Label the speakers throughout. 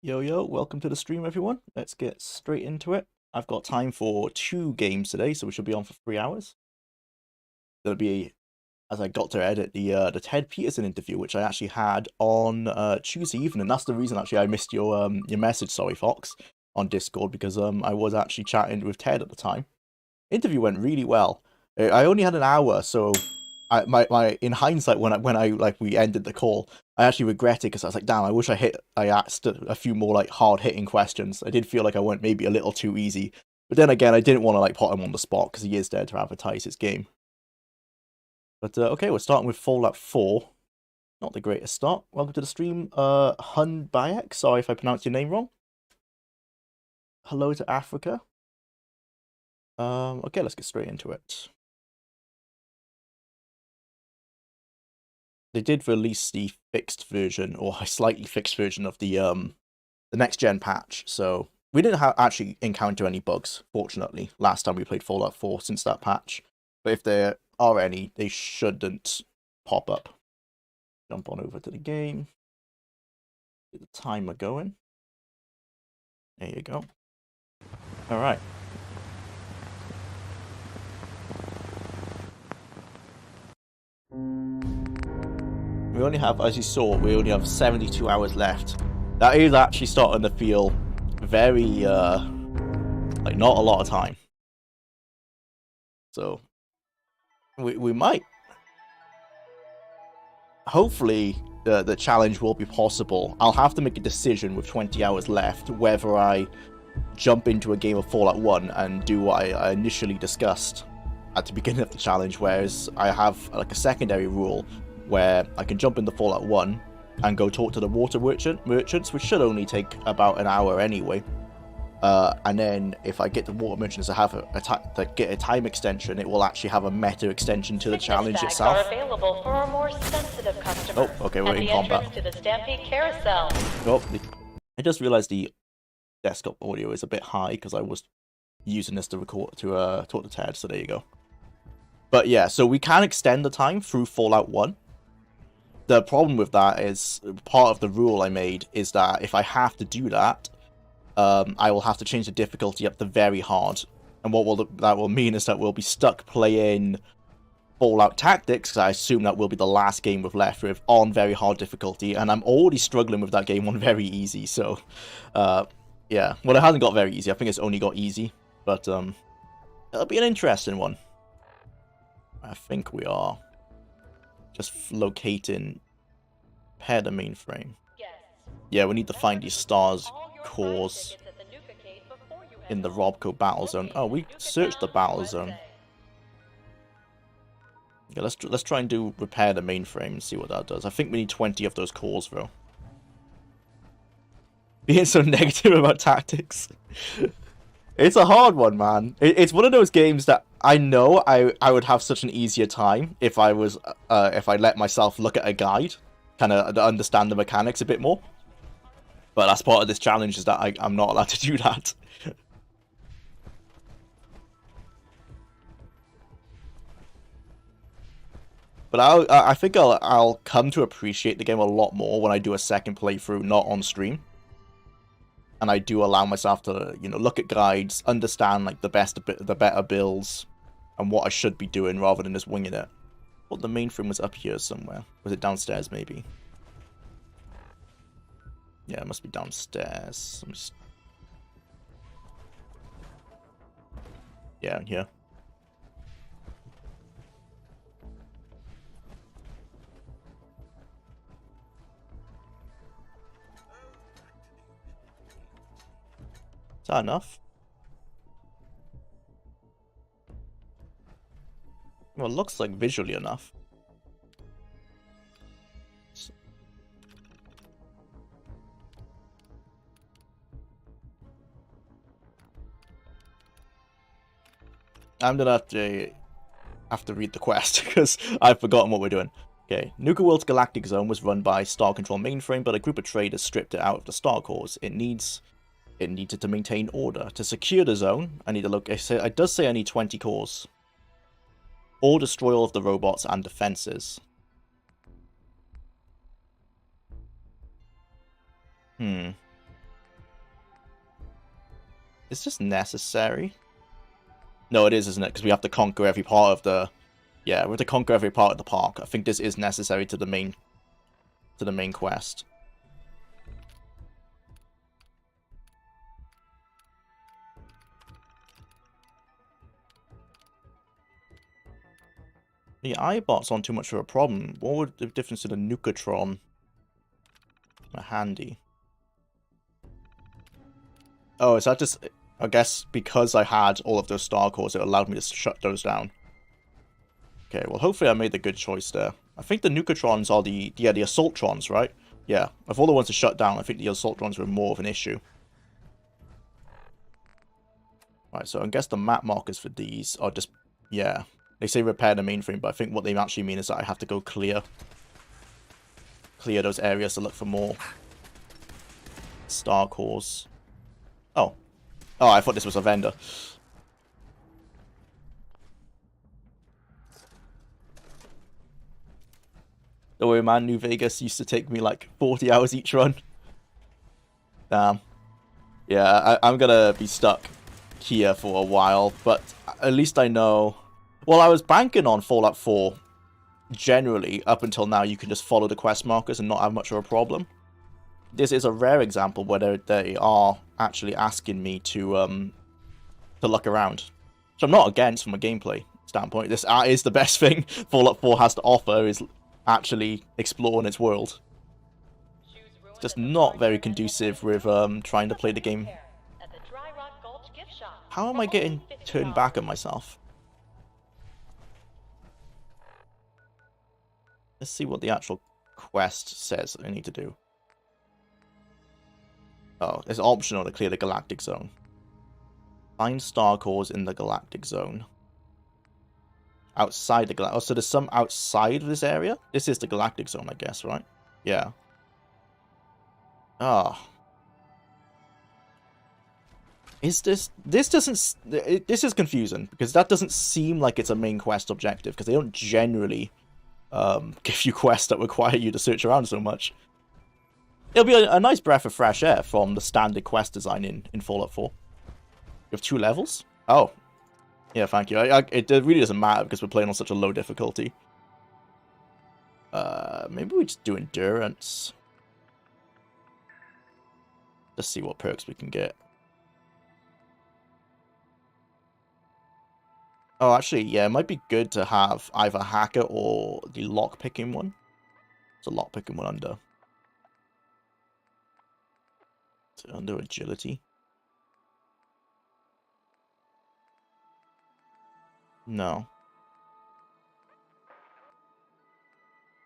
Speaker 1: Yo, welcome to the stream, everyone. Let's get straight into it. I've got time for 2 games today, so we should be on for 3 hours. There'll be, as I got to edit the Ted Peterson interview, which I actually had on Tuesday evening. That's the reason actually I missed your message, sorry Fox, on Discord, because I was actually chatting with Ted at the time. Interview went really well. I only had an hour, so my in hindsight when I like we ended the call, I actually regretted because I was like, damn, I wish I asked a few more like hard hitting questions. I did feel like I went maybe a little too easy, but then again, I didn't want to like put him on the spot because he is there to advertise his game. But okay, we're starting with Fallout 4. Not the greatest start. Welcome to the stream, Hun Bayek. Sorry if I pronounced your name wrong. Hello to Africa. Okay, let's get straight into it. They did release the fixed version, or a slightly fixed version of the next gen patch, so we didn't actually encounter any bugs, fortunately, last time we played Fallout 4 since that patch. But if there are any, they shouldn't pop up. Jump on over to the game. Get the timer going. There you go. Alright. We only have, as you saw, we only have 72 hours left. That is actually starting to feel very, like not a lot of time. So, we might. Hopefully, the challenge will be possible. I'll have to make a decision with 20 hours left whether I jump into a game of Fallout 1 and do what I initially discussed at the beginning of the challenge, whereas I have like a secondary rule where I can jump into Fallout 1 and go talk to the water merchants, which should only take about an hour anyway. And then if I get the water merchants to have get a time extension, it will actually have a meta extension to the challenge itself.
Speaker 2: Are available for our more sensitive customers.
Speaker 1: Oh, okay, we're in combat.
Speaker 2: To the Stampede Carousel.
Speaker 1: Oh, I just realized the desktop audio is a bit high because I was using this to record to talk to Ted. So there you go. But yeah, so we can extend the time through Fallout 1. The problem with that is, part of the rule I made is that if I have to do that, I will have to change the difficulty up to very hard. And what that will mean is that we'll be stuck playing Fallout Tactics, because I assume that will be the last game we've left with, on very hard difficulty. And I'm already struggling with that game on very easy, so yeah. Well, it hasn't got very easy. I think it's only got easy. But it'll be an interesting one. I think we are just locating pair the mainframe. Yeah, we need to find these stars cores in the Robco battle zone. Oh, we searched the battle zone. Yeah, let's try and do repair the mainframe and see what that does. I think we need 20 of those cores though. Being so negative about tactics. It's a hard one, man. It's one of those games that I know I would have such an easier time if I was if I let myself look at a guide, kind of understand the mechanics a bit more. But that's part of this challenge, is that I'm not allowed to do that. But I think I'll come to appreciate the game a lot more when I do a second playthrough, not on stream. And I do allow myself to, you know, look at guides, understand like the better builds, and what I should be doing rather than just winging it. Well, the mainframe was up here somewhere. Was it downstairs maybe? Yeah, it must be downstairs. Yeah, in here. Is that enough? Well, it looks like visually enough. I'm gonna have to read the quest because I've forgotten what we're doing. Okay, Nuka World's galactic zone was run by Star Control mainframe, but a group of traders stripped it out of the star cores. It needed to maintain order. To secure the zone, I need to look. It does say I need 20 cores. Or destroy all of the robots and defenses. Is this necessary? No, it is, isn't it? Because we have to conquer every part of the... Yeah, we have to conquer every part of the park. I think this is necessary to the main quest. The iBots aren't too much of a problem. What would the difference to the Nucatron? Handy. Oh, is that just... I guess because I had all of those star cores, it allowed me to shut those down. Okay, well, hopefully I made the good choice there. I think the Nucatrons are the Assaultrons, right? Yeah, of all the ones to shut down, I think the Assaultrons were more of an issue. Right, so I guess the map markers for these are just... Yeah, they say repair the mainframe, but I think what they actually mean is that I have to go clear those areas to look for more star cores. Oh. Oh, I thought this was a vendor. Don't worry, man. New Vegas used to take me like 40 hours each run. Damn. Yeah, I'm gonna be stuck here for a while, but at least I know... Well, I was banking on Fallout 4. Generally, up until now, you can just follow the quest markers and not have much of a problem. This is a rare example where they are actually asking me to look around. So I'm not against from a gameplay standpoint. This is the best thing Fallout 4 has to offer, is actually exploring its world. It's just not very conducive with trying to play the game. How am I getting turned back on myself? Let's see what the actual quest says I need to do. Oh, it's optional to clear the Galactic Zone. Find star cores in the Galactic Zone. Outside the Galactic... Oh, so there's some outside of this area? This is the Galactic Zone, I guess, right? Yeah. Ah. Is this... This doesn't... This is confusing, because that doesn't seem like it's a main quest objective, because they don't generally give you quests that require you to search around so much. It'll be a nice breath of fresh air from the standard quest design in Fallout 4. You have 2 levels? Oh. Yeah, thank you. It really doesn't matter because we're playing on such a low difficulty. Maybe we just do endurance. Let's see what perks we can get. Oh, actually, yeah, it might be good to have either Hacker or the lockpicking one. It's a lockpicking one under. Under agility. No.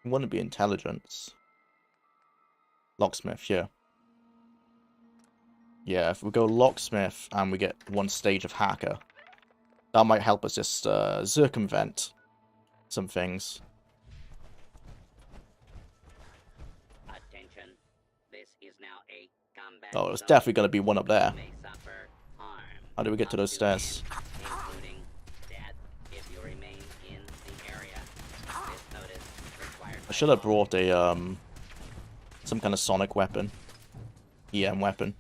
Speaker 1: It wouldn't be intelligence. Locksmith, yeah. Yeah, if we go locksmith and we get 1 stage of hacker, that might help us just circumvent some things.
Speaker 3: Attention. This is now a combat
Speaker 1: Oh, it's definitely going to be one up there. How do we get to those stairs?
Speaker 3: Including death if you remain in the area. This notice requires...
Speaker 1: I should have brought a some kind of sonic weapon. EM weapon.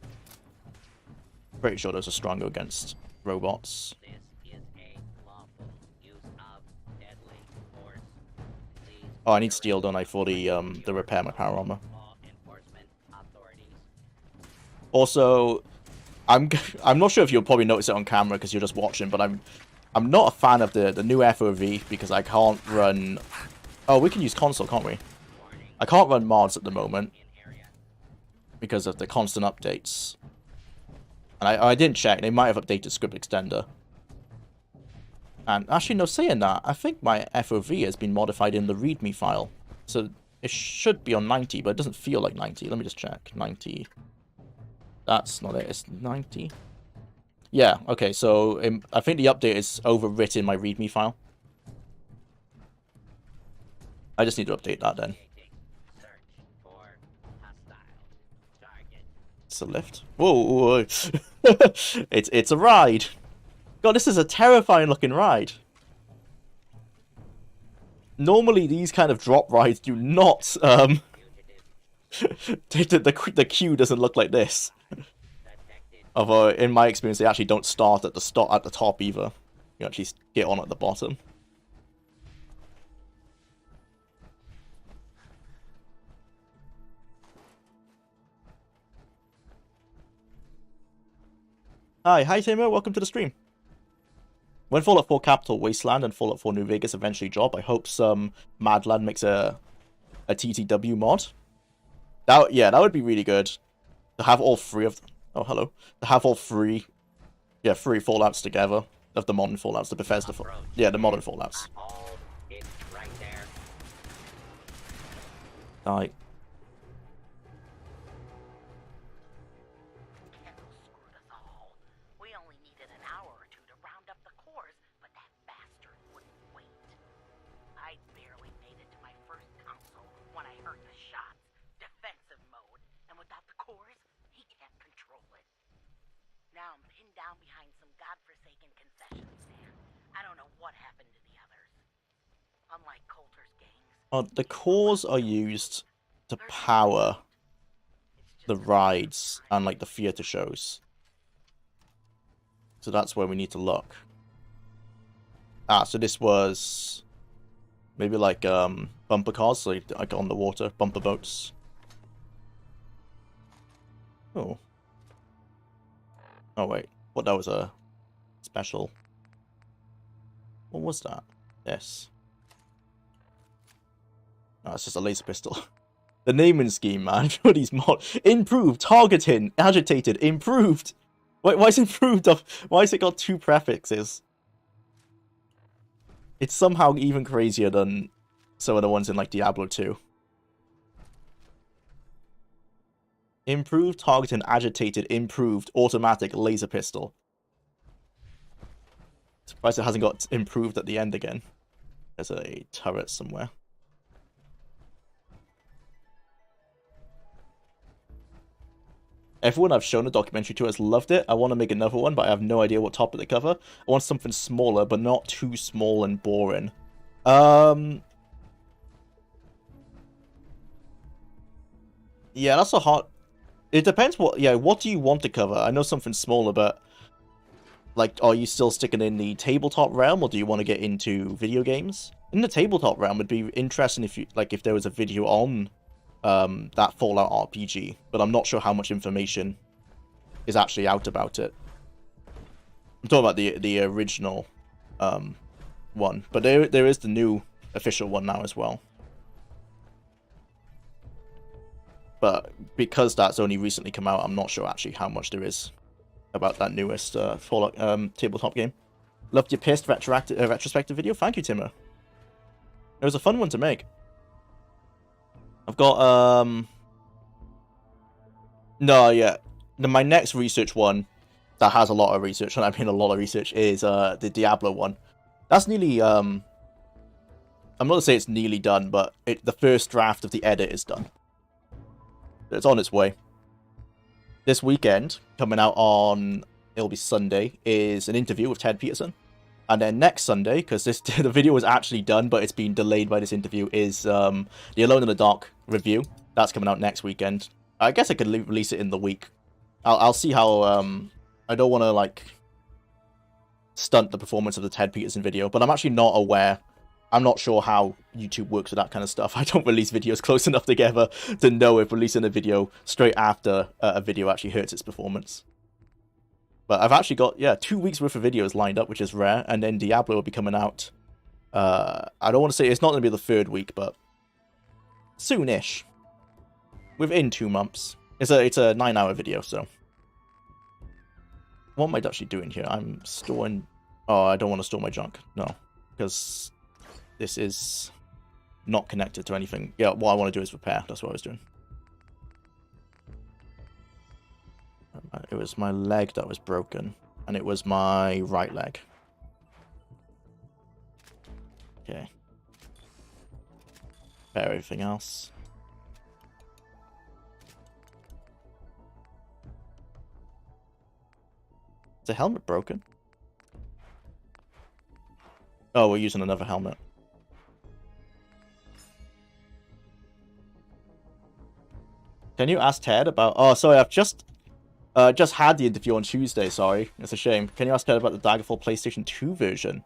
Speaker 1: Pretty sure those are stronger against robots.
Speaker 3: This is a lawful use of deadly force. Please
Speaker 1: Oh, I need steel, don't I, for the repair my power armor.
Speaker 3: law enforcement authorities.
Speaker 1: Also, I'm not sure if you'll probably notice it on camera because you're just watching, but I'm not a fan of the new FOV because I can't run... Oh, we can use console, can't we? I can't run mods at the moment because of the constant updates. And I didn't check. They might have updated Script Extender. And actually, no, saying that, I think my FOV has been modified in the README file. So it should be on 90, but it doesn't feel like 90. Let me just check. 90. That's not it. It's 90. Yeah, okay, so I think the update is overwritten my README file. I just need to update that then.
Speaker 3: Search for hostile target.
Speaker 1: It's a lift. Whoa, whoa, whoa. It's a ride. God, this is a terrifying looking ride. Normally, these kind of drop rides do not, the queue doesn't look like this.
Speaker 3: Detected
Speaker 1: Although, in my experience, they actually don't start at the top either. You actually get on at the bottom. Hi Timur, welcome to the stream. When Fallout 4 Capital Wasteland and Fallout 4 New Vegas eventually drop, I hope some Madland makes a TTW mod. That would be really good. To have all three of them. Oh, hello. To have all three Fallouts together. Of the modern Fallouts, the Bethesda yeah, the modern Fallouts.
Speaker 3: It's right there.
Speaker 1: Die. The cores are used to power the rides and like the theater shows. So that's where we need to look. So this was maybe like bumper cars, so like on the water, bumper boats. Oh. Oh wait, what, that was a special. What was that? This. No, it's just a laser pistol. The naming scheme, man, for these mods. Improved, targeting, agitated, improved. Why is improved up? Why has it got 2 prefixes? It's somehow even crazier than some of the ones in like Diablo 2. Improved, targeting, agitated, improved, automatic, laser pistol. Surprised it hasn't got improved at the end again. There's a turret somewhere. Everyone I've shown a documentary to has loved it. I want to make another one, but I have no idea what topic to cover. I want something smaller, but not too small and boring. Yeah, that's a hard... It depends what... Yeah, what do you want to cover? I know something smaller, but... Like, are you still sticking in the tabletop realm, or do you want to get into video games? In the tabletop realm, it'd be interesting if you... Like, if there was a video on... that Fallout RPG, but I'm not sure how much information is actually out about it. I'm talking about the original one, but there is the new official one now as well. But because that's only recently come out, I'm not sure actually how much there is about that newest Fallout tabletop game. Loved your pissed retrospective video. Thank you, Timur. It was a fun one to make. I've got, no, yeah. My next research one that has a lot of research, and I mean a lot of research, is the Diablo one. That's nearly, I'm not going to say it's nearly done, but the first draft of the edit is done. It's on its way. This weekend, coming out on, it'll be Sunday, is an interview with Ted Peterson. And then next Sunday, because the video was actually done, but it's been delayed by this interview, is the Alone in the Dark review. That's coming out next weekend. I guess I could release it in the week. I'll see how... I don't want to, like, stunt the performance of the Ted Peterson video, but I'm actually not aware. I'm not sure how YouTube works with that kind of stuff. I don't release videos close enough together to know if releasing a video straight after a video actually hurts its performance. But I've actually got, 2 weeks worth of videos lined up, which is rare, and then Diablo will be coming out. I don't want to say, it's not going to be the 3rd week, but soon-ish. Within 2 months. It's a 9-hour video, so. What am I actually doing here? I'm storing... Oh, I don't want to store my junk. No. Because this is not connected to anything. Yeah, what I want to do is repair. That's what I was doing. It was my leg that was broken, and it was my right leg. Okay. Repair everything else. Is the helmet broken? Oh, we're using another helmet. Can you ask Ted about... Oh, sorry, I've just... Just had the interview on Tuesday, sorry. It's a shame. Can you ask Ted about the Daggerfall PlayStation 2 version?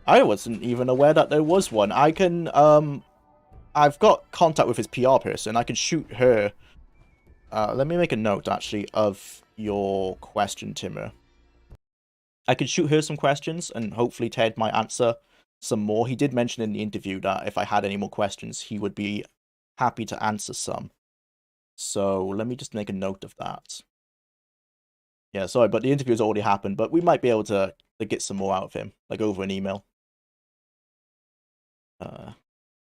Speaker 1: I wasn't even aware that there was one. I can, I've got contact with his PR person. I can shoot her. Let me make a note, actually, of your question, Timur. I could shoot her some questions, and hopefully Ted might answer some more. He did mention in the interview that if I had any more questions, he would be happy to answer some. So let me just make a note of that. Yeah, sorry, but the interview's already happened, but we might be able to get some more out of him, like over an email.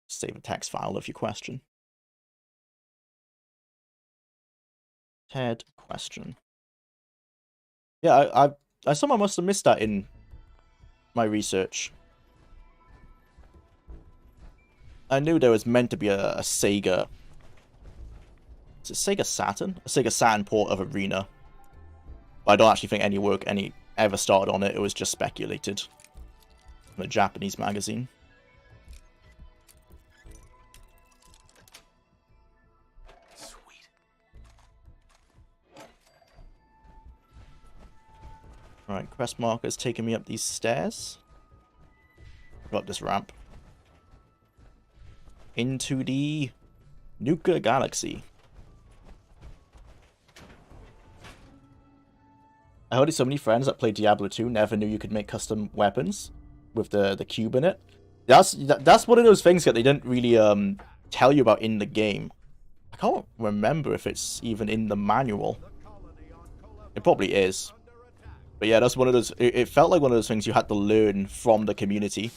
Speaker 1: Save a text file of your question. Ted question. Yeah, I somehow must have missed that in my research. I knew there was meant to be a Sega. Is it Sega Saturn? A Sega Saturn port of Arena. But I don't actually think any work ever started on it. It was just speculated from a Japanese magazine.
Speaker 4: Sweet.
Speaker 1: Alright, quest marker's taking me up these stairs. Go up this ramp. Into the Nuka Galaxy. I heard so many friends that played Diablo 2 never knew you could make custom weapons with the cube in it. That's one of those things that they didn't really tell you about in the game. I can't remember if it's even in the manual. It probably is. But yeah, that's one of those. It felt like one of those things you had to learn from the community,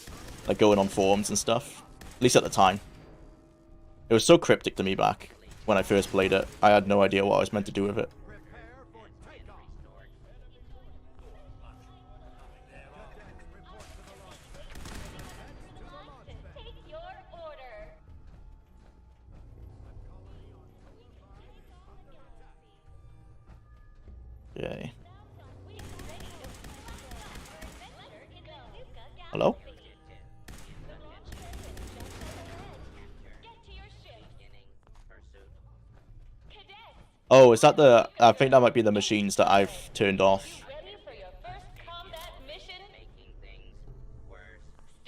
Speaker 1: like going on forums and stuff. At least at the time. It was so cryptic to me back when I first played it. I had no idea what I was meant to do with it. Okay. Hello? Oh, is that the... I think that might be the machines that I've turned off.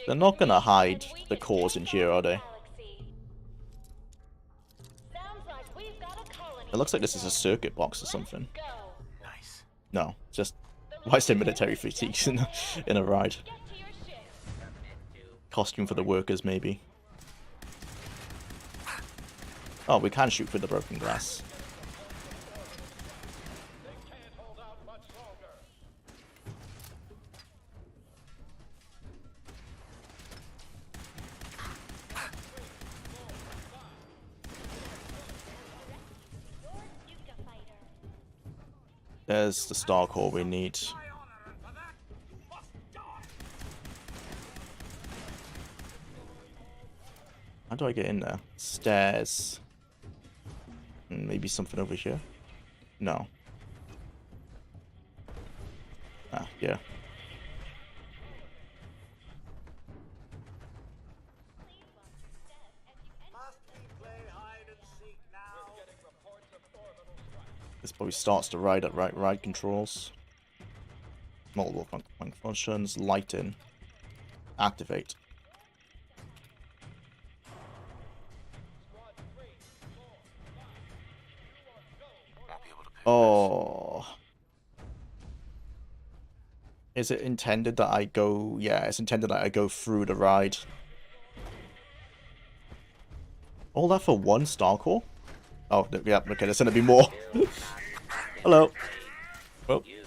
Speaker 1: They're not gonna hide the cores in here, are they? It looks like this is a circuit box or something.
Speaker 4: Nice.
Speaker 1: No, just... Why is there military fatigues in a ride? Costume for the workers, maybe. Oh, we can shoot through the broken glass. There's the star core we need. How do I get in there? Stairs. Maybe something over here? No. Ah, yeah. This probably starts to ride at right controls. Multiple functions, lighting, activate. Oh. Is it intended that I go... Yeah, it's intended that I go through the ride. All that for one star core? Oh, yeah, okay, there's gonna be more. Hello. Oh.
Speaker 3: You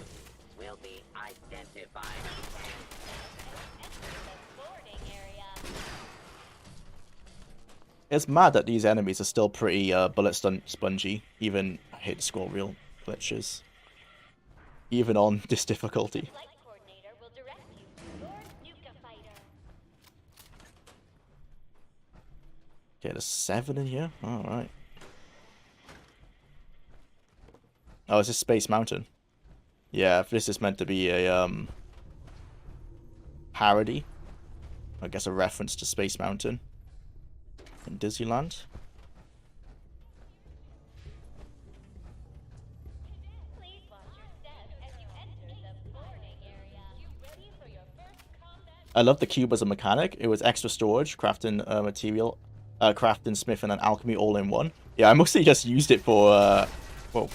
Speaker 3: will be identified.
Speaker 1: It's mad that these enemies are still pretty bullet spongy, even hit score real glitches. Even on this difficulty. Okay, there's 7 in here? Alright. Oh, is this Space Mountain? Yeah, if this is meant to be a parody. I guess a reference to Space Mountain in Disneyland. I love the cube as a mechanic. It was extra storage, crafting material, crafting, smithing, and alchemy all in one. Yeah, I mostly just used it for, well,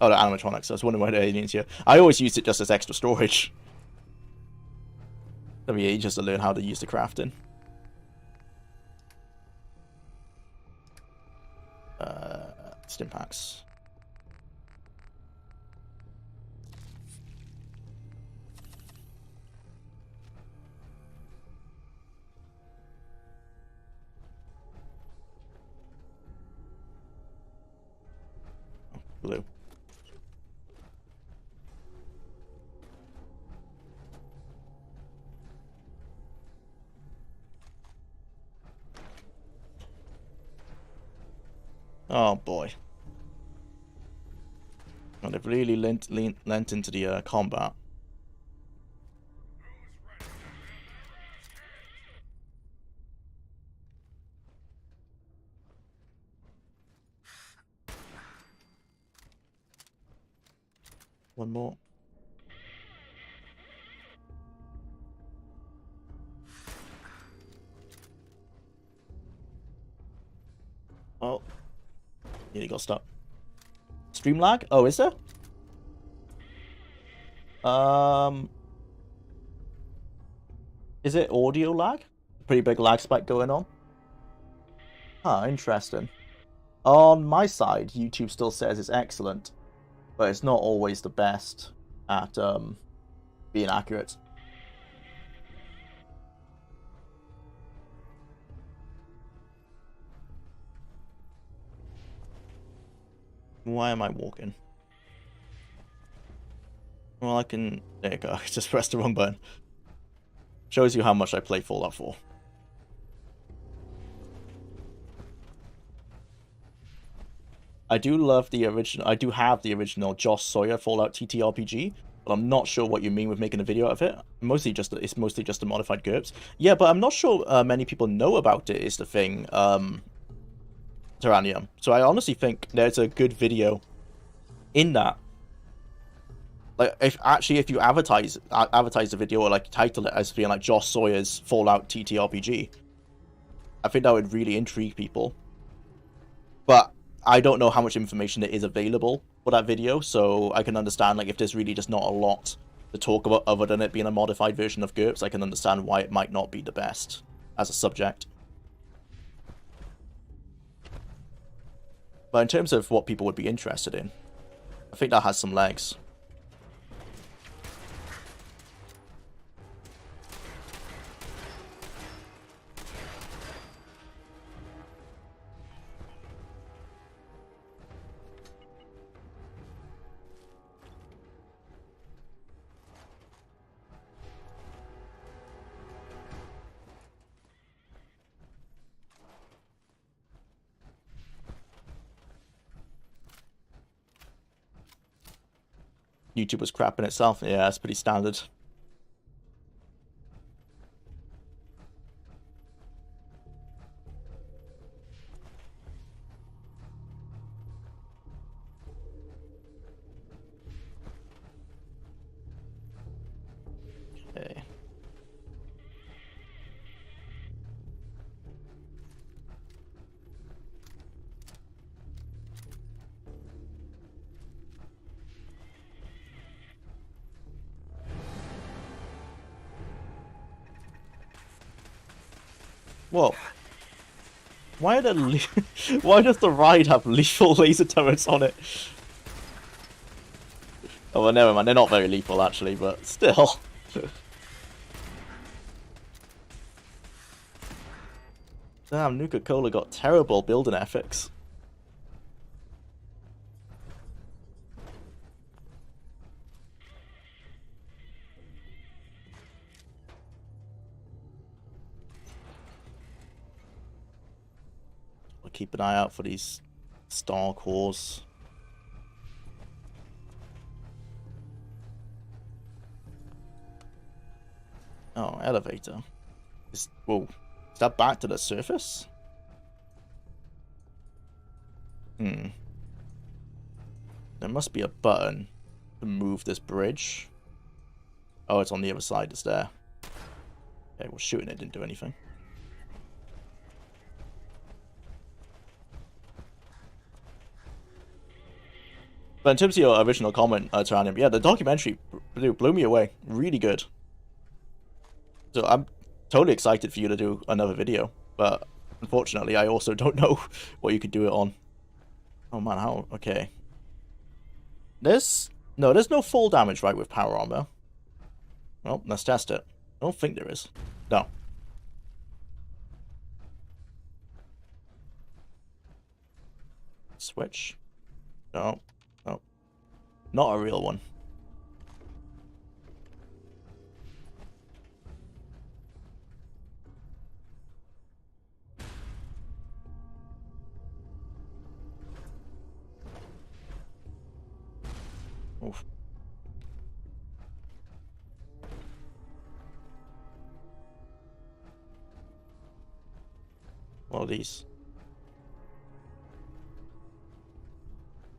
Speaker 1: oh, the animatronics. I was wondering why the aliens here. I always used it just as extra storage. Took me ages to learn how to use the crafting. Stim packs. Blue. Oh boy. Well, they've really lent into the combat. One more. Oh. Yeah, you got stuck. Stream lag? Oh, is there? Is it audio lag? Pretty big lag spike going on. Ah, interesting. On my side, YouTube still says it's excellent, but it's not always the best at being accurate. Why am I walking? Well, I can... There you go. I just pressed the wrong button. Shows you how much I play Fallout 4. I do love the original... I do have the original Josh Sawyer Fallout TTRPG, but I'm not sure what you mean with making a video of it. It's mostly just a modified GURPS. Yeah, but I'm not sure many people know about it, is the thing. Terranium. So I honestly think there's a good video in that. Like, if you advertise the video or like title it as being like Josh Sawyer's Fallout TTRPG, I think that would really intrigue people. But I don't know how much information there is available for that video, so I can understand like if there's really just not a lot to talk about other than it being a modified version of GURPS. I can understand why it might not be the best as a subject. But in terms of what people would be interested in, I think that has some legs. YouTube was crap in itself. Yeah, that's pretty standard. Okay. Whoa. Why why does the ride have lethal laser turrets on it? Oh, well, never mind. They're not very lethal, actually, but still. Damn, Nuka-Cola got terrible building ethics. I'll keep an eye out for these star cores. Oh, elevator. Whoa. Is that back to the surface? There must be a button to move this bridge. Oh, it's on the other side, it's there. Okay, well, shooting it didn't do anything. But in terms of your original comment, Tyrannium, yeah, the documentary blew me away. Really good. So I'm totally excited for you to do another video. But unfortunately, I also don't know what you could do it on. Oh man, how? Okay. There's no fall damage, right, with power armor. Well, let's test it. I don't think there is. No. Switch. No. No. Not a real one. Oof. What are these? Is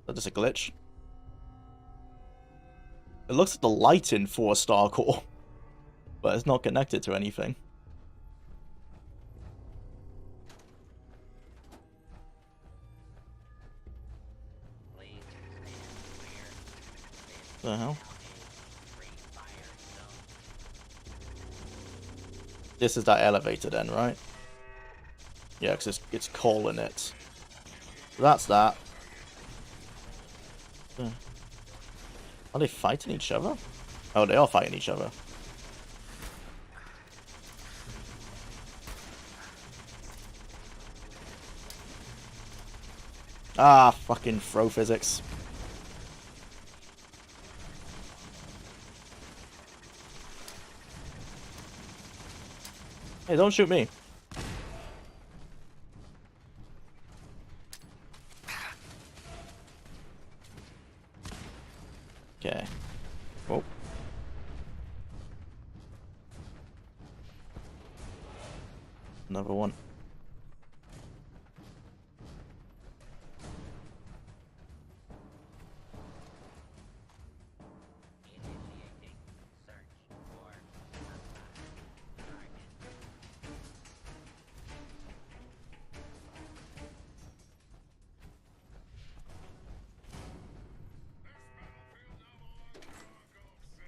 Speaker 1: that just a glitch? It looks like the lighting for a star core, but it's not connected to anything. What the hell? This is that elevator then, right? Yeah, because it's calling it. So that's that. Are they fighting each other? Oh, they are fighting each other. Ah, fucking throw physics. Hey, don't shoot me. Okay. Oh. Another one.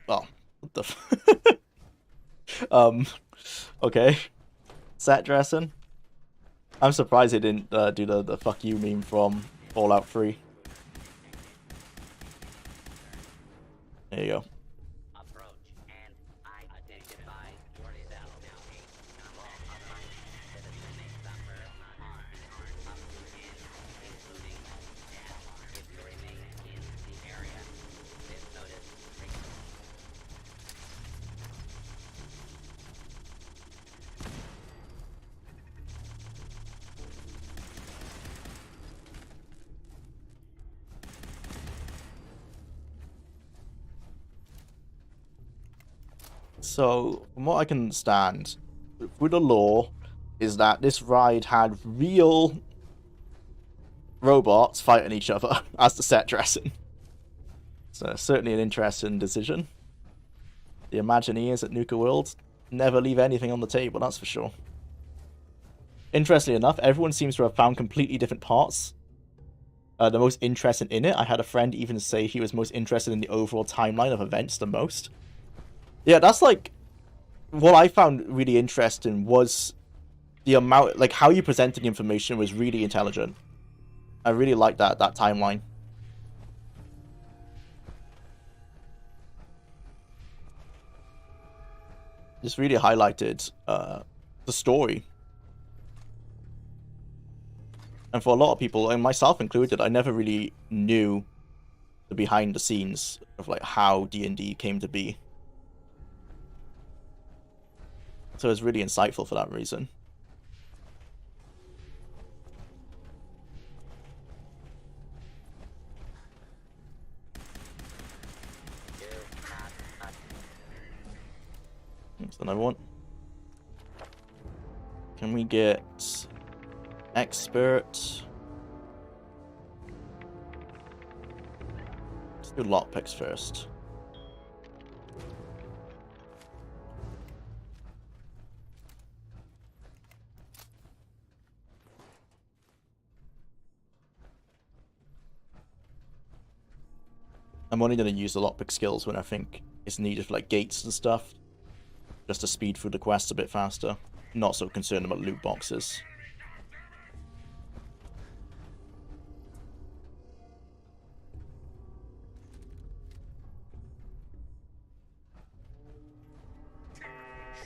Speaker 1: Oh, what the okay. Set dressing. I'm surprised they didn't do the fuck you meme from Fallout 3. There you go.
Speaker 3: Approach and identify yourself. Citizen may suffer harm up to and including death if you remain in the area. This notice
Speaker 1: So, from what I can understand, with the lore, is that this ride had real robots fighting each other as the set dressing. So, certainly an interesting decision. The Imagineers at Nuka World never leave anything on the table, that's for sure. Interestingly enough, everyone seems to have found completely different parts. The most interested in it. I had a friend even say he was most interested in the overall timeline of events the most. Yeah, that's like what I found really interesting was the amount, like how you presented the information was really intelligent. I really liked that timeline. Just really highlighted the story. And for a lot of people, and myself included, I never really knew the behind the scenes of like how D&D came to be. So it's really insightful for that reason. That's another one. Can we get expert? Let's do lockpicks first. I'm only going to use the lockpick skills when I think it's needed for like gates and stuff. Just to speed through the quests a bit faster. Not so concerned about loot boxes.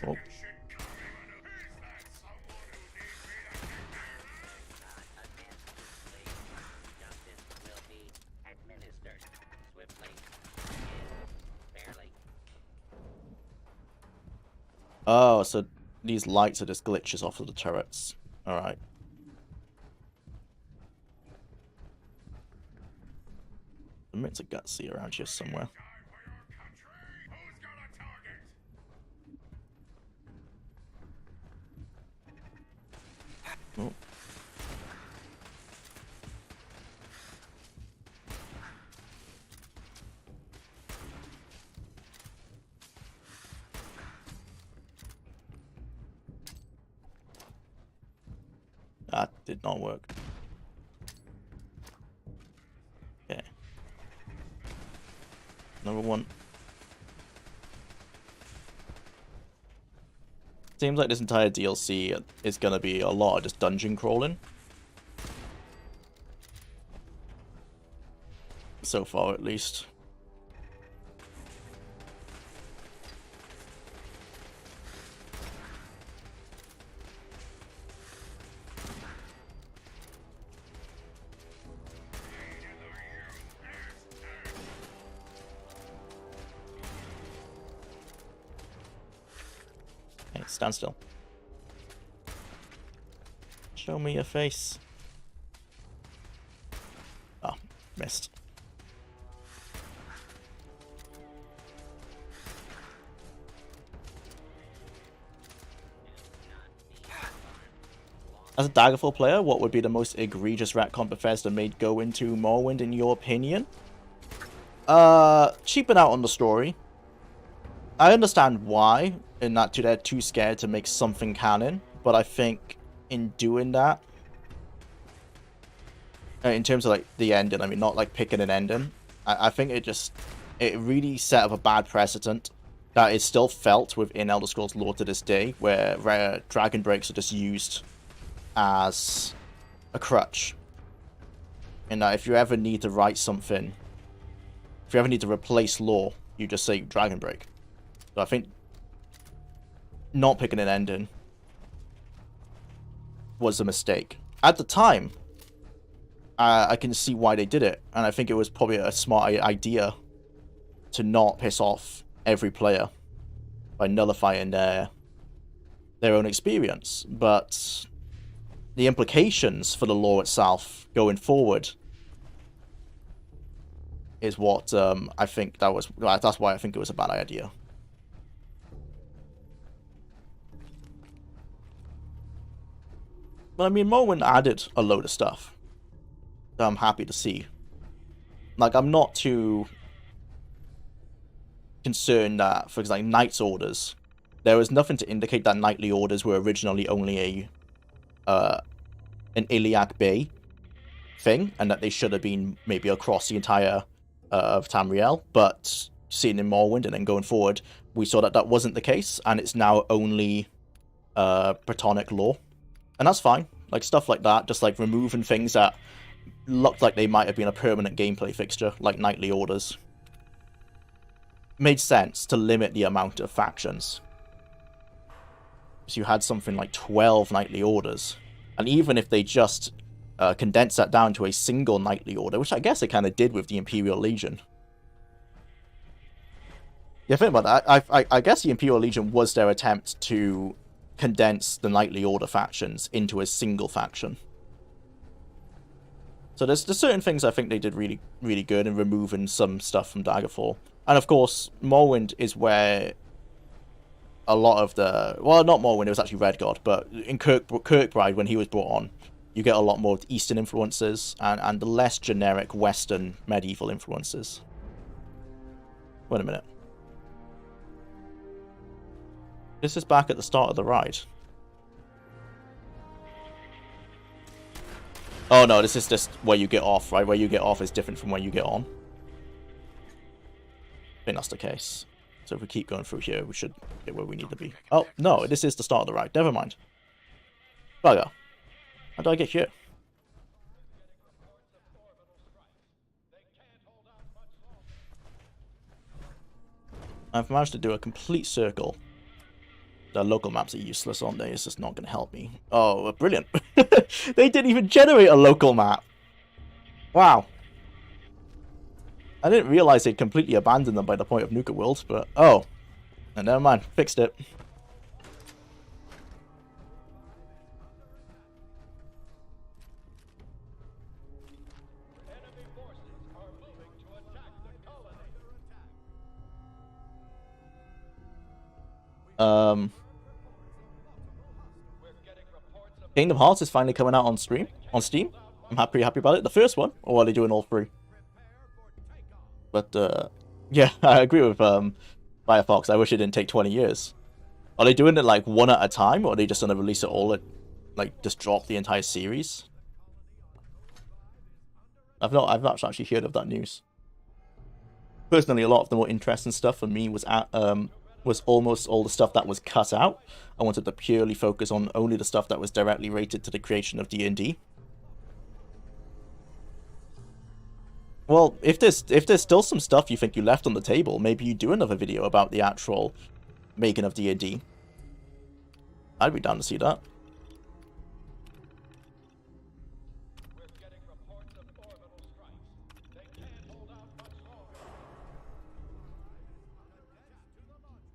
Speaker 1: Oh. Oh, so these lights are just glitches off of the turrets. Alright. Admits a gutsy around here somewhere. Oh. That did not work. Okay. Number one. Seems like this entire DLC is gonna be a lot of just dungeon crawling. So far, at least. Stand still. Show me your face. Oh, missed. As a Daggerfall player, what would be the most egregious retcon Bethesda made go into Morrowind in your opinion? Cheapen out on the story. I understand why, in that they're too scared to make something canon, but I think in doing that, in terms of like the ending, I mean, not like picking an ending, I think it really set up a bad precedent that is still felt within Elder Scrolls lore to this day, where dragon breaks are just used as a crutch. And that if you ever need to write something, if you ever need to replace lore, you just say dragon break. So I think not picking an ending was a mistake. At the time, I can see why they did it, and I think it was probably a smart idea to not piss off every player by nullifying their own experience. But the implications for the lore itself going forward is what I think that's why I think it was a bad idea. But I mean, Morrowind added a load of stuff that I'm happy to see. Like, I'm not too concerned that, for example, Knight's Orders, there was nothing to indicate that Knightly Orders were originally only an Iliac Bay thing, and that they should have been maybe across the entire of Tamriel, but seeing in Morrowind and then going forward, we saw that that wasn't the case, and it's now only Bretonic lore. And that's fine. Like, stuff like that, just like removing things that looked like they might have been a permanent gameplay fixture, like Knightly Orders. Made sense to limit the amount of factions. So you had something like 12 Knightly Orders. And even if they just condensed that down to a single Knightly Order, which I guess they kind of did with the Imperial Legion. Yeah, think about that. I guess the Imperial Legion was their attempt to condense the Knightly Order factions into a single faction. So there's certain things I think they did really, really good in removing some stuff from Daggerfall. And of course, Morrowind is where a lot of the... Well, not Morrowind, it was actually Redgod, but in Kirkbride, when he was brought on, you get a lot more Eastern influences and the less generic Western medieval influences. Wait a minute. This is back at the start of the ride. Oh no, this is just where you get off, right? Where you get off is different from where you get on. think that's the case. So if we keep going through here, we should get where we need to be. Oh, no, this is the start of the ride. Never mind. Bugger. How do I get here? I've managed to do a complete circle. The local maps are useless, aren't they? It's just not going to help me. Oh, brilliant. They didn't even generate a local map. Wow. I didn't realize they'd completely abandoned them by the point of Nuka World, but... Oh. Never mind. Fixed it. Kingdom Hearts is finally coming out on Steam. I'm pretty happy about it. The first one, or are they doing all three? But yeah, I agree with Firefox. I wish it didn't take 20 years. Are they doing it like one at a time, or are they just gonna release it all at like just drop the entire series? I've not actually heard of that news. Personally, a lot of the more interesting stuff for me was almost all the stuff that was cut out. I wanted to purely focus on only the stuff that was directly related to the creation of D&D. Well, if there's still some stuff you think you left on the table, maybe you do another video about the actual making of D&D. I'd be down to see that.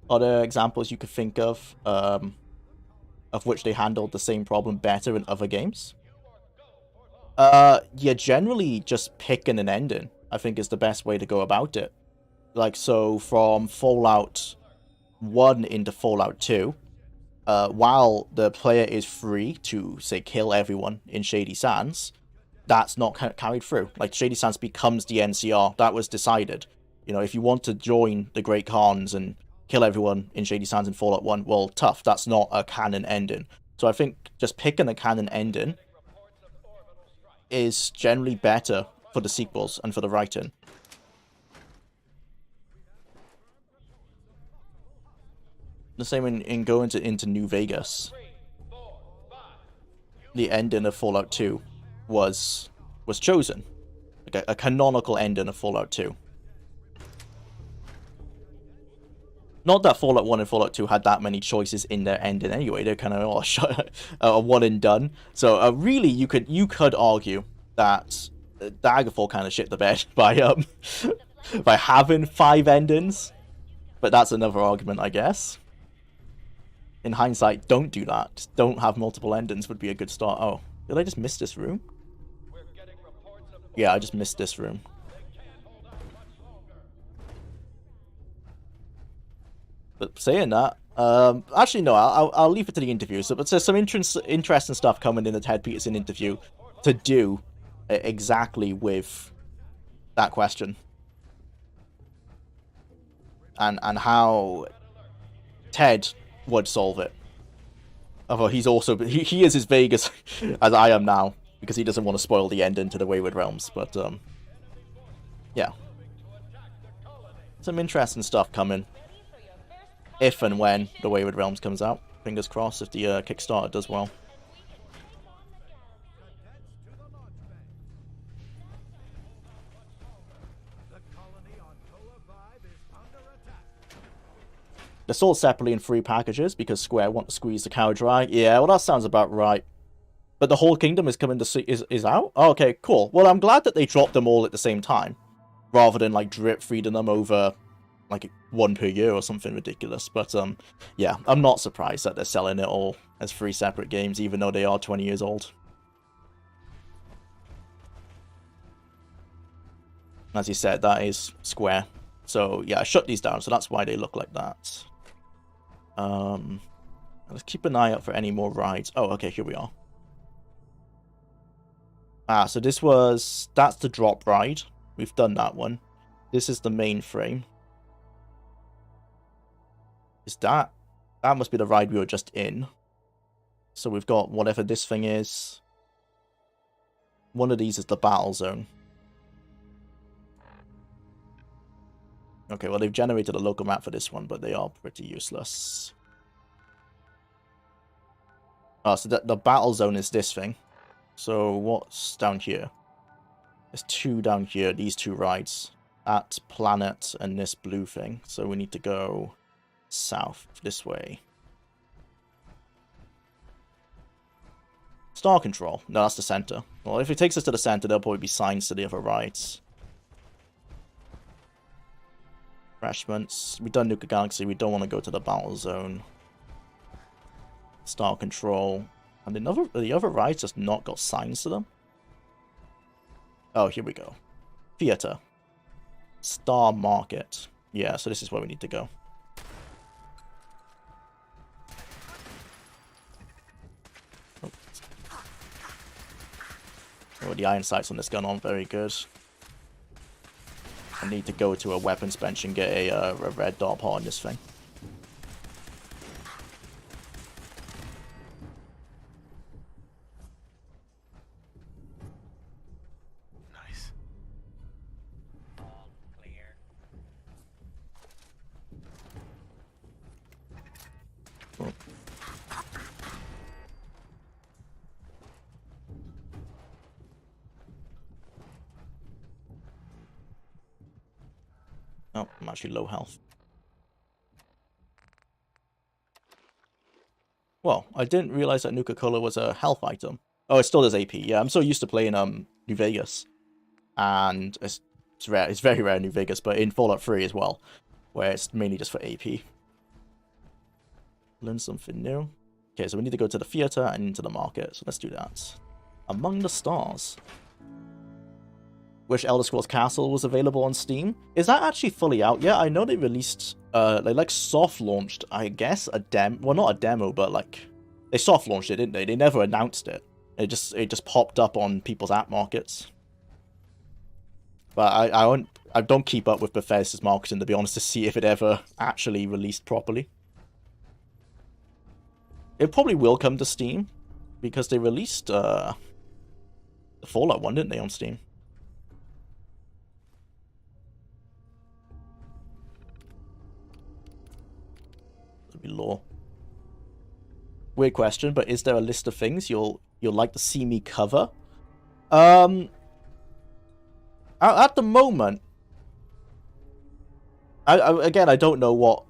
Speaker 1: Other examples you could think of which they handled the same problem better in other games? Yeah, generally just picking an ending, I think, is the best way to go about it. Like, so from Fallout 1 into Fallout 2, while the player is free to, say, kill everyone in Shady Sands, that's not carried through. Like, Shady Sands becomes the NCR. That was decided. You know, if you want to join the Great Khans and kill everyone in Shady Sands in Fallout 1, well, tough. That's not a canon ending. So I think just picking a canon ending is generally better for the sequels and for the writing. The same in going into New Vegas. The ending of Fallout 2 was chosen. Like a canonical ending of Fallout 2. Not that Fallout 1 and Fallout 2 had that many choices in their ending anyway. They're kind of all a one and done. So really, you could argue that Daggerfall kind of shit the bed by by having 5 endings. But that's another argument, I guess. In hindsight, don't do that. Don't have multiple endings would be a good start. Oh, did I just miss this room? Yeah, I just missed this room. But saying that, actually no, I'll leave it to the interview. So, but there's some interesting stuff coming in the Ted Peterson interview to do exactly with that question, and how Ted would solve it. Although he's also he is as vague as I am now, because he doesn't want to spoil the ending to the Wayward Realms. But yeah, some interesting stuff coming. If and when the Wayward Realms comes out. Fingers crossed if the Kickstarter does well. They're sold separately in free packages because Square want to squeeze the cow dry. Yeah, well, that sounds about right. But the whole kingdom is coming to see is out? Oh, okay, cool. Well, I'm glad that they dropped them all at the same time, rather than like drip feeding them over like 1 per year or something ridiculous. But yeah, I'm not surprised that they're selling it all as 3 separate games, even though they are 20 years old. As you said, that is Square. So yeah, I shut these down, so that's why they look like that. Let's keep an eye out for any more rides. Oh, okay, here we are. Ah, so that's the drop ride. We've done that one. This is the main frame. Is that must be the ride we were just in. So we've got whatever this thing is. One of these is the battle zone. Okay, well, they've generated a local map for this one, but they are pretty useless. Oh, so the battle zone is this thing. So what's down here? There's 2 down here, these 2 rides. That planet and this blue thing. So we need to go south, this way. Star Control. No, that's the center. Well, if it takes us to the center, there'll probably be signs to the other rides. Refreshments. We've done Nuka Galaxy. We don't want to go to the battle zone. Star Control. And the other rides just not got signs to them. Oh, here we go. Theater. Star Market. Yeah, so this is where we need to go. Oh, the iron sights on this gun aren't very good. I need to go to a weapons bench and get a red dot pot on this thing.
Speaker 4: Nice.
Speaker 3: All clear.
Speaker 1: Oh. Oh, I'm actually low health. Well, I didn't realize that Nuka-Cola was a health item. Oh, it still does AP. Yeah, I'm so used to playing New Vegas. And it's rare. It's very rare in New Vegas, but in Fallout 3 as well, where it's mainly just for AP. Learn something new. Okay, so we need to go to the theater and into the market. So let's do that. Among the Stars. Which Elder Scrolls Castle was available on Steam. Is that actually fully out yet? I know they released, they like soft launched, I guess, a demo. Well, not a demo, but like they soft launched it, didn't they? They never announced it. It just popped up on people's app markets. But I don't keep up with Bethesda's marketing, to be honest, to see if it ever actually released properly. It probably will come to Steam because they released the Fallout one, didn't they, on Steam? Be law. Weird question, but is there a list of things you'll like to see me cover? At the moment, again, I don't know what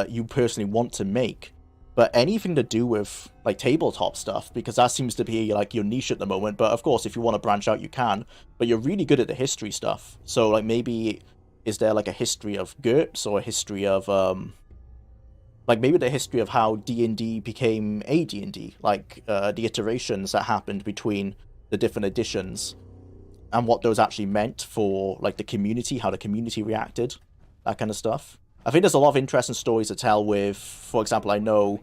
Speaker 1: you personally want to make, but anything to do with like tabletop stuff, because that seems to be like your niche at the moment. But of course, if you want to branch out, you can. But you're really good at the history stuff, so like maybe is there like a history of GURPS or a history of like maybe the history of how D&D became a D&D, like the iterations that happened between the different editions and what those actually meant for like the community, how the community reacted, that kind of stuff. I think there's a lot of interesting stories to tell with, for example, I know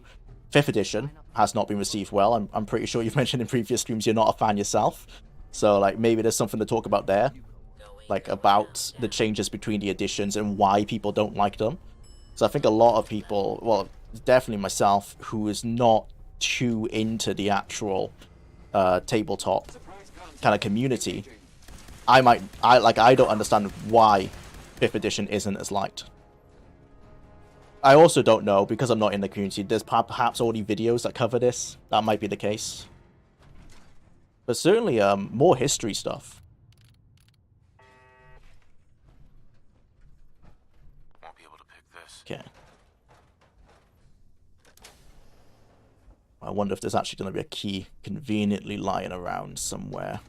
Speaker 1: 5th edition has not been received well. I'm pretty sure you've mentioned in previous streams you're not a fan yourself. So like maybe there's something to talk about there, like about the changes between the editions and why people don't like them. So I think a lot of people, well, definitely myself, who is not too into the actual tabletop kind of community, I don't understand why 5th edition isn't as liked. I also don't know, because I'm not in the community, there's perhaps already videos that cover this. That might be the case. But certainly more history stuff.
Speaker 4: Won't be able to pick this.
Speaker 1: Okay. I wonder if there's actually going to be a key conveniently lying around somewhere.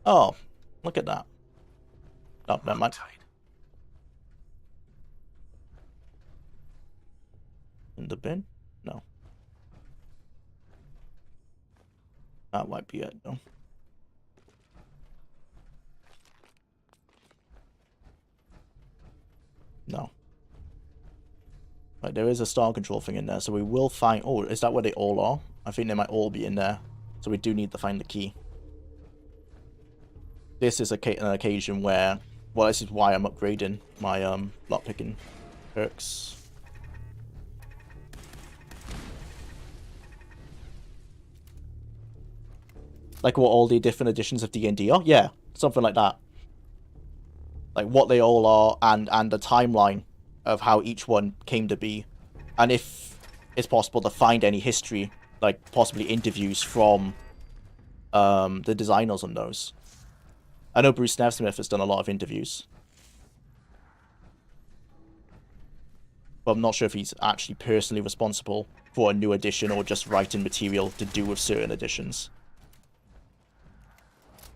Speaker 1: Oh, look at that. Oh, never mind.
Speaker 4: Tight.
Speaker 1: In the bin? No. That might be it, though. No. Right, there is a star control thing in there, so we will find... Oh, is that where they all are? I think they might all be in there. So we do need to find the key. This is an occasion where... Well, this is why I'm upgrading my lockpicking perks. Like what all the different editions of D&D are? Yeah, something like that. Like what they all are and the timeline of how each one came to be. And if it's possible to find any history, like possibly interviews from the designers on those. I know Bruce Smith has done a lot of interviews. But I'm not sure if he's actually personally responsible for a new edition or just writing material to do with certain editions.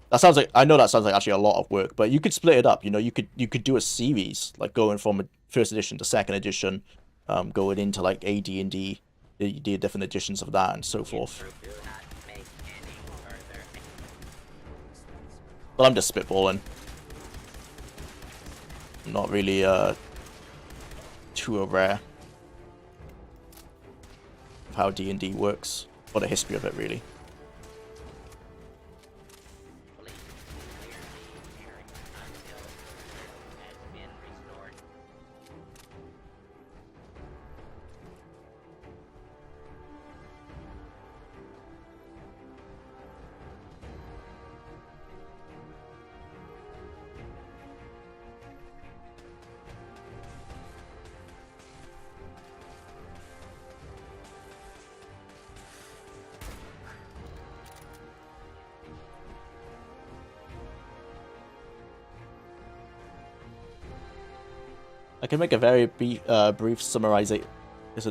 Speaker 1: That sounds like, I know that sounds like actually a lot of work, but you could split it up, you know, you could do a series, like going from a first edition to second edition, going into like AD&D, the different editions of that and so forth.
Speaker 3: Do not make any further.
Speaker 1: But I'm just spitballing. I'm not really too aware of how D&D works, or the history of it really.
Speaker 3: Please clear the area until order has been restored.
Speaker 1: I can make a very brief summarization.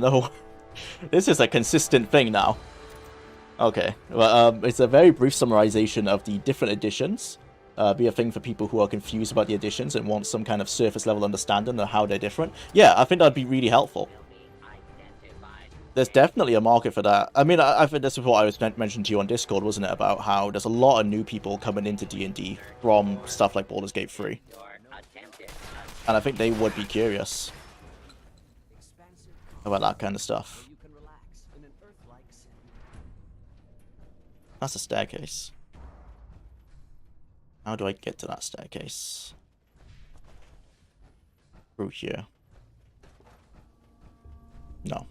Speaker 1: No, this is a consistent thing now. Okay, well, it's a very brief summarization of the different editions. Be a thing for people who are confused about the editions and want some kind of surface level understanding of how they're different. Yeah, I think that'd be really helpful.
Speaker 3: Identified.
Speaker 1: There's definitely a market for that. I mean, I think this is what I was mentioned to you on Discord, wasn't it? About how there's a lot of new people coming into D&D from stuff like Baldur's Gate 3.
Speaker 3: Your attempted
Speaker 1: And I think they would be curious about that kind of stuff.
Speaker 5: You can relax in an Earth-like setting.
Speaker 1: That's a staircase. How do I get to that staircase? Through here. No.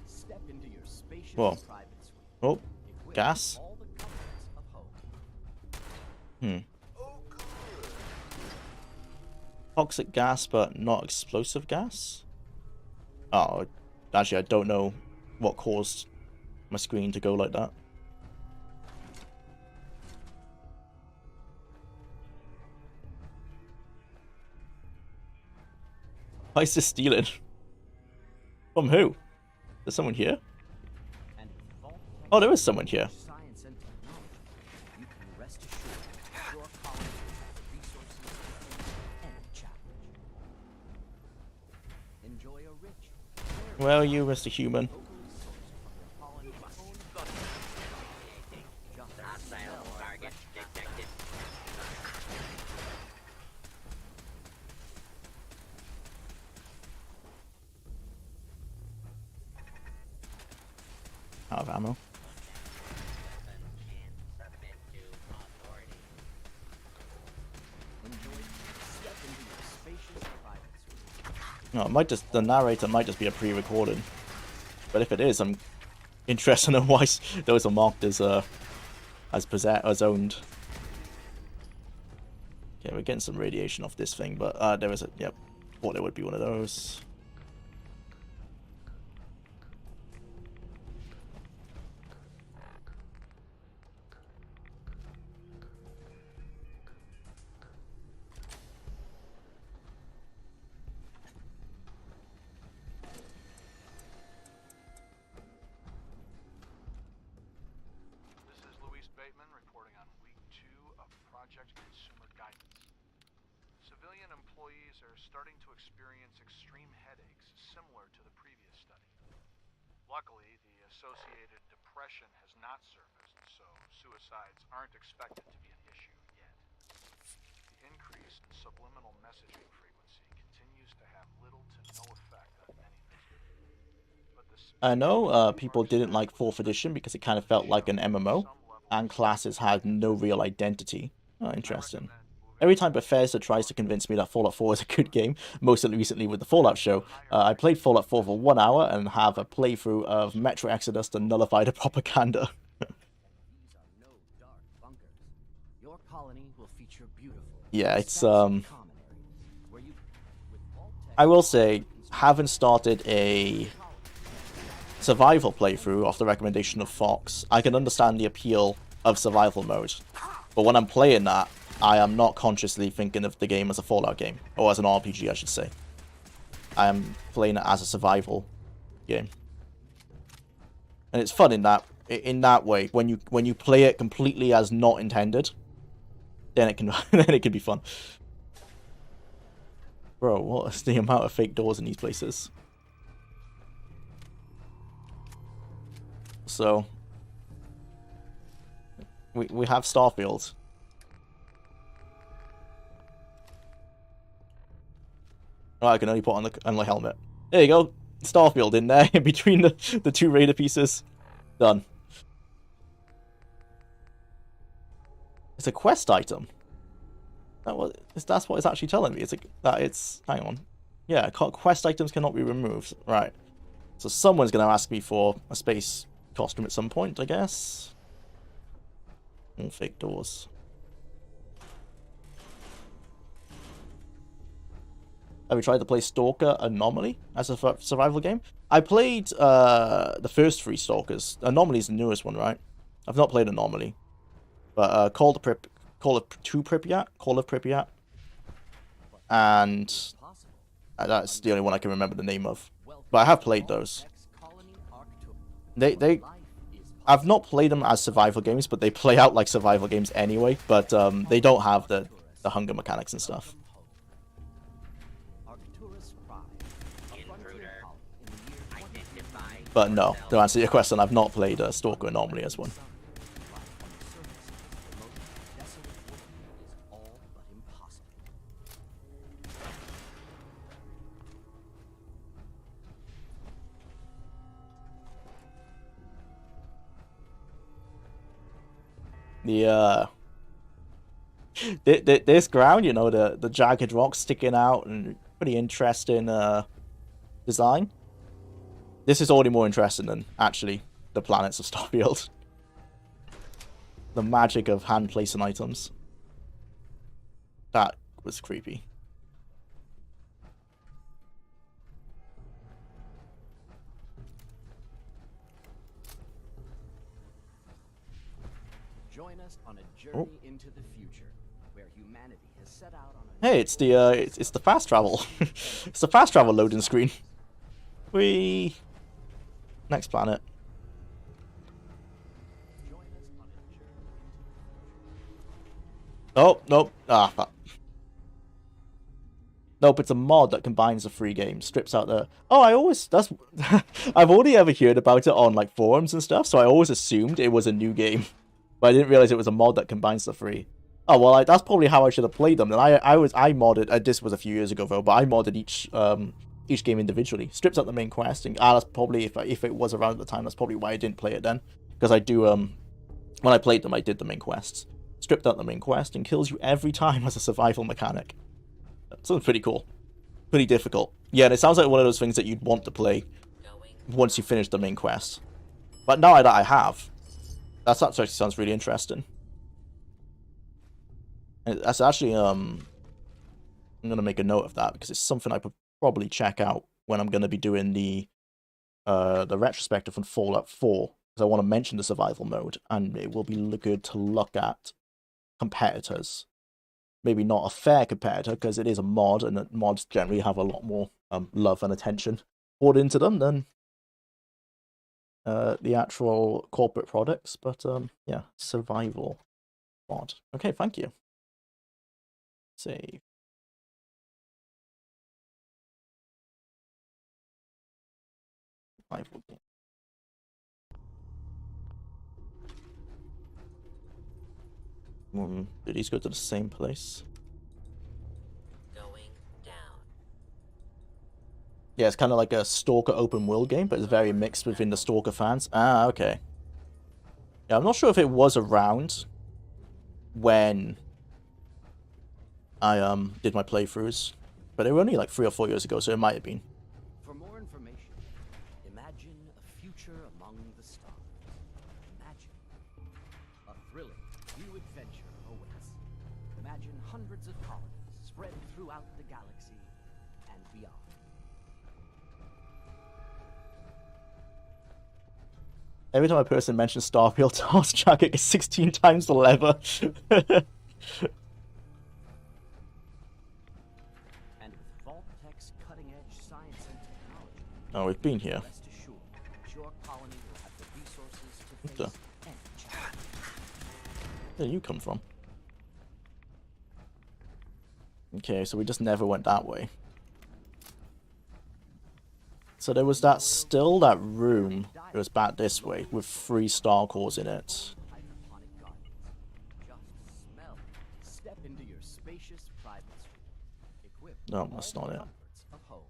Speaker 5: Step into your spacious
Speaker 1: Whoa.
Speaker 5: private suite.
Speaker 1: Oh,
Speaker 5: Equipped
Speaker 1: gas?
Speaker 5: with all the comforts of home.
Speaker 1: Hmm. Toxic gas, but not explosive gas? Oh, actually, I don't know what caused my screen to go like that. Why is this stealing? From who? There's someone here?
Speaker 5: And with vault
Speaker 1: Oh, there is someone here.
Speaker 5: science and technology, you can rest assured your colony will have the resources and challenge. Enjoy a rich,
Speaker 1: Well, you, Mr. Human.
Speaker 5: locally sourced from your colony's own garden. Just
Speaker 3: hostile target detected.
Speaker 1: Out of ammo.
Speaker 3: And submit to authority.
Speaker 5: enjoy. Step into your spacious private suite.
Speaker 1: No, it might just, the narrator might just be a pre-recorded. But if it is, I'm interested in why those are marked as possessed, as owned. Okay, we're getting some radiation off this thing, but there is a, yep, thought there would be one of those.
Speaker 4: This is Luis Bateman reporting on week 2 of Project Consumer Guidance. Civilian employees are starting to experience extreme headaches similar to the previous study. Luckily, the associated depression has not surfaced, so suicides aren't expected to be an issue yet. The increase in subliminal messaging frequency continues to have little to no effect on many visitors. But the
Speaker 1: I know people didn't like 4th edition because it kind of felt like an MMO, and classes had no real identity. Oh, interesting.
Speaker 4: moving
Speaker 1: Every time Bethesda tries to convince me that Fallout 4 is a good game, most recently with the Fallout show, I played Fallout 4 for 1 hour and have a playthrough of Metro Exodus to nullify the propaganda.
Speaker 5: These are no dark bunkers. Your colony will feature beautiful.
Speaker 1: Yeah, it's
Speaker 5: common areas where you, with all tech,
Speaker 1: I will say, having started a survival playthrough off the recommendation of Fox, I can understand the appeal of survival mode. But when I'm playing that, I am not consciously thinking of the game as a Fallout game, or as an RPG, I should say. I am playing it as a survival game, and it's fun in that way. When you play it completely as not intended, then it can then it can be fun. Bro, what is the amount of fake doors in these places? So we have Starfield. Oh, I can only put on the helmet. There you go. Starfield in there, in between the two Raider pieces. Done. It's a quest item. That's what it's actually telling me. Hang on. Yeah, quest items cannot be removed. Right. So someone's going to ask me for a space costume at some point, I guess. More fake doors. Have you tried to play Stalker Anomaly as a survival game? I played the first 3 Stalkers. Anomaly is the newest one, right? I've not played Anomaly. But Call of Pripyat. And that's the only one I can remember the name of. But I have played those. I've not played them as survival games, but they play out like survival games anyway. But they don't have the hunger mechanics and stuff. But no, to answer your question, I've not played Stalker Anomaly as one. This ground, you know, the jagged rocks sticking out and pretty interesting design. This is already more interesting than actually the planets of Starfield. The magic of hand placing items. That was creepy.
Speaker 5: Join us on a journey into the future, where humanity has set out on a
Speaker 1: Hey, it's the fast travel. It's the fast travel loading screen. Next planet. Oh, nope. Ah, fuck. Nope, it's a mod that combines the 3 games, strips out the... Oh, I've only ever heard about it on, like, forums and stuff, so I always assumed it was a new game. But I didn't realize it was a mod that combines the 3. Oh, well, that's probably how I should have played them. And I modded... this was a few years ago, though, but I modded each game individually. Strips out the main quest, and that's probably, if it was around at the time, that's probably why I didn't play it then. Because I do, when I played them, I did the main quests. Stripped out the main quest and kills you every time as a survival mechanic. Sounds pretty cool. Pretty difficult. Yeah, and it sounds like one of those things that you'd want to play once you finish the main quest. But now that I have, that actually sounds really interesting. And that's actually, I'm going to make a note of that, because it's something I could probably check out when I'm going to be doing the retrospective on Fallout 4. Because I want to mention the survival mode, and it will be good to look at competitors. Maybe not a fair competitor, because it is a mod, and mods generally have a lot more love and attention poured into them than the actual corporate products. But yeah, survival mod. Okay, thank you. Save. Survival game. Did these go to the same place?
Speaker 3: Going down.
Speaker 1: Yeah, it's kind of like a Stalker open world game, but it's very mixed within the Stalker fans. Ah, okay. Yeah, I'm not sure if it was around when I did my playthroughs, but they were only like 3 or 4 years ago, so it might have been.
Speaker 5: For more information, imagine a future among the stars. Imagine a thrilling new adventure awaits. Imagine hundreds of colonies spread throughout the galaxy and beyond.
Speaker 1: Every time a person mentions Starfield, task tracker is 16 times the lever.
Speaker 5: And with Vault-Tech's cutting-edge science and technology,
Speaker 1: Oh, we've been here.
Speaker 5: rest assured, your colony will have the resources to
Speaker 1: What the-
Speaker 5: face any challenge.
Speaker 1: Where did you come from? Okay, so we just never went that way. So there was that room. It was back this way with 3 star cores in it.
Speaker 5: Hydroponic gardens. Just smell. Step into your spacious private suite, equipped
Speaker 1: No,
Speaker 5: with
Speaker 1: that's
Speaker 5: all
Speaker 1: not
Speaker 5: the
Speaker 1: it.
Speaker 5: comforts of home.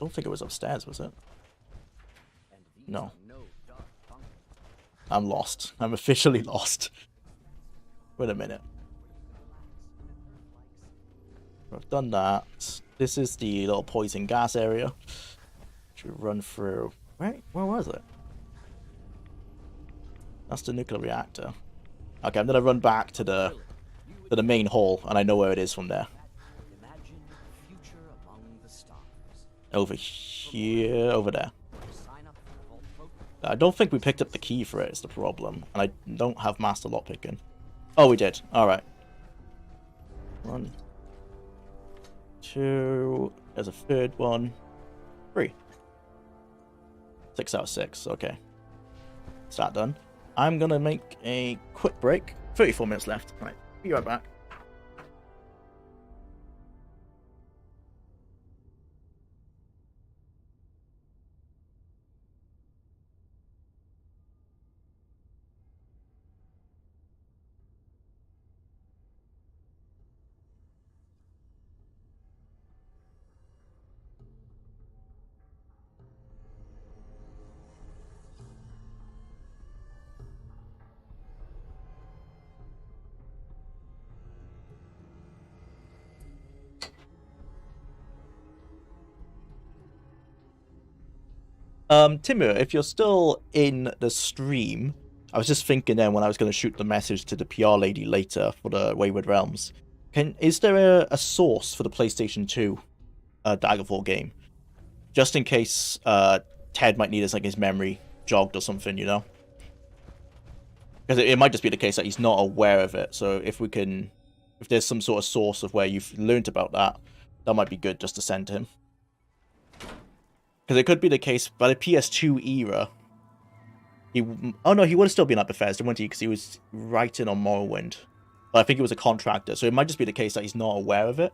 Speaker 1: Don't think it was upstairs, was it?
Speaker 5: And these
Speaker 1: No.
Speaker 5: are no dark bunkers.
Speaker 1: I'm lost. I'm officially lost. Wait a minute. I've done that. This is the little poison gas area. Should run through. Where was it? That's the nuclear reactor. Okay, I'm gonna run back to the main hall, and I know where it is from there.
Speaker 5: Imagine a future among the stars.
Speaker 1: Over here, over there.
Speaker 5: Sign up for Vault program.
Speaker 1: I don't think we picked up the key for it. Is the problem, and I don't have master lockpicking. Oh, we did. All right. 1, 2. There's a third one. 3. 6 out of 6. Okay. Is that done? I'm gonna make a quick break. 34 minutes left. Right. Be right back. Timur, if you're still in the stream, I was just thinking then when I was going to shoot the message to the PR lady later for the Wayward Realms. Is there a source for the PlayStation 2 Daggerfall game? Just in case Ted might need his memory jogged or something, you know? Because it might just be the case that he's not aware of it. So if there's some sort of source of where you've learned about that, that might be good just to send to him. Because it could be the case by the PS2 era. He would have still been at Bethesda, wouldn't he? Because he was writing on Morrowind. But I think he was a contractor, so it might just be the case that he's not aware of it.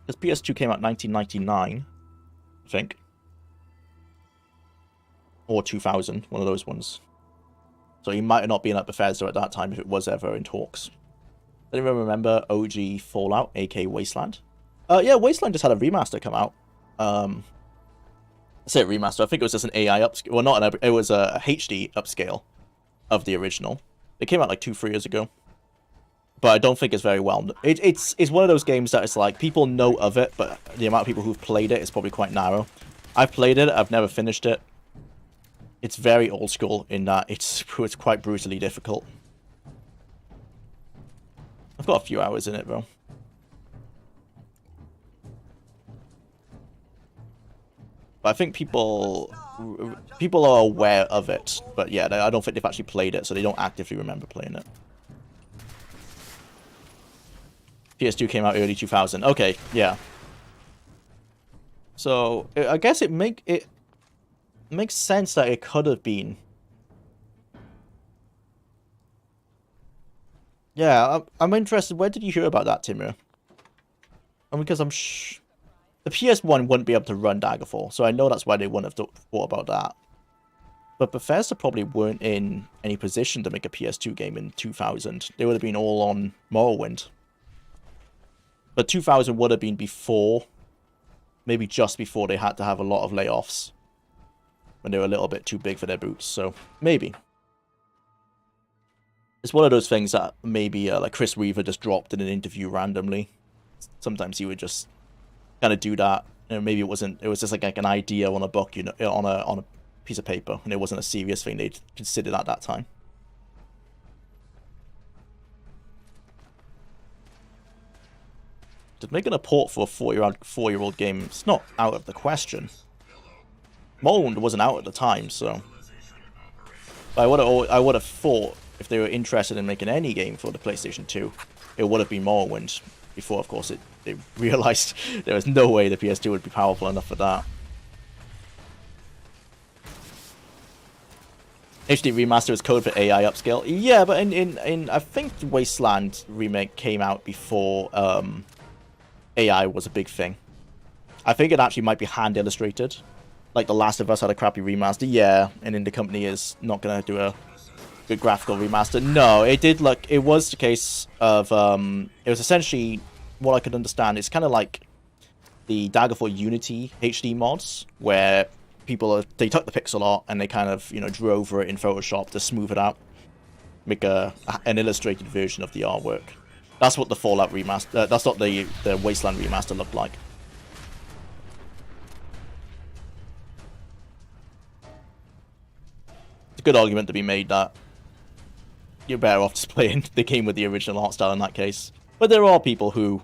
Speaker 1: Because PS2 came out in 1999, I think. Or 2000, one of those ones. So he might have not been at Bethesda at that time if it was ever in talks. Anyone remember OG Fallout, aka Wasteland? Yeah, Wasteland just had a remaster come out. I say remaster, I think it was just an AI upscale. Well, it was a HD upscale of the original. It came out like 2-3 years ago. But I don't think it's very well known. It's one of those games that it's like, people know of it, but the amount of people who've played it is probably quite narrow. I've played it, I've never finished it. It's very old school in that it's quite brutally difficult. I've got a few hours in it, though. But I think people are aware of it. But yeah, I don't think they've actually played it, so they don't actively remember playing it. PS2 came out early 2000. Okay, yeah. So I guess it makes sense that it could have been. Yeah, I'm interested. Where did you hear about that, Timur? Because the PS1 wouldn't be able to run Daggerfall, so I know that's why they wouldn't have thought about that. But Bethesda probably weren't in any position to make a PS2 game in 2000. They would have been all on Morrowind. But 2000 would have been before, maybe just before they had to have a lot of layoffs. When they were a little bit too big for their boots, so maybe. It's one of those things that maybe like Chris Weaver just dropped in an interview randomly. Sometimes he would just kind of do that. You know, maybe it wasn't. It was just like an idea on a book, you know, on a piece of paper, and it wasn't a serious thing they'd considered at that time. Just making a port for a 4-year-old game, it's not out of the question. Morrowind wasn't out at the time, so I would have thought if they were interested in making any game for the PlayStation 2, it would have been Morrowind. Before, of course, they realized there was no way the PS2 would be powerful enough for that. HD remaster is code for AI upscale. Yeah, but in I think the Wasteland remake came out before AI was a big thing. I think it actually might be hand illustrated. Like The Last of Us had a crappy remaster, yeah, and Indie Company is not gonna do a good graphical remaster. No, it did look. It was the case of it was essentially what I could understand. It's kind of like the Daggerfall Unity HD mods, where they took the pixel art and they kind of drew over it in Photoshop to smooth it out, make an illustrated version of the artwork. That's what the Fallout remaster. That's what the Wasteland remaster looked like. It's a good argument to be made that you're better off just playing the game with the original art style in that case. But there are people who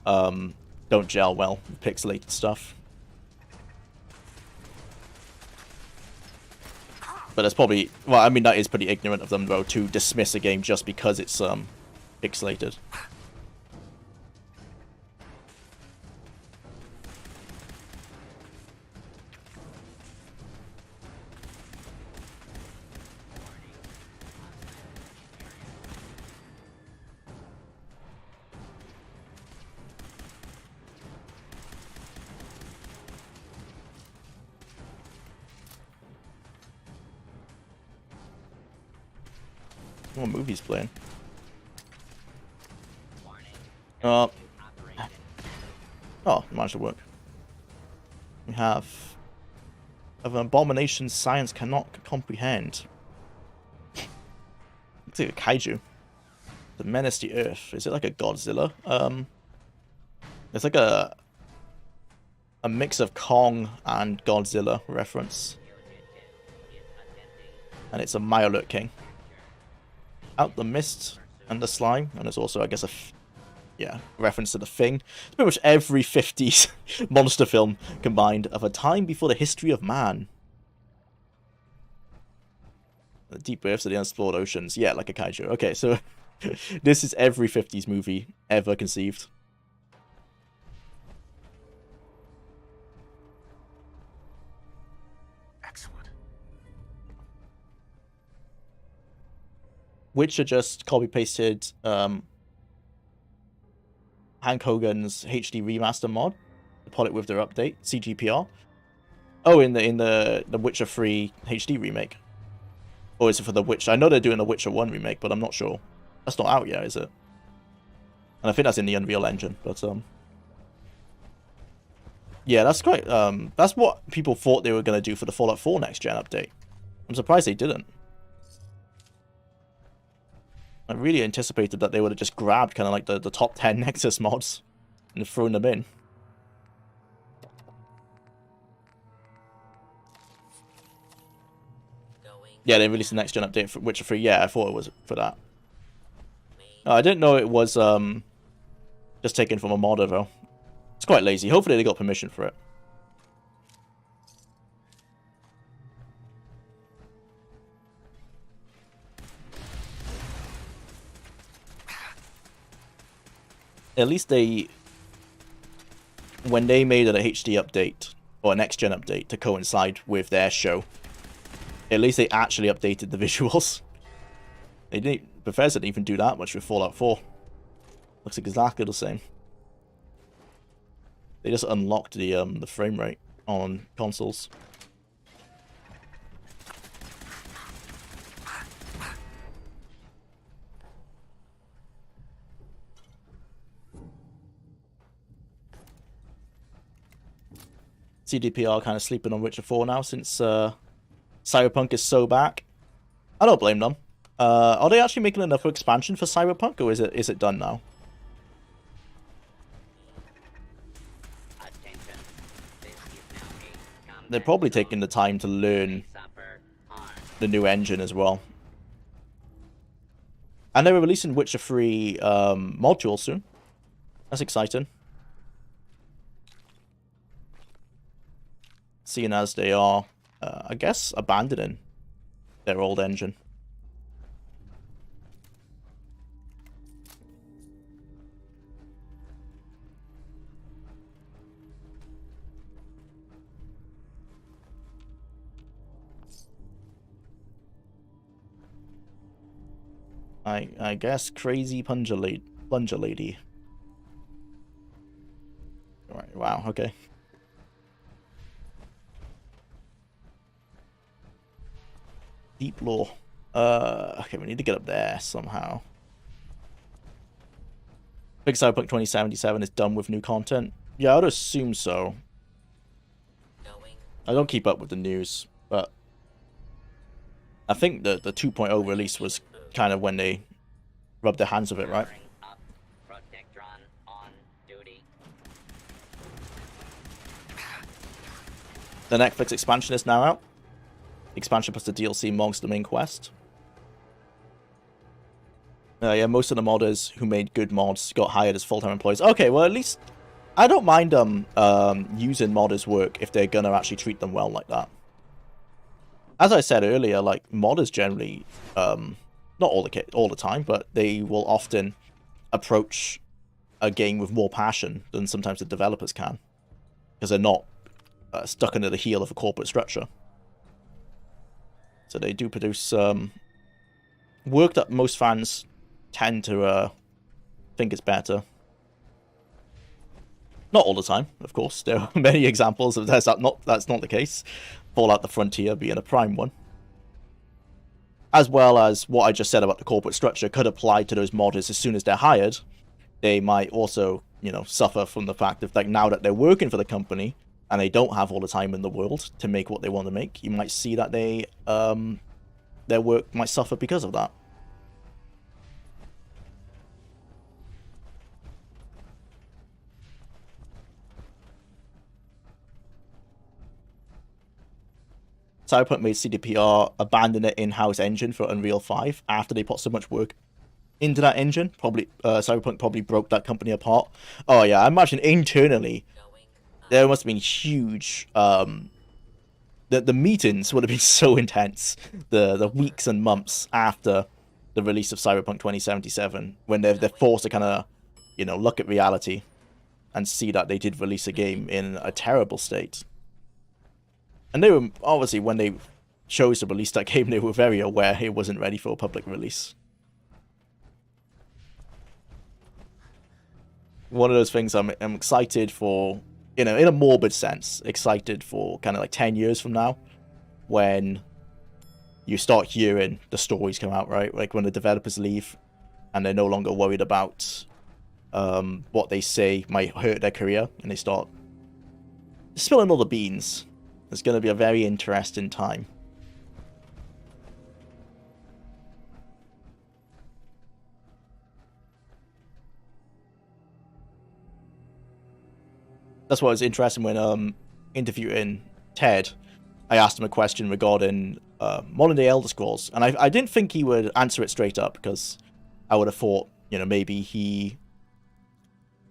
Speaker 1: don't gel well with pixelated stuff. But that's probably, well, I mean, that is pretty ignorant of them, though, to dismiss a game just because it's pixelated. What movie's playing? Oh, managed to work. We have of an abomination science cannot comprehend. Looks like a kaiju. The menace the earth. Is it like a Godzilla? It's like a mix of Kong and Godzilla reference. And it's a Myolurt King. Out the mist and the slime, and it's also, I guess, reference to The Thing. It's pretty much every 50s monster film combined of a time before the history of man. The deep earths of the unexplored oceans. Yeah, like a kaiju. Okay, so this is every 50s movie ever conceived. Witcher just copy-pasted Hank Hogan's HD remaster mod to put it with their update, CGPR. Oh, in the Witcher 3 HD remake. Or is it for the Witcher? I know they're doing a Witcher 1 remake, but I'm not sure. That's not out yet, is it? And I think that's in the Unreal Engine, but yeah, that's quite that's what people thought they were gonna do for the Fallout 4 next gen update. I'm surprised they didn't. I really anticipated that they would have just grabbed kind of like the top 10 Nexus mods and thrown them in. Yeah, they released the next gen update for Witcher 3. Yeah, I thought it was for that. I didn't know it was just taken from a modder though. It's quite lazy. Hopefully they got permission for it. At least when they made an HD update, or a next-gen update to coincide with their show, at least they actually updated the visuals. Bethesda didn't even do that much with Fallout 4. Looks exactly the same. They just unlocked the frame rate on consoles. CDPR kind of sleeping on Witcher 4 now since Cyberpunk is so back. I don't blame them. Are they actually making another expansion for Cyberpunk, or is it done now?
Speaker 3: Attention. This is now a combat
Speaker 1: They're probably
Speaker 3: zone.
Speaker 1: taking the time to learn
Speaker 3: Suffer harm.
Speaker 1: the new engine as well. And they're releasing Witcher 3 modules soon. That's exciting. Seeing as they are, I guess, abandoning their old engine. I guess crazy plunger lady. Alright, wow, okay. Deep lore. Okay, we need to get up there somehow. I think Cyberpunk 2077 is done with new content. Yeah, I'd assume so. I don't keep up with the news, but I think the 2.0 release was kind of when they rubbed their hands with it, right?
Speaker 3: Powering up. Protectron on duty.
Speaker 1: The Netflix expansion is now out. Expansion plus the DLC mods the main quest. Yeah, most of the modders who made good mods got hired as full-time employees. Okay, well, at least I don't mind using modders' work if they're gonna actually treat them well like that. As I said earlier, like, modders generally, not all the time, but they will often approach a game with more passion than sometimes the developers can, because they're not stuck under the heel of a corporate structure. So they do produce work that most fans tend to think is better. Not all the time, of course. There are many examples of that's not the case. Fallout: The Frontier being a prime one. As well as what I just said about the corporate structure could apply to those modders as soon as they're hired. They might also, you know, suffer from the fact of, like, now that they're working for the company and they don't have all the time in the world to make what they want to make, you might see that they their work might suffer because of that. Cyberpunk made CDPR abandon their in-house engine for Unreal 5 after they put so much work into that engine. Probably Cyberpunk probably broke that company apart. Oh yeah, I imagine internally there must have been huge. The meetings would have been so intense. The weeks and months after the release of Cyberpunk 2077, when they're forced to kind of, you know, look at reality and see that they did release a game in a terrible state. And they were, obviously, when they chose to release that game, they were very aware it wasn't ready for a public release. One of those things I'm excited for, you know, in a morbid sense, excited for kind of like 10 years from now, when you start hearing the stories come out, right? Like when the developers leave and they're no longer worried about what they say might hurt their career, and they start spilling all the beans. It's going to be a very interesting time. That's what was interesting when interviewing Ted. I asked him a question regarding modern day Elder Scrolls, and I didn't think he would answer it straight up, because I would have thought, you know, maybe he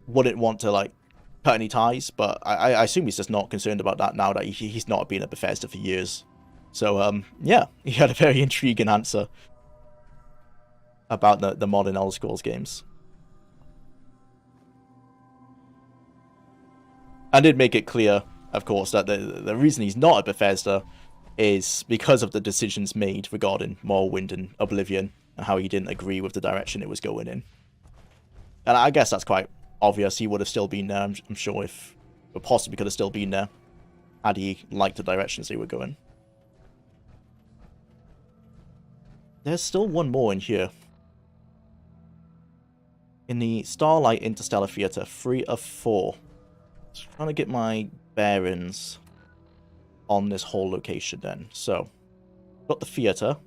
Speaker 1: wouldn't want to, like, cut any ties, but I assume he's just not concerned about that now that he's not been at Bethesda for years. So yeah, he had a very intriguing answer about the modern Elder Scrolls games. I did make it clear, of course, that the reason he's not at Bethesda is because of the decisions made regarding Morrowind and Oblivion, and how he didn't agree with the direction it was going in. And I guess that's quite obvious. He would have still been there, I'm sure, if, or possibly could have still been there, had he liked the directions they were going. There's still one more in here. In the Starlight Interstellar Theatre, 3 of 4. Just trying to get my bearings on this whole location then. So, got the theatre.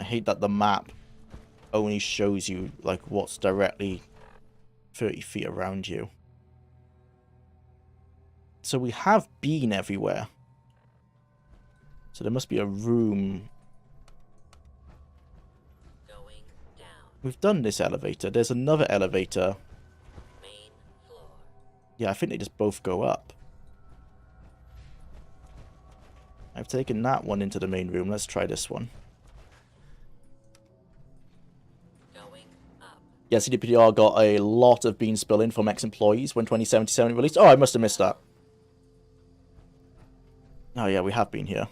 Speaker 1: hate that the map only shows you, like, what's directly 30 feet around you. So we have been everywhere. So there must be a room.
Speaker 3: Going down.
Speaker 1: We've done this elevator. There's another elevator.
Speaker 3: Main floor.
Speaker 1: Yeah, I think they just both go up. I've taken that one into the main room. Let's try this one.
Speaker 3: Going up.
Speaker 1: Yeah, CDPR got a lot of bean spilling from ex-employees when 2077 released. Oh, I must have missed that. Oh yeah, we have been here.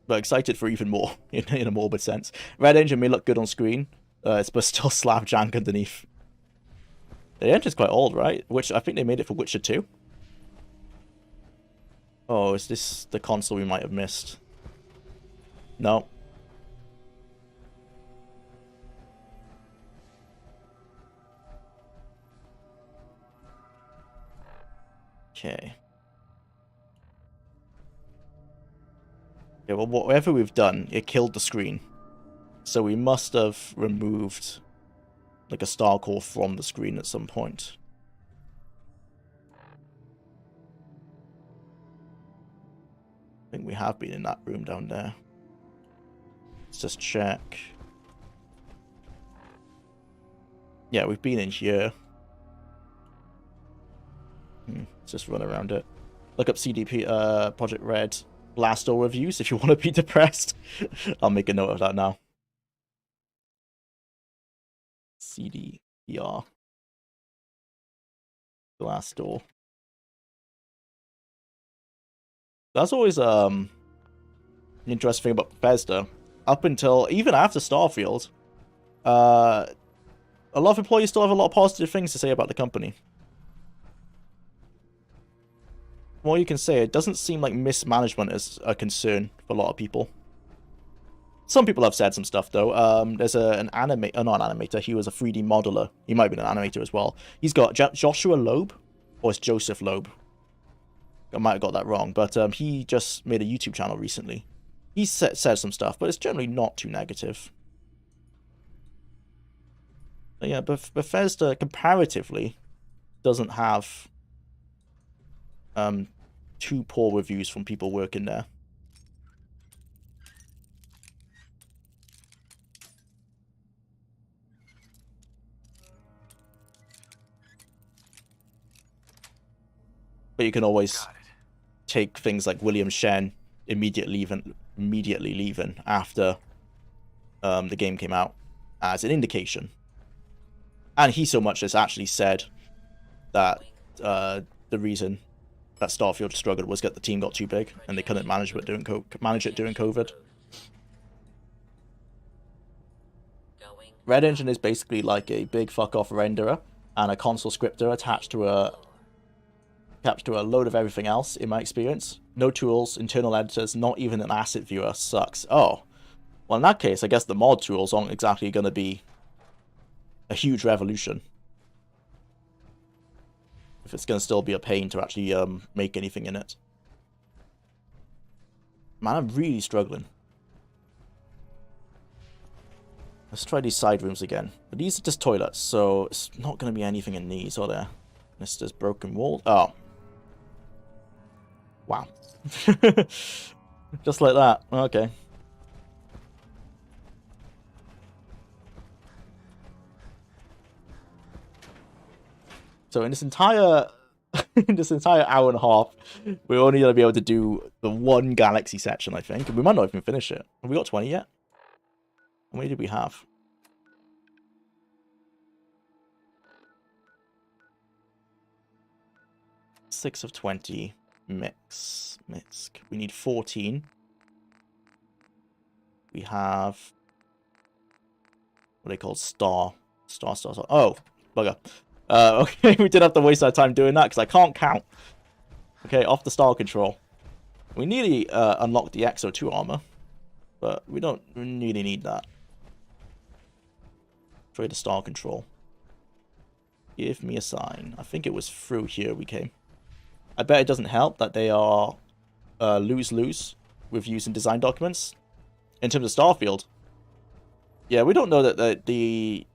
Speaker 1: But excited for even more, in a morbid sense. Red Engine may look good on screen, but still slap jank underneath. The engine's quite old, right? Which I think they made it for Witcher 2. Oh, is this the console we might have missed? No. Okay. Yeah, well, whatever we've done, it killed the screen. So we must have removed, like, a star core from the screen at some point. I think we have been in that room down there. Let's just check. Yeah, we've been in here. Let's just run around it. Look up CDP, Project Red Glassdoor reviews if you want to be depressed. I'll make a note of that now. CDPR. Glassdoor. That's always an interesting thing about Bethesda. Up until, even after Starfield, a lot of employees still have a lot of positive things to say about the company. Well, you can say it doesn't seem like mismanagement is a concern for a lot of people. Some people have said some stuff though. There's not an animator. He was a 3D modeler. He might be an animator as well. He's got Joshua Loeb, or it's Joseph Loeb. I might have got that wrong, but he just made a YouTube channel recently. He said some stuff, but it's generally not too negative. But yeah, Bethesda comparatively doesn't have too poor reviews from people working there. But you can always take things like William Shen immediately leaving after the game came out as an indication. And he so much as actually said that the reason that Starfield struggled was that the team got too big and they couldn't manage it during COVID. Red Engine is basically like a big fuck-off renderer and a console scripter attached to a load of everything else, in my experience. No tools, internal editors, not even an asset viewer. Sucks. Oh. Well, in that case, I guess the mod tools aren't exactly going to be a huge revolution. If it's going to still be a pain to actually make anything in it. Man, I'm really struggling. Let's try these side rooms again. But these are just toilets, so it's not going to be anything in these, are there? This is broken wall. Oh. Wow. Just like that. Okay. So in this entire hour and a half, we're only gonna be able to do the one galaxy section, I think. We might not even finish it. Have we got 20 yet? How many did we have? Six of 20. Mix. We need 14. We have what are they called? Star. Oh, bugger. Okay, we did have to waste our time doing that because I can't count. Okay, off the star control. We nearly unlocked the Exo 2 armor, but we don't really need that. Try the star control. Give me a sign. I think it was through here we came. I bet it doesn't help that they are lose-lose with using design documents. in terms of Starfield, yeah, we don't know that the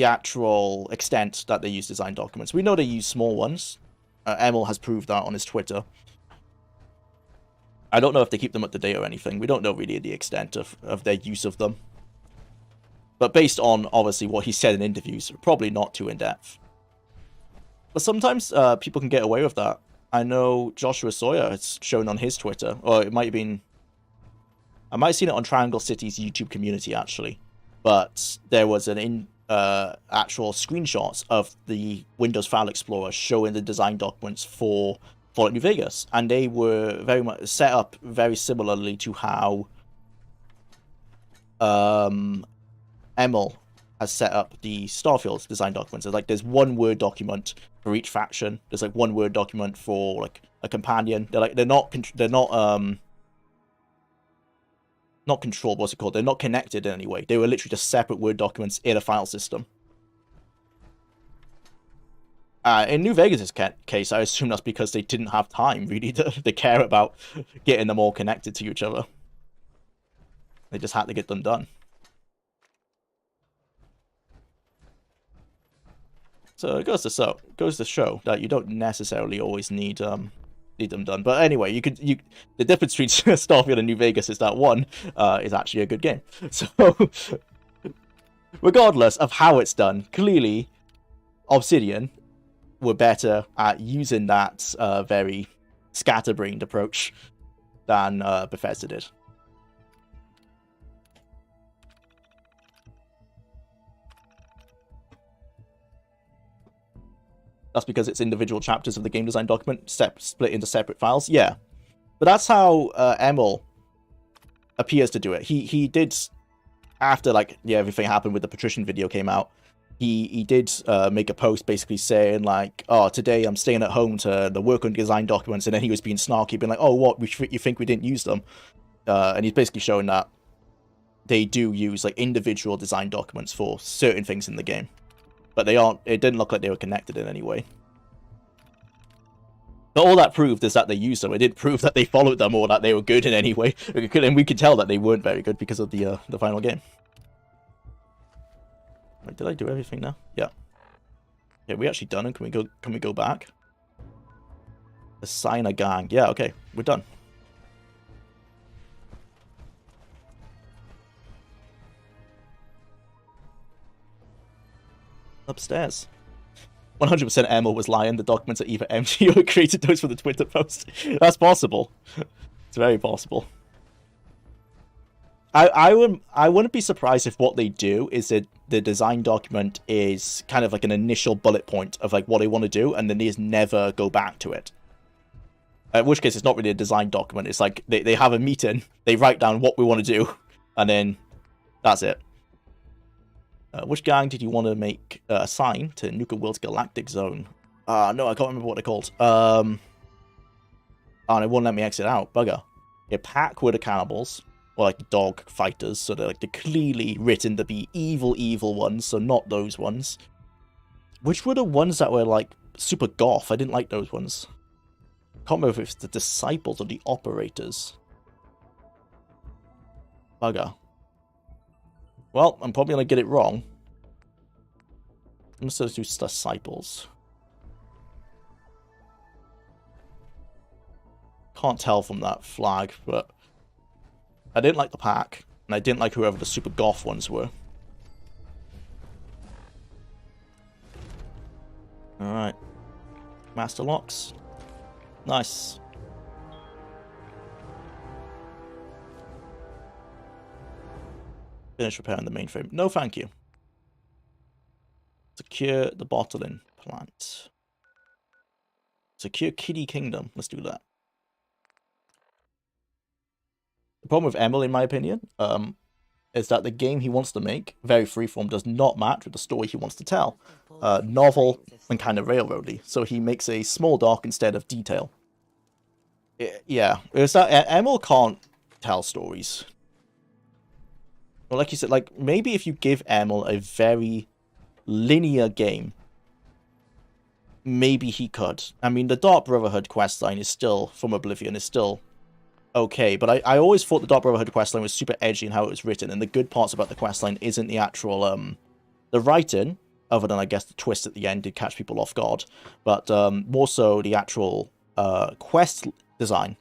Speaker 1: actual extent that they use design documents. We know they use small ones. Emil has proved that on his Twitter. I don't know if they keep them up to date or anything. We don't know really the extent of their use of them. But based on, obviously, what he said in interviews, probably not too in-depth. But sometimes people can get away with that. I know Joshua Sawyer has shown on his Twitter, or it might have been... I might have seen it on Triangle City's YouTube community, actually. But there was an actual screenshots of the Windows File Explorer showing the design documents for Fallout New Vegas. And they were very much set up very similarly to how Emil has set up the Starfield design documents. It's like there's one Word document for each faction. There's like one Word document for like a companion. They're not controlled. What's it called? They're not connected in any way. They were literally just separate Word documents in a file system. In New Vegas' case, I assume that's because they didn't have time really to care about getting them all connected to each other. They just had to get them done. So it goes to show that you don't necessarily always need them done. But anyway, the difference between Starfield and New Vegas is that one is actually a good game. So regardless of how it's done, clearly Obsidian were better at using that very scatterbrained approach than Bethesda did. That's because it's individual chapters of the game design document split into separate files. Yeah, but that's how Emil appears to do it. He did, after like everything happened with the Patrician video came out, he did make a post basically saying like, oh, today I'm staying at home to work on design documents, and then he was being snarky, being like, oh, what, you think we didn't use them? And he's basically showing that they do use like individual design documents for certain things in the game. But they aren't. It didn't look like they were connected in any way. But all that proved is that they used them. It didn't prove that they followed them or that they were good in any way. And we could tell that they weren't very good because of the final game. Wait, did I do everything now? Yeah. Yeah, we actually done it. Can we go back? Assign a gang. Yeah, okay, we're done. Upstairs. 100% Emil was lying. The documents are either empty or created those for the Twitter post. That's possible. It's very possible. I wouldn't be surprised if what they do is that the design document is kind of like an initial bullet point of like what they want to do, and then they just never go back to it. In which case, it's not really a design document. It's like they have a meeting, they write down what we want to do, and then that's it. Which gang did you want to make assign to Nuka World's Galactic Zone? No, I can't remember what they're called. And it won't let me exit out. Bugger. Yeah, Pack were the cannibals, or like dog fighters, so they're like they're clearly written to be evil ones, so not those ones. Which were the ones that were like super goth? I didn't like those ones. Can't remember if it's the disciples or the operators. Bugger. Well, I'm probably going to get it wrong. I'm just going to do disciples. Can't tell from that flag, but I didn't like the Pack, and I didn't like whoever the super goth ones were. Alright. Master locks. Nice. Finish repairing the mainframe. No, thank you. Secure the bottling plant. Secure Kitty Kingdom. Let's do that. The problem with Emil, in my opinion, is that the game he wants to make, very freeform, does not match with the story he wants to tell. Novel and kind of railroady. So he makes a small dock instead of detail. Yeah, it's that Emil can't tell stories. Well, like you said, like maybe if you give Emil a very linear game, maybe he could. I mean, the Dark Brotherhood questline is still, from Oblivion, is still okay, but I always thought the Dark Brotherhood questline was super edgy in how it was written, and the good parts about the questline isn't the actual, the writing, other than, I guess, the twist at the end did catch people off guard, but more so the actual quest design.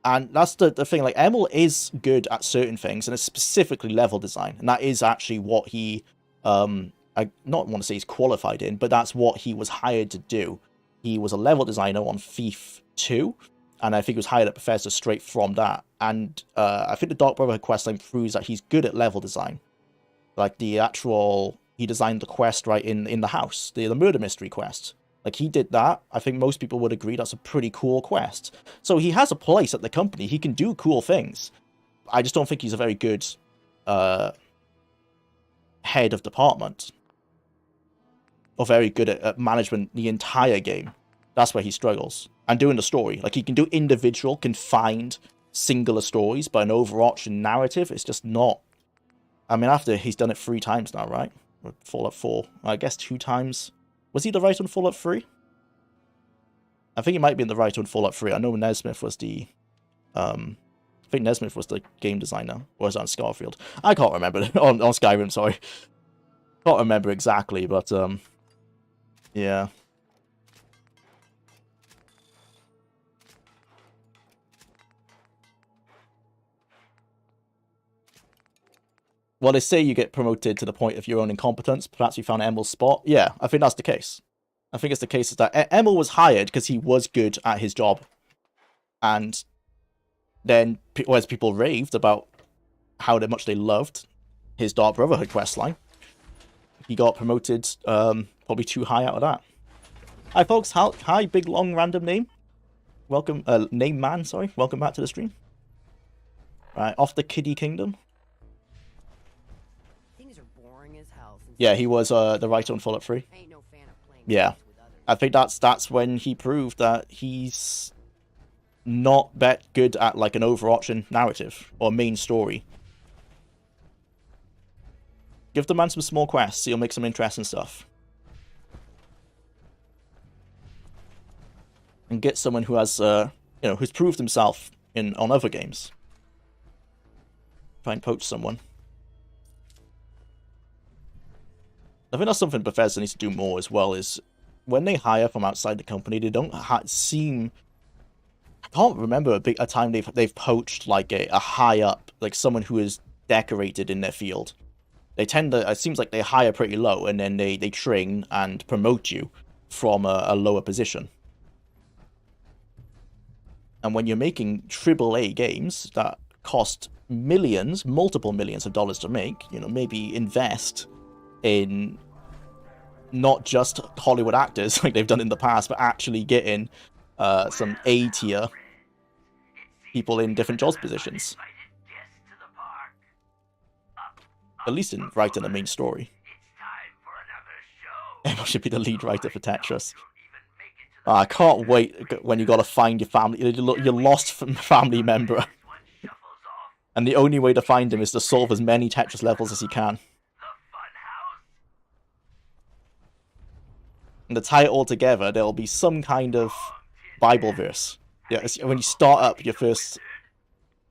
Speaker 1: And that's the thing, like, Emil is good at certain things, and it's specifically level design, and that is actually what he, I not want to say he's qualified in, but that's what he was hired to do. He was a level designer on Thief 2, and I think he was hired at Bethesda straight from that. And I think the Dark Brotherhood questline proves that he's good at level design. Like, the actual, he designed the quest right in the house, the murder mystery quest. Like, he did that. I think most people would agree that's a pretty cool quest. So he has a place at the company. He can do cool things. I just don't think he's a very good head of department. Or very good at management the entire game. That's where he struggles. And doing the story. Like, he can do individual, confined, singular stories, but an overarching narrative, it's just not. I mean, after he's done it 3 times now, right? Fallout 4. I guess 2 times. Was he the writer on Fallout 3? I think he might be in the writer on Fallout 3. I know Nesmith was the... I think Nesmith was the game designer. Or was that on Scarfield? I can't remember. on Skyrim, sorry. Can't remember exactly, but... yeah. Well, they say you get promoted to the point of your own incompetence. Perhaps you found Emil's spot. Yeah, I think that's the case. I think it's the case that Emil was hired because he was good at his job. And then, as people raved about how much they loved his Dark Brotherhood questline, he got promoted probably too high out of that. Hi, folks. Hi, big, long, random name. Welcome, name man, sorry. Welcome back to the stream. Right, off the Kiddie Kingdom. Yeah, he was the writer on Fallout 3. Yeah. I think that's when he proved that he's not that good at, like, an overarching narrative or main story. Give the man some small quests, he'll make some interesting stuff. And get someone who has, who's proved himself on other games. Try and poach someone. I think that's something Bethesda needs to do more as well, is when they hire from outside the company, they don't seem... I can't remember a time they've poached, like, a high up, like, someone who is decorated in their field. They tend to... It seems like they hire pretty low, and then they train and promote you from a lower position. And when you're making AAA games that cost millions, multiple millions of dollars to make, maybe invest in not just Hollywood actors like they've done in the past, but actually getting some A-tier people in different job positions. At least in writing the main story. Emma should be the lead writer for Tetris. I can't wait when you gotta find your family, your lost family member. And the only way to find him is to solve as many Tetris levels as you can. And to tie it all together, there'll be some kind of Bible verse. Yeah, when you start up your first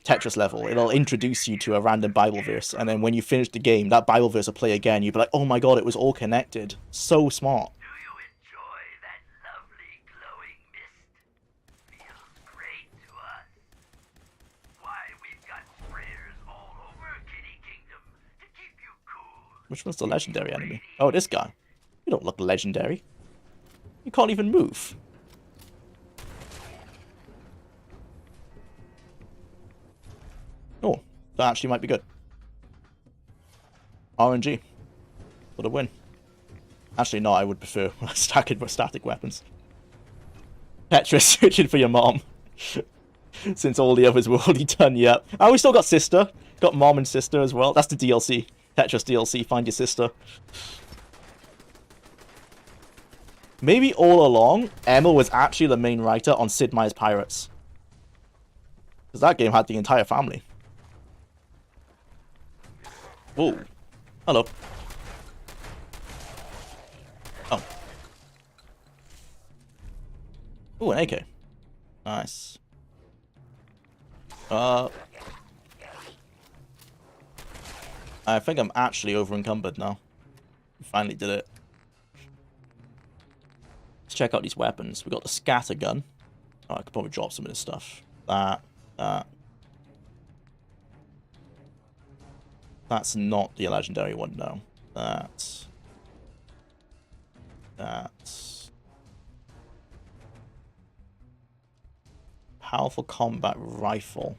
Speaker 1: Tetris level, it'll introduce you to a random Bible verse, and then when you finish the game, that Bible verse will play again. You'll be like, oh my god, it was all connected. So smart.
Speaker 3: Do you enjoy that lovely glowing mist? Feels great to us. Why, we've got sprayers all over Kitty Kingdom to keep you cool.
Speaker 1: Which one's the legendary enemy? Oh, this guy. You don't look legendary. You can't even move. Oh, that actually might be good. RNG. For the win. Actually, no, I would prefer static weapons. Tetris, searching for your mom. Since all the others were already done, yep. Oh, we still got sister. Got mom and sister as well. That's the DLC. Tetris DLC, find your sister. Maybe all along, Emma was actually the main writer on Sid Meier's Pirates. Because that game had the entire family. Whoa. Hello. Oh. Ooh, an AK. Nice. I think I'm actually over encumbered now. Finally did it. Let's check out these weapons. We got the scatter gun. Oh, I could probably drop some of this stuff. That. That's not the legendary one, no. That. Powerful combat rifle.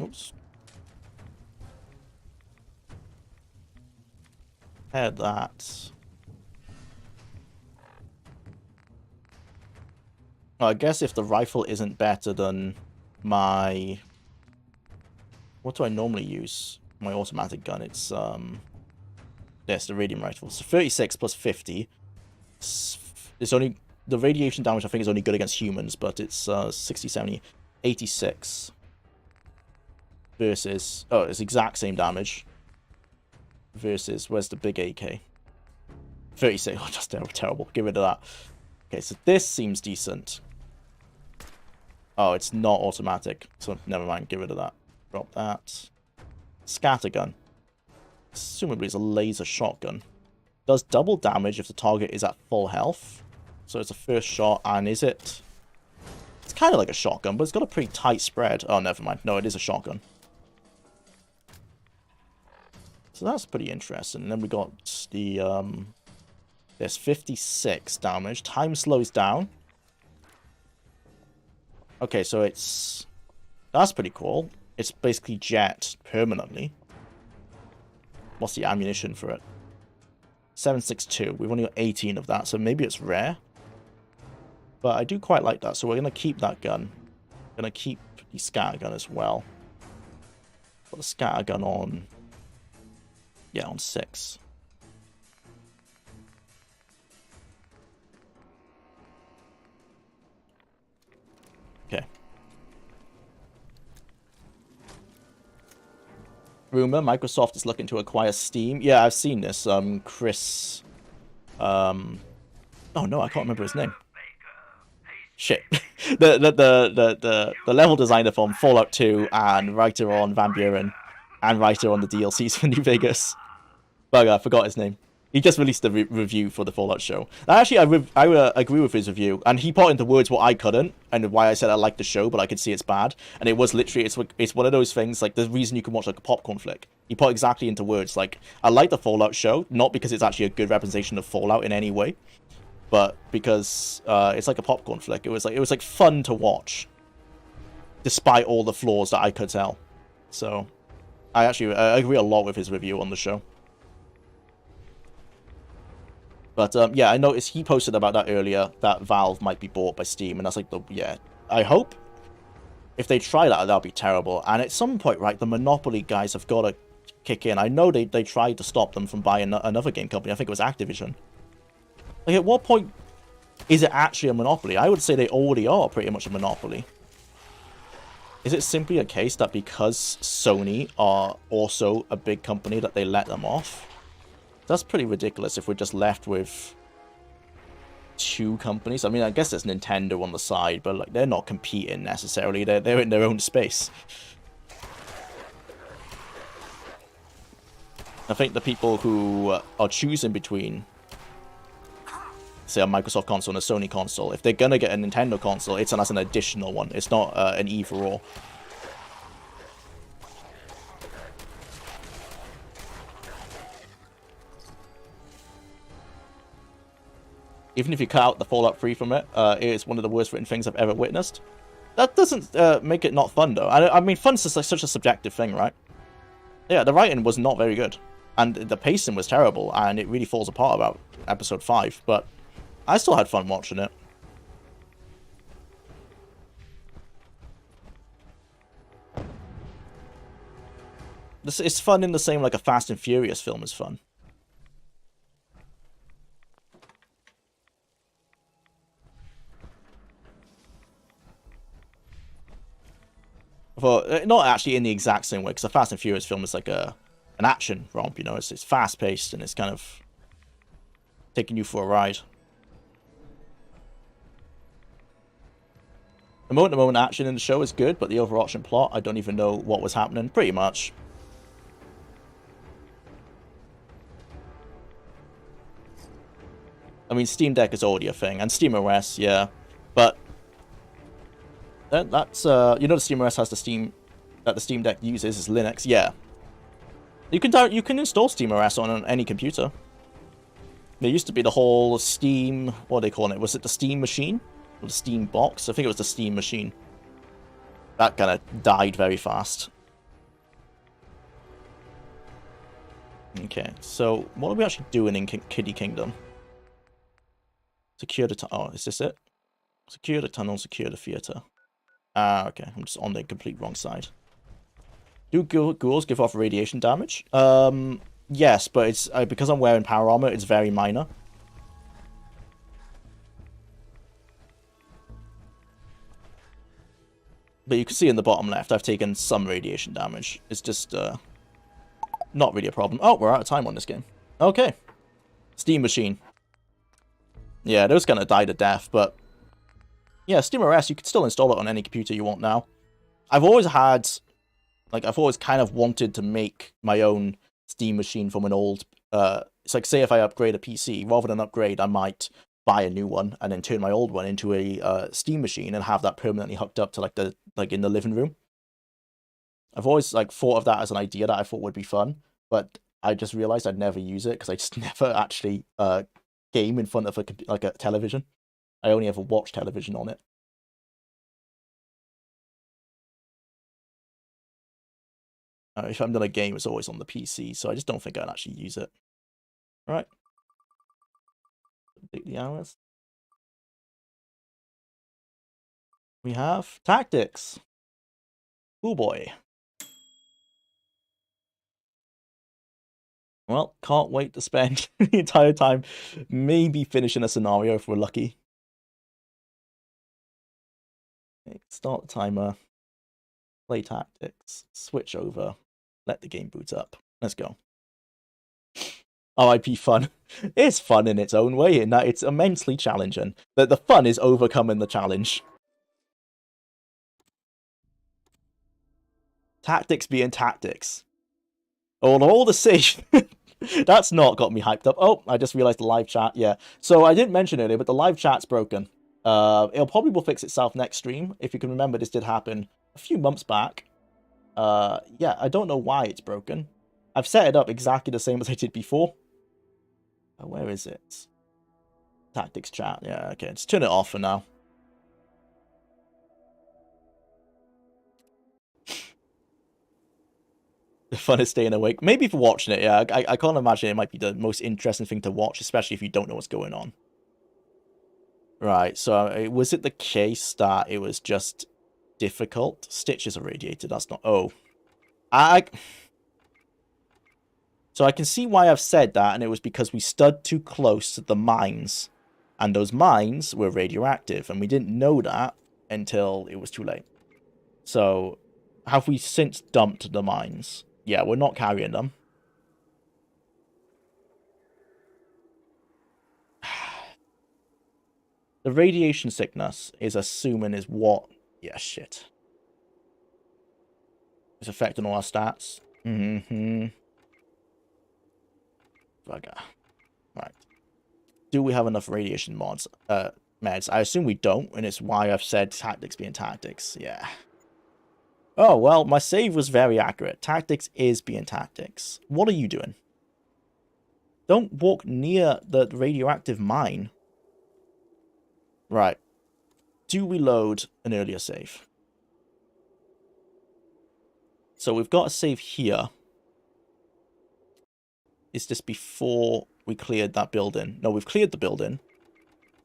Speaker 1: Oops. Had that. Well, I guess if the rifle isn't better than my... What do I normally use? My automatic gun, it's, yes, the radium rifle. So 36 plus 50. It's only... The radiation damage, I think, is only good against humans, but it's 60, 70, 86. Versus... Oh, it's exact same damage. Versus... Where's the big AK? 36. Oh, just terrible. Get rid of that. Okay, so this seems decent. Oh, it's not automatic. So, never mind. Get rid of that. Drop that. Scattergun. Assumably it's a laser shotgun. Does double damage if the target is at full health. So it's a first shot, and is it... It's kind of like a shotgun, but it's got a pretty tight spread. Oh, never mind. No, it is a shotgun. So that's pretty interesting. And then we got the... There's 56 damage. Time slows down. Okay, so it's... That's pretty cool. It's basically jet permanently. What's the ammunition for it? 7.62. We've only got 18 of that, so maybe it's rare. But I do quite like that, so we're going to keep that gun. Going to keep the scattergun as well. Put the scattergun on... Yeah, on 6. Okay. Rumor, Microsoft is looking to acquire Steam. Yeah, I've seen this. Chris... Oh no, I can't remember his name. Shit. the level designer from Fallout 2 and writer on Van Buren and writer on the DLCs for New Vegas. Bugger, I forgot his name. He just released a review for the Fallout show. Actually, I agree with his review, and he put into words what I couldn't, and why I said I liked the show, but I could see it's bad. And it was literally, it's one of those things, like, the reason you can watch, like, a popcorn flick. He put exactly into words, like, I like the Fallout show, not because it's actually a good representation of Fallout in any way, but because it's like a popcorn flick. It was like fun to watch, despite all the flaws that I could tell. So, I agree a lot with his review on the show. But, yeah, I noticed he posted about that earlier, that Valve might be bought by Steam, and that's like, yeah, I hope if they try that, that'll be terrible. And at some point, right, the Monopoly guys have got to kick in. I know they tried to stop them from buying another game company. I think it was Activision. Like, at what point is it actually a monopoly? I would say they already are pretty much a monopoly. Is it simply a case that because Sony are also a big company that they let them off? That's pretty ridiculous if we're just left with 2 companies. I mean, I guess there's Nintendo on the side, but like they're not competing necessarily. They're in their own space. I think the people who are choosing between, say, a Microsoft console and a Sony console, if they're gonna get a Nintendo console, it's as an additional one. It's not an either-or. Even if you cut out the Fallout 3 from it, it is one of the worst written things I've ever witnessed. That doesn't make it not fun, though. I mean, fun's just like such a subjective thing, right? Yeah, the writing was not very good. And the pacing was terrible, and it really falls apart about episode 5, but I still had fun watching it. It's fun in the same like a Fast and Furious film is fun. For, not actually in the exact same way, because a Fast and Furious film is like an action romp, you know, it's fast-paced, and it's kind of taking you for a ride. The moment-to-moment action in the show is good, but the overarching plot, I don't even know what was happening, pretty much. I mean, Steam Deck is already a thing, and SteamOS, yeah. But that's you know, the SteamOS has the Steam that the Steam Deck uses is Linux, yeah. You can install SteamOS on any computer. There used to be the whole Steam, what are they calling it? Was it the Steam machine? Or the Steam box? I think it was the Steam machine. That kind of died very fast. Okay, so what are we actually doing in Kiddie Kingdom? Secure the tunnel. Oh, is this it? Secure the tunnel, secure the theater. Ah, okay. I'm just on the complete wrong side. Do ghouls give off radiation damage? Yes, but it's because I'm wearing power armor, it's very minor. But you can see in the bottom left, I've taken some radiation damage. It's just, not really a problem. Oh, we're out of time on this game. Okay. Steam machine. Yeah, those kind of died a death, but... yeah, SteamOS, you can still install it on any computer you want now. I've always had... like, I've always kind of wanted to make my own Steam machine from an old... it's like, say if I upgrade a PC, rather than upgrade, I might buy a new one and then turn my old one into a Steam machine and have that permanently hooked up to like in the living room. I've always like thought of that as an idea that I thought would be fun, but I just realized I'd never use it because I just never actually game in front of a television. I only ever watch television on it. If I'm gonna game, it's always on the PC, so I just don't think I'd actually use it. All right. Update the hours. We have tactics. Oh boy. Well, can't wait to spend the entire time maybe finishing a scenario if we're lucky. Okay, start the timer. Play tactics. Switch over. Let the game boot up. Let's go. RIP fun. It's fun in its own way in that it's immensely challenging. The fun is overcoming the challenge. Tactics being tactics. All the same. That's not got me hyped up. Oh, I just realized the live chat. Yeah. So I didn't mention earlier, but the live chat's broken. It'll probably will fix itself next stream. If you can remember, this did happen a few months back. Yeah, I don't know why it's broken. I've set it up exactly the same as I did before. Where is it? Tactics chat. Yeah, okay. Just turn it off for now. The fun is staying awake. Maybe for watching it, yeah. I can't imagine it might be the most interesting thing to watch, especially if you don't know what's going on. Right, so was it the case that it was just difficult? Stitches are radiated, that's not... oh. So I can see why I've said that, and it was because we stood too close to the mines. And those mines were radioactive, and we didn't know that until it was too late. So, have we since dumped the mines? Yeah, we're not carrying them. The radiation sickness is assuming is what... yeah, shit. It's affecting all our stats. Mm-hmm. Bugger. Right. Do we have enough radiation meds? I assume we don't, and it's why I've said tactics being tactics. Yeah. Oh, well, my save was very accurate. Tactics is being tactics. What are you doing? Don't walk near the radioactive mine. Right. Do we load an earlier save? So we've got a save here. Is this before we cleared that building? No, we've cleared the building.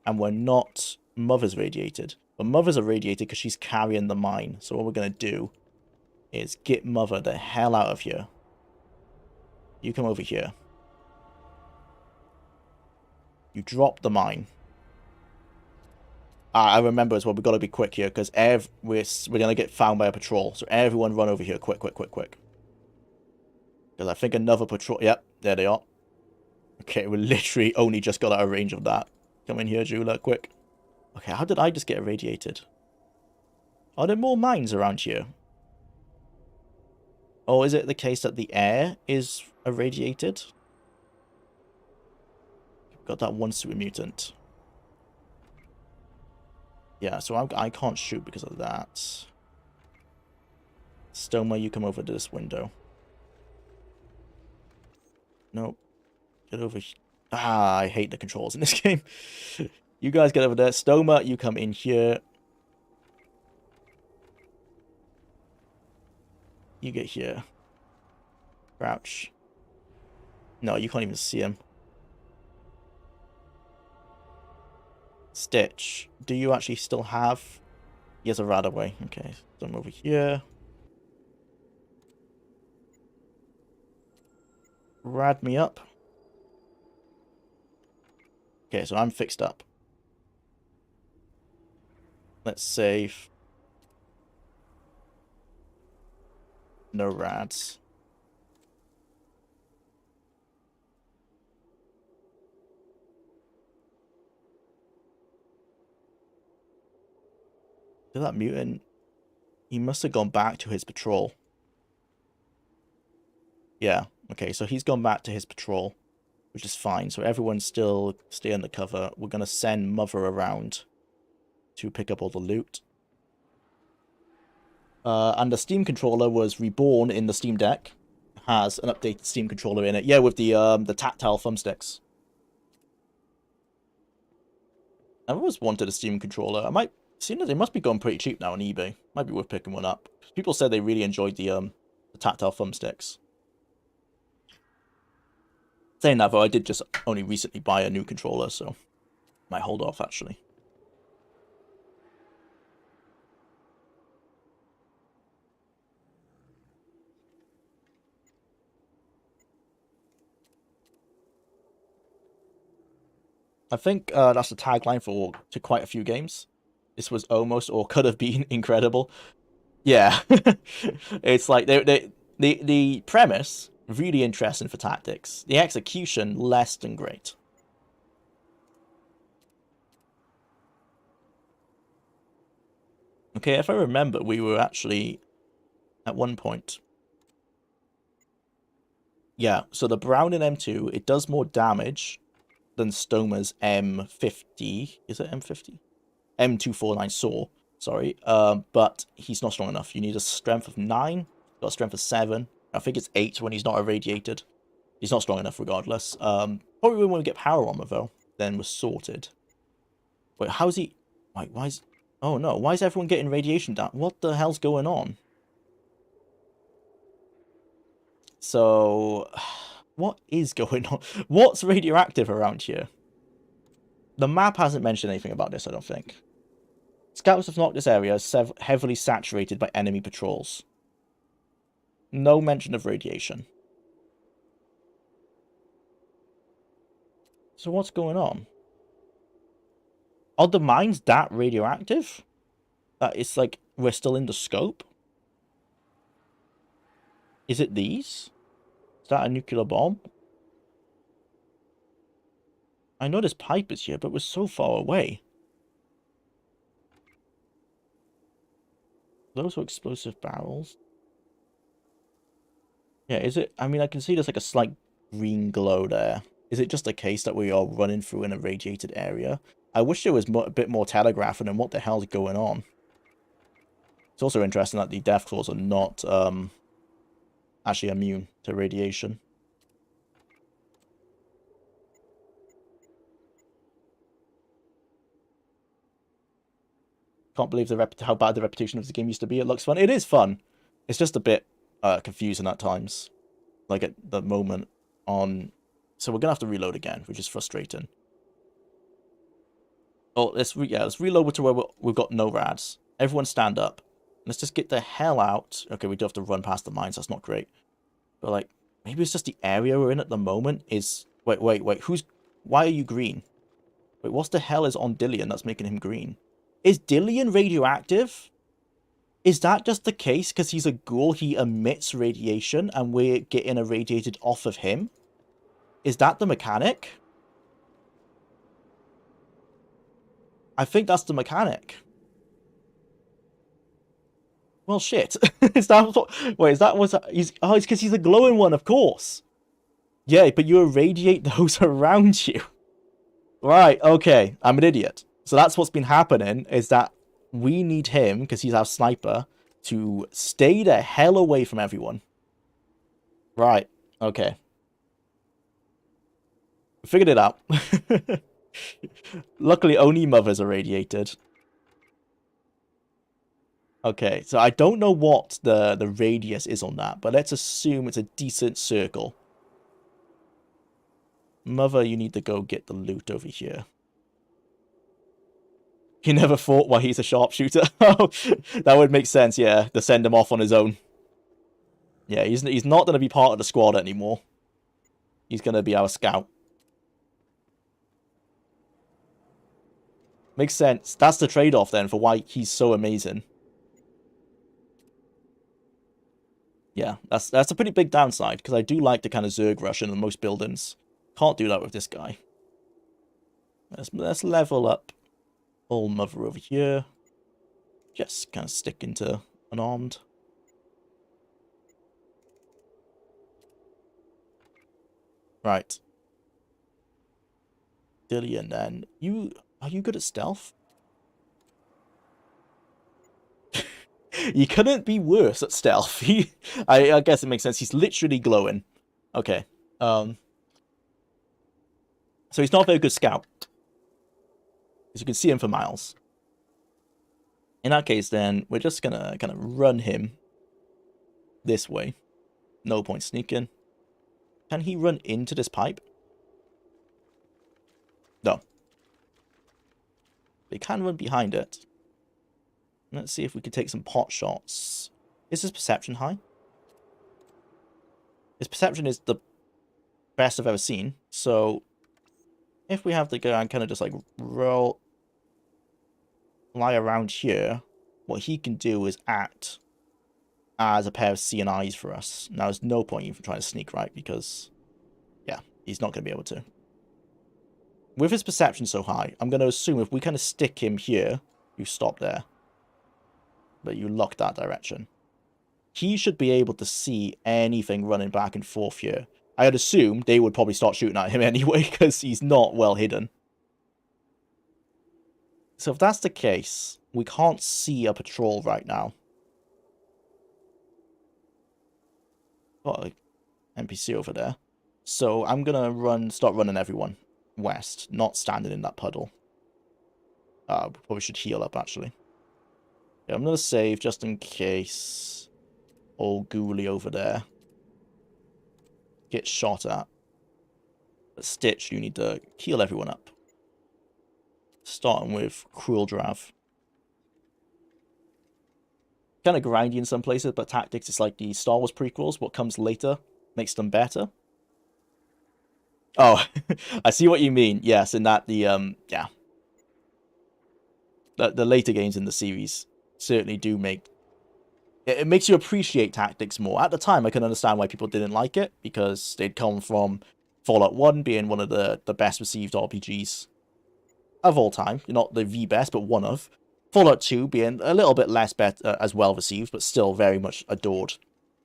Speaker 1: And we're not... Mother's radiated. But Mother's are radiated because she's carrying the mine. So what we're going to do is get Mother the hell out of here. You come over here. You drop the mine. I remember as well, we've got to be quick here because we're going to get found by a patrol. So everyone run over here. Quick, quick, quick, quick. Because I think another patrol... yep, there they are. Okay, we literally only just got out of range of that. Come in here, Jwlar, quick. Okay, how did I just get irradiated? Are there more mines around here? Or is it the case that the air is irradiated? Got that one super mutant. Yeah, so I can't shoot because of that. Stoma, you come over to this window. Nope. Get over here. Ah, I hate the controls in this game. You guys get over there. Stoma, you come in here. You get here. Crouch. No, you can't even see him. Stitch. Do you actually still have... He has a rad away. Okay, so I'm over here. Rad me up. Okay, so I'm fixed up. Let's save. No rads. Did that mutant? He must have gone back to his patrol. Yeah, okay, so he's gone back to his patrol, which is fine. So everyone's still stay under cover. We're going to send Mother around to pick up all the loot. And the Steam controller was reborn in the Steam Deck. Has an updated Steam controller in it. Yeah, with the tactile thumbsticks. I've always wanted a Steam controller. I might see that they must be going pretty cheap now on eBay. Might be worth picking one up. People said they really enjoyed the tactile thumbsticks. Saying that though, I did just only recently buy a new controller, so might hold off actually. I think that's the tagline to quite a few games. This was almost or could have been incredible. Yeah, it's like the premise really interesting for tactics. The execution less than great. Okay, if I remember, we were actually at one point. Yeah, so the Brown in M2, it does more damage than Stoma's M50. Is it M50? M249 Saw, sorry. But he's not strong enough. You need a strength of 9, got a strength of 7. I think it's 8 when he's not irradiated. He's not strong enough regardless. Probably when we get power armor though, then we're sorted. Wait, how's he... Wait, why is... Oh no, why is everyone getting radiation down? What the hell's going on? So... What is going on? What's radioactive around here? The map hasn't mentioned anything about this, I don't think. Scouts have knocked this area heavily saturated by enemy patrols. No mention of radiation. So what's going on? Are the mines that radioactive? That it's like we're still in the scope? Is it these? Is that a nuclear bomb? I know this pipe is here, but we're so far away. Those are explosive barrels. Yeah, is it? I mean, I can see there's like a slight green glow there. Is it just a case that we are running through an irradiated area? I wish there was a bit more telegraphing on what the hell's going on. It's also interesting that the Deathclaws are not actually immune to radiation. Can't believe how bad the reputation of the game used to be. It looks fun. It is fun. It's just a bit confusing at times. Like at the moment on... So we're going to have to reload again, which is frustrating. Oh, let's reload to where we've got no rads. Everyone stand up. Let's just get the hell out. Okay, we do have to run past the mines. That's not great. But like, maybe it's just the area we're in at the moment is... Wait. Why are you green? Wait, what the hell is on Dillion that's making him green? Is Dillion radioactive? Is that just the case because he's a ghoul, he emits radiation and we're getting irradiated off of him? Is that the mechanic? I think that's the mechanic. Well, shit. Is that what... Wait, is that what... He's... Oh, it's because he's a glowing one, of course. Yeah, but you irradiate those around you. Right, okay. I'm an idiot. So that's what's been happening, is that we need him, because he's our sniper, to stay the hell away from everyone. Right, okay. Figured it out. Luckily, only mothers are radiated. Okay, so I don't know what the radius is on that, but let's assume it's a decent circle. Mother, you need to go get the loot over here. He never fought while he's a sharpshooter. Oh, that would make sense, yeah, to send him off on his own. Yeah, he's not going to be part of the squad anymore. He's going to be our scout. Makes sense. That's the trade-off then for why he's so amazing. Yeah, that's a pretty big downside, because I do like the kind of Zerg rush in most buildings. Can't do that with this guy. Let's level up All Mother over here. Just kind of stick into unarmed. Right. Dillian then. Are you good at stealth? You couldn't be worse at stealth. I guess it makes sense. He's literally glowing. Okay. So he's not a very good scout. As you can see him for miles. In that case, then, we're just gonna kind of run him this way. No point sneaking. Can he run into this pipe? No. They can run behind it. Let's see if we can take some pot shots. Is his perception high? His perception is the best I've ever seen. So, if we have to go and kind of just like lie around here, what he can do is act as a pair of CNIs for us. Now, there's no point even trying to sneak, right? Because, yeah, he's not going to be able to. With his perception so high, I'm going to assume if we kind of stick him here, you stop there. But you lock that direction. He should be able to see anything running back and forth here. I'd assume they would probably start shooting at him anyway, because he's not well hidden. So if that's the case, we can't see a patrol right now. Got an NPC over there. So I'm going to start running everyone west, not standing in that puddle. Probably should heal up, actually. Yeah, I'm going to save just in case old Ghoulie over there gets shot at. But Stitch, you need to heal everyone up. Starting with Cruel Drav. Kind of grindy in some places, but Tactics is like the Star Wars prequels. What comes later makes them better. Oh, I see what you mean. Yes, in that yeah. The later games in the series certainly do make... It makes you appreciate Tactics more. At the time, I can understand why people didn't like it, because they'd come from Fallout 1 being one of the best received RPGs of all time. Not the best, but one of. Fallout 2 being a little bit less as well received, but still very much adored.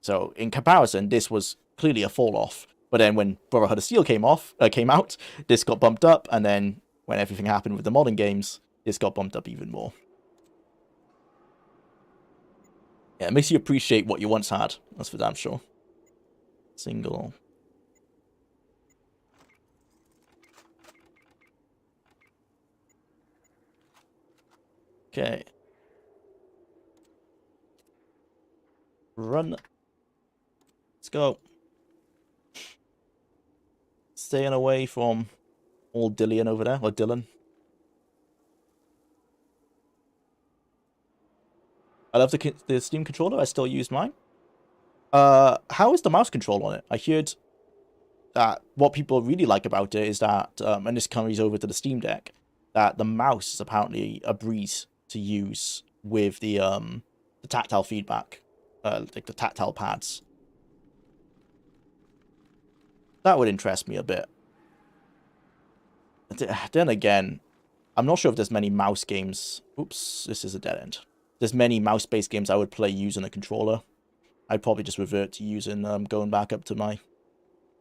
Speaker 1: So, in comparison, this was clearly a fall-off. But then when Brotherhood of Steel came out, this got bumped up, and then when everything happened with the modern games, this got bumped up even more. Yeah, it makes you appreciate what you once had. That's for damn sure. Single. Okay. Run. Let's go. Staying away from old Dillian over there, or Dylan. I love the Steam controller. I still use mine. How is the mouse control on it? I heard that what people really like about it is that, and this carries over to the Steam Deck, that the mouse is apparently a breeze to use with the tactile feedback, like the tactile pads. That would interest me a bit. Then again, I'm not sure if there's many mouse games. Oops, this is a dead end. there's many mouse-based games I would play using a controller. I'd probably just revert to using going back up to my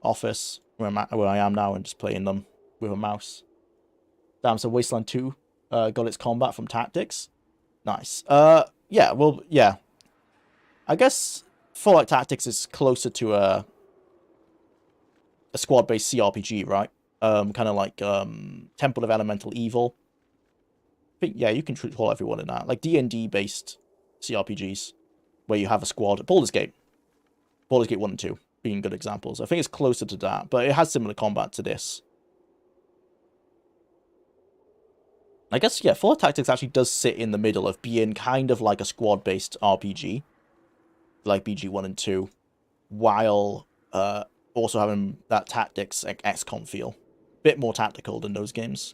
Speaker 1: office where I am now and just playing them with a mouse. Damn, so Wasteland 2 got its combat from tactics. Nice. Yeah, well, yeah. I guess Fallout Tactics is closer to a squad-based CRPG, right? Kind of like Temple of Elemental Evil. I think, yeah, you can control everyone in that. Like D&D-based CRPGs, where you have a squad. Baldur's Gate 1 and 2 being good examples. I think it's closer to that, but it has similar combat to this. I guess, yeah, Fallout Tactics actually does sit in the middle of being kind of like a squad-based RPG, like BG1 and 2, while also having that tactics like XCOM feel. Bit more tactical than those games.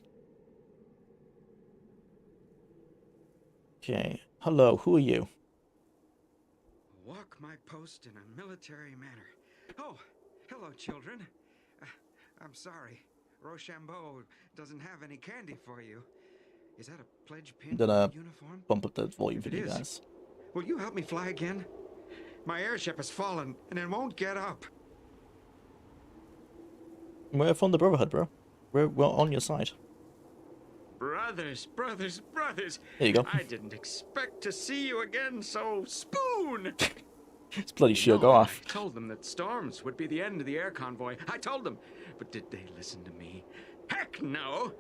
Speaker 1: Okay, hello, who are you?
Speaker 6: Walk my post in a military manner. Oh, hello, children. I'm sorry. Rochambeau doesn't have any candy for you. Is that a pledge pin uniform?
Speaker 1: Bump up the volume
Speaker 6: If
Speaker 1: for
Speaker 6: it
Speaker 1: you
Speaker 6: is,
Speaker 1: guys.
Speaker 6: will you help me fly again? My airship has fallen, and it won't get up.
Speaker 1: We're from the Brotherhood, bro. We're on your side.
Speaker 6: Brothers, brothers, brothers.
Speaker 1: There you go.
Speaker 6: I didn't expect to see you again, so spoon!
Speaker 1: It's bloody sure
Speaker 6: No,
Speaker 1: go off.
Speaker 6: I told them that storms would be the end of the air convoy. I told them. But did they listen to me? Heck no!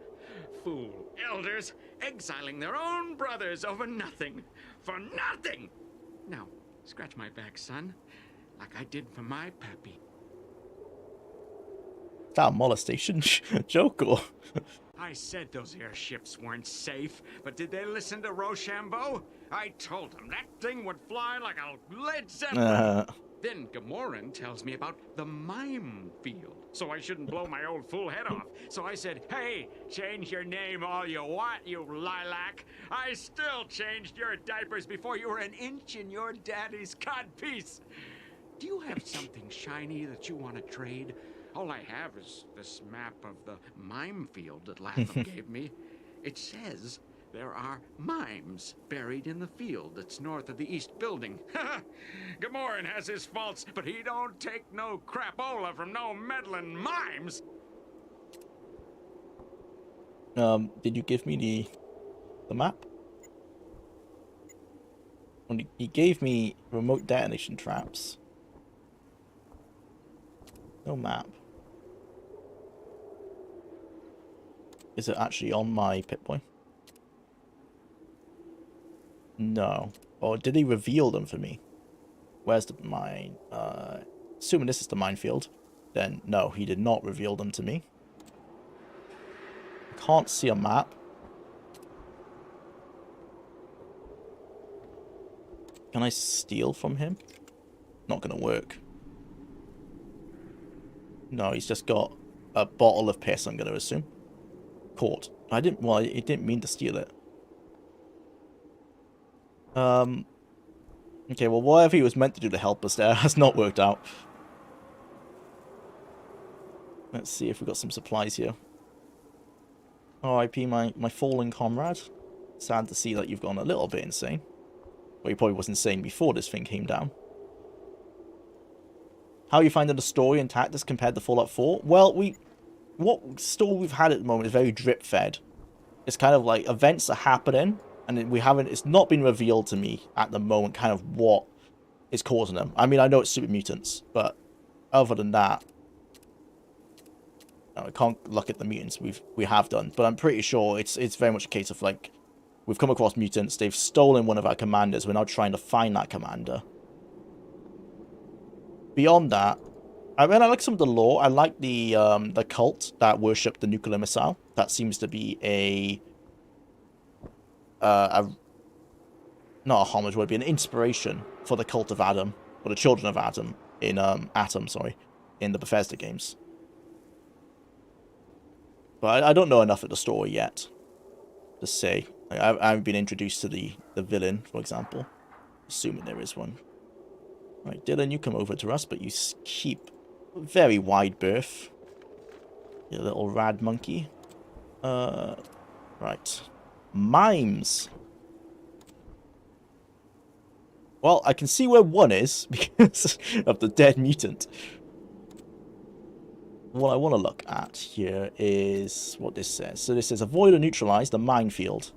Speaker 6: Fool elders, exiling their own brothers over nothing. For nothing! Now, scratch my back, son. Like I did for my pappy.
Speaker 1: That molestation joke or...
Speaker 6: I said those airships weren't safe, but did they listen to Rochambeau? I told them that thing would fly like a lead zeppelin. Then Gamoran tells me about the mime field, so I shouldn't blow my old fool head off. So I said, hey, change your name all you want, you lilac. I still changed your diapers before you were an inch in your daddy's codpiece. Do you have something shiny that you want to trade? All I have is this map of the mime field that Latham gave me. It says there are mimes buried in the field that's north of the east building. Gamoran has his faults, but he don't take no crapola from no meddling mimes.
Speaker 1: Did you give me the map? He gave me remote detonation traps. No map. Is it actually on my Pip-Boy? No. Or did he reveal them for me? Where's the mine? Assuming this is the minefield, then no, he did not reveal them to me. I can't see a map. Can I steal from him? Not gonna work. No, he's just got a bottle of piss, I'm gonna assume. Caught. Well, he didn't mean to steal it. Okay, well, whatever he was meant to do to help us there has not worked out. Let's see if we've got some supplies here. R.I.P. my fallen comrade. Sad to see that you've gone a little bit insane. Well, he probably was insane before this thing came down. How are you finding the story and tactics compared to Fallout 4? Well, what story we've had at the moment is very drip-fed. It's kind of like events are happening, and it's not been revealed to me at the moment kind of what is causing them. I mean, I know it's super mutants, but other than that, no, I can't look at the mutants we have done, but I'm pretty sure it's very much a case of like, we've come across mutants, they've stolen one of our commanders, we're now trying to find that commander. Beyond that, I mean, I like some of the lore. I like the cult that worshipped the nuclear missile. That seems to be not a homage, would be an inspiration for the cult of Adam, or the children of Adam in in the Bethesda games. But I don't know enough of the story yet to say. Like, I haven't been introduced to the villain, for example. Assuming there is one. Right, Dylan, you come over to us, but you keep a very wide berth. You little rad monkey. Right. Mimes. Well, I can see where one is because of the dead mutant. What I want to look at here is what this says. So this says avoid or neutralize the minefield.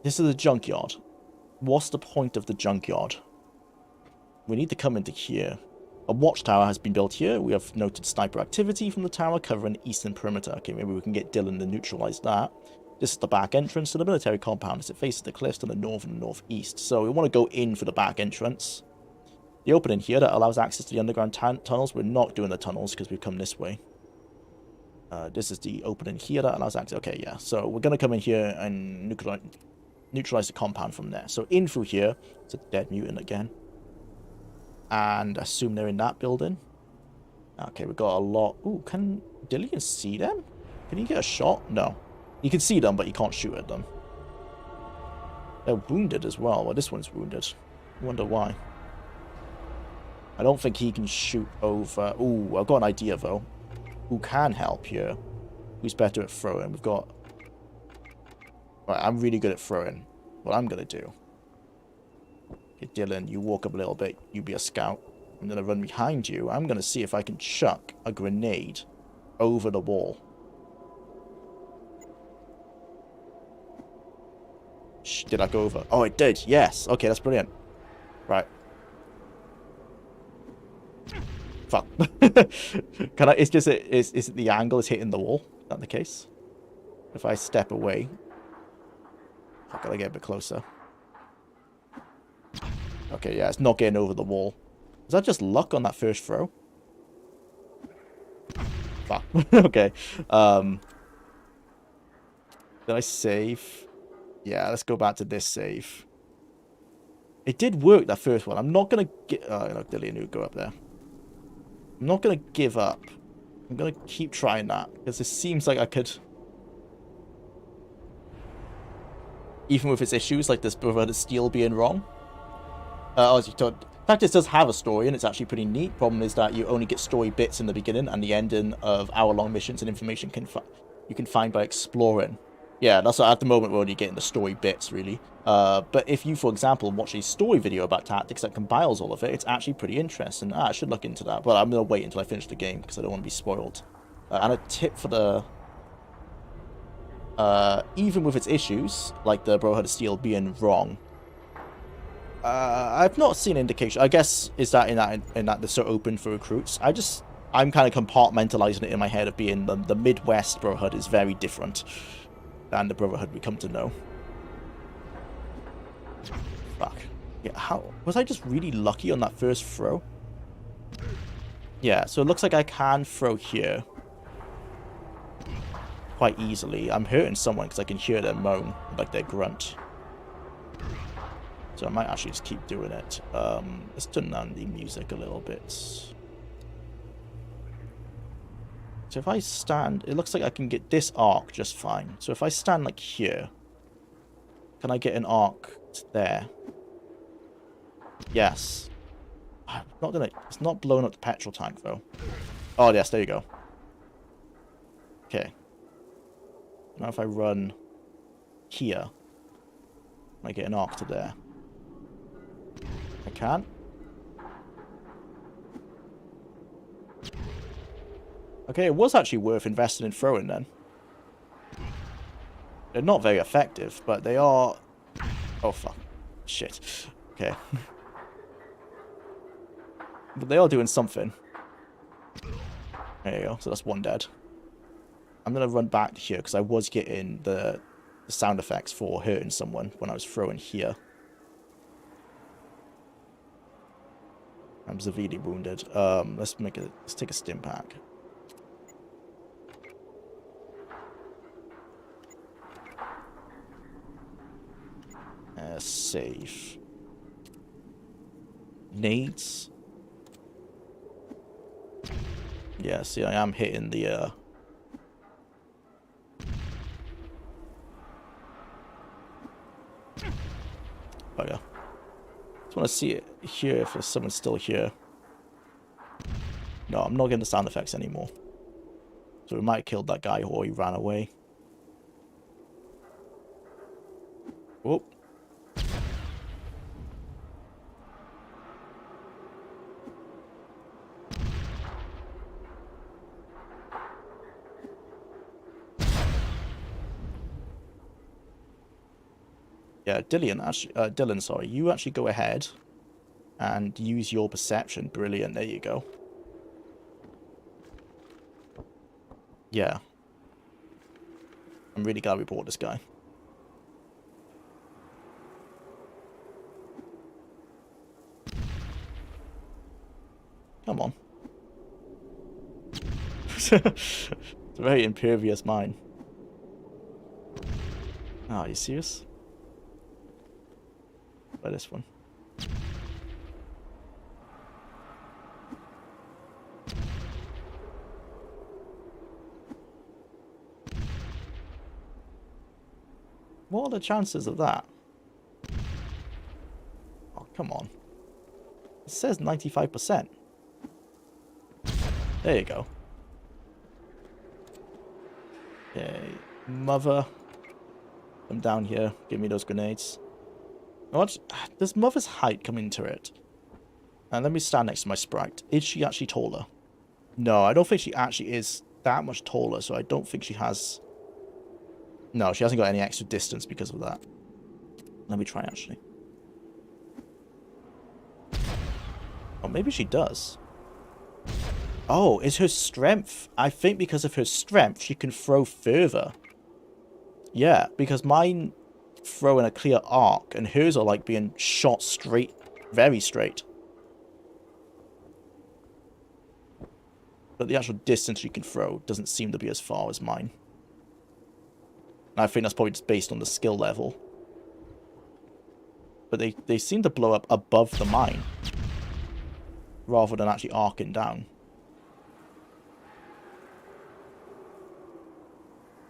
Speaker 1: This is a junkyard. What's the point of the junkyard? We need to come into here. A watchtower has been built here. We have noted sniper activity from the tower covering the eastern perimeter. Okay, maybe we can get Dylan to neutralize that. This is the back entrance to the military compound as it faces the cliffs to the north and northeast. So we want to go in for the back entrance. The opening here that allows access to the underground tunnels. We're not doing the tunnels because we've come this way. This is the opening here that allows access. Okay, yeah. So we're going to come in here and neutralize the compound from there. So in through here. It's a dead mutant again. And assume they're in that building. Okay, we've got a lot. Ooh, can Dillian see them? Can he get a shot? No. You can see them, but you can't shoot at them. They're wounded as well. Well, this one's wounded. I wonder why. I don't think he can shoot over... Ooh, I've got an idea, though. Who can help here? Who's better at throwing? We've got... Right, I'm really good at throwing. What I'm going to do... Okay, Dylan, you walk up a little bit. You be a scout. I'm going to run behind you. I'm going to see if I can chuck a grenade over the wall. Did I go over? Oh, it did. Yes. Okay, that's brilliant. Right. Fuck. Can I? It's just is it the angle is hitting the wall? Is that the case? If I step away, I gotta get a bit closer. Okay, yeah, it's not getting over the wall. Is that just luck on that first throw? Fuck. Okay. Did I save? Yeah, let's go back to this save. It did work, that first one. I'm not going to get... look, Dillian, go up there. I'm not going to give up. I'm going to keep trying that. Because it seems like I could... Even with its issues, like this Brotherhood of Steel being wrong. As you told... Practice does have a story, and it's actually pretty neat. Problem is that you only get story bits in the beginning, and the ending of hour-long missions and information you can find by exploring. Yeah, that's at the moment we're only getting the story bits, really. But if you, for example, watch a story video about tactics that compiles all of it, it's actually pretty interesting. I should look into that, but I'm going to wait until I finish the game because I don't want to be spoiled. And a tip for the... even with its issues, like the Brotherhood of Steel being wrong, I've not seen indication. I guess is that in that they're so open for recruits. I'm kind of compartmentalizing it in my head of being the Midwest Brotherhood is very different than the Brotherhood we come to know. Fuck. Yeah, how... Was I just really lucky on that first throw? Yeah, so it looks like I can throw here. Quite easily. I'm hurting someone because I can hear them moan, like their grunt. So I might actually just keep doing it. Let's turn down the music a little bit. So if I stand, it looks like I can get this arc just fine. So if I stand like here, can I get an arc to there? Yes. I'm not gonna, it's not blowing up the petrol tank though. Oh yes, there you go. Okay. Now if I run here, can I get an arc to there? I can. Okay, it was actually worth investing in throwing then. They're not very effective, but they are... Oh, fuck. Shit. Okay. But they are doing something. There you go. So that's one dead. I'm going to run back to here because I was getting the sound effects for hurting someone when I was throwing here. I'm severely wounded. Let's take a stim pack. Save. Nades. Yeah, see, I am hitting the, Oh yeah. Just want to see it here if there's someone still here. No, I'm not getting the sound effects anymore. So we might have killed that guy or he ran away. Whoop. Yeah, Dylan, sorry. You actually go ahead and use your perception. Brilliant. There you go. Yeah. I'm really glad we bought this guy. Come on. It's a very impervious mine. Oh, are you serious? By this one. What are the chances of that? Oh, come on. It says 95%. There you go. Okay, Mother. Come down here. Give me those grenades. What? Does Mother's height come into it? And let me stand next to my sprite. Is she actually taller? No, I don't think she actually is that much taller, so I don't think she has... No, she hasn't got any extra distance because of that. Let me try, actually. Oh, maybe she does. Oh, it's her strength. I think because of her strength, she can throw further. Yeah, because mine throw in a clear arc, and hers are like being shot straight, very straight. But the actual distance she can throw doesn't seem to be as far as mine. And I think that's probably just based on the skill level. But they seem to blow up above the mine, rather than actually arcing down.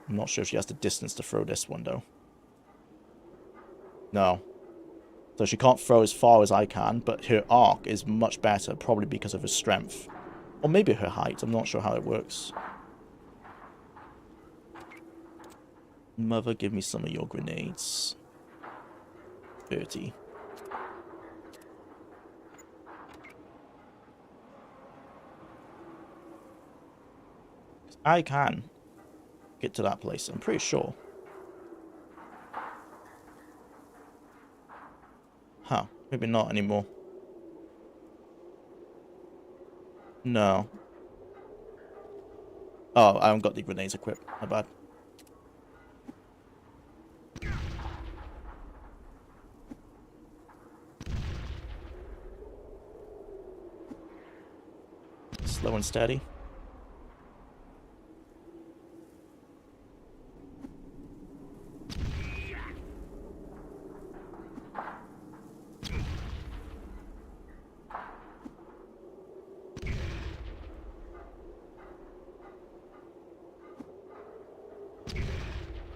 Speaker 1: I'm not sure if she has the distance to throw this one, though. No. So she can't throw as far as I can, but her arc is much better, probably because of her strength. Or maybe her height, I'm not sure how it works. Mother, give me some of your grenades. 30. I can get to that place, I'm pretty sure. Huh, maybe not anymore. No. Oh, I haven't got the grenades equipped. My bad. Slow and steady.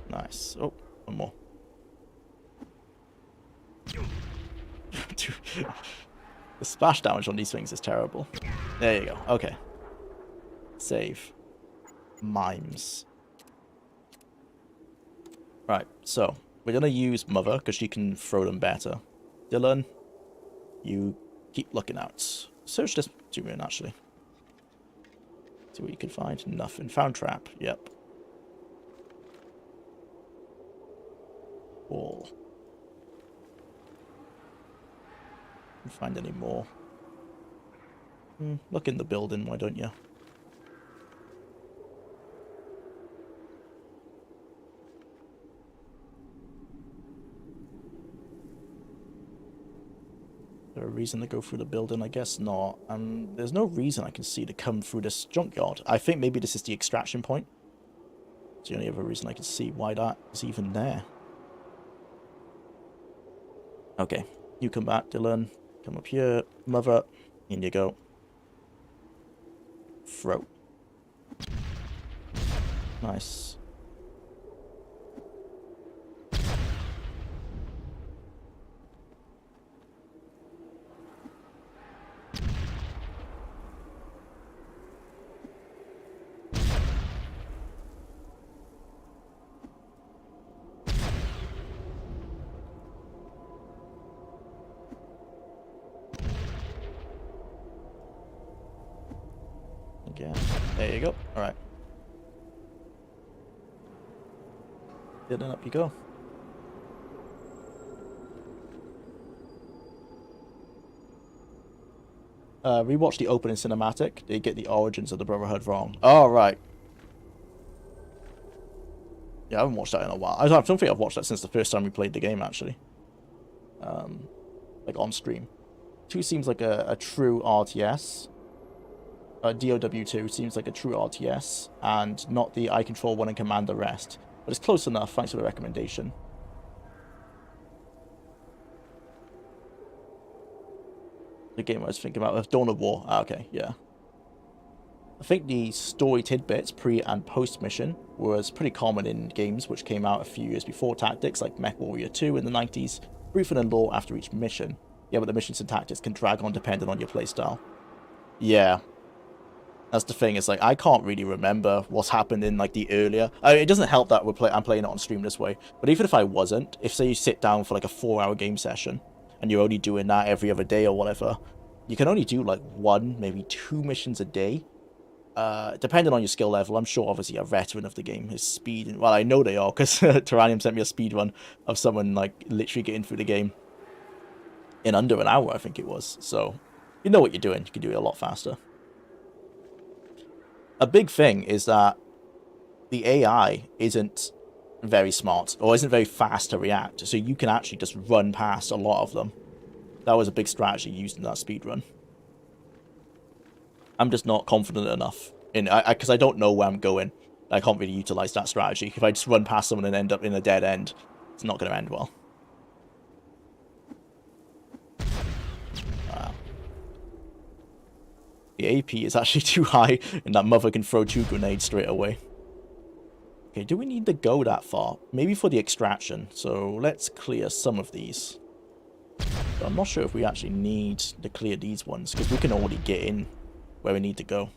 Speaker 1: Nice. Oh, one more. The splash damage on these things is terrible. There you go. Okay. Save. Mimes. Right, so we're going to use Mother because she can throw them better. Dylan, you keep looking out. Search this room, actually. See what you can find. Nothing. Found trap. Yep. Wall. Can't find any more. Look in the building, why don't you? Is there a reason to go through the building? I guess not. There's no reason I can see to come through this junkyard. I think maybe this is the extraction point. It's the only other reason I can see why that is even there. Okay, you come back, Dylan. Come up here. Mother. In you go. Throw. Nice. Again. There you go. Alright. Dylan, up you go. Rewatch the opening cinematic. They get the origins of the Brotherhood wrong. Oh, right. Yeah, I haven't watched that in a while. I don't think I've watched that since the first time we played the game, actually. Like, on stream. 2 seems like a true RTS. DOW 2 seems like a true RTS, and not the I control one and command the rest. But it's close enough, thanks for the recommendation. The game I was thinking about, Dawn of War. Ah, okay, yeah. I think the story tidbits, pre and post mission, was pretty common in games which came out a few years before Tactics, like MechWarrior 2 in the 90s, briefing and lore after each mission. Yeah, but the missions and tactics can drag on depending on your playstyle. Yeah. That's the thing, it's like, I can't really remember what's happened in, like, the earlier... I mean, it doesn't help that I'm playing it on stream this way, but even if I wasn't, if, say, you sit down for, like, a 4-hour game session, and you're only doing that every other day or whatever, you can only do, like, 1, maybe 2 missions a day. Depending on your skill level. I'm sure, obviously, a veteran of the game is speed... And, well, I know they are, because Tyrannium sent me a speed run of someone, like, literally getting through the game in under an hour, I think it was. So, you know what you're doing. You can do it a lot faster. A big thing is that the AI isn't very smart, or isn't very fast to react, so you can actually just run past a lot of them. That was a big strategy used in that speedrun. I'm just not confident enough, because I don't know where I'm going. I can't really utilize that strategy. If I just run past someone and end up in a dead end, it's not going to end well. The AP is actually too high, and that mother can throw 2 grenades straight away. Okay, do we need to go that far? Maybe for the extraction, so let's clear some of these. But I'm not sure if we actually need to clear these ones, because we can already get in where we need to go.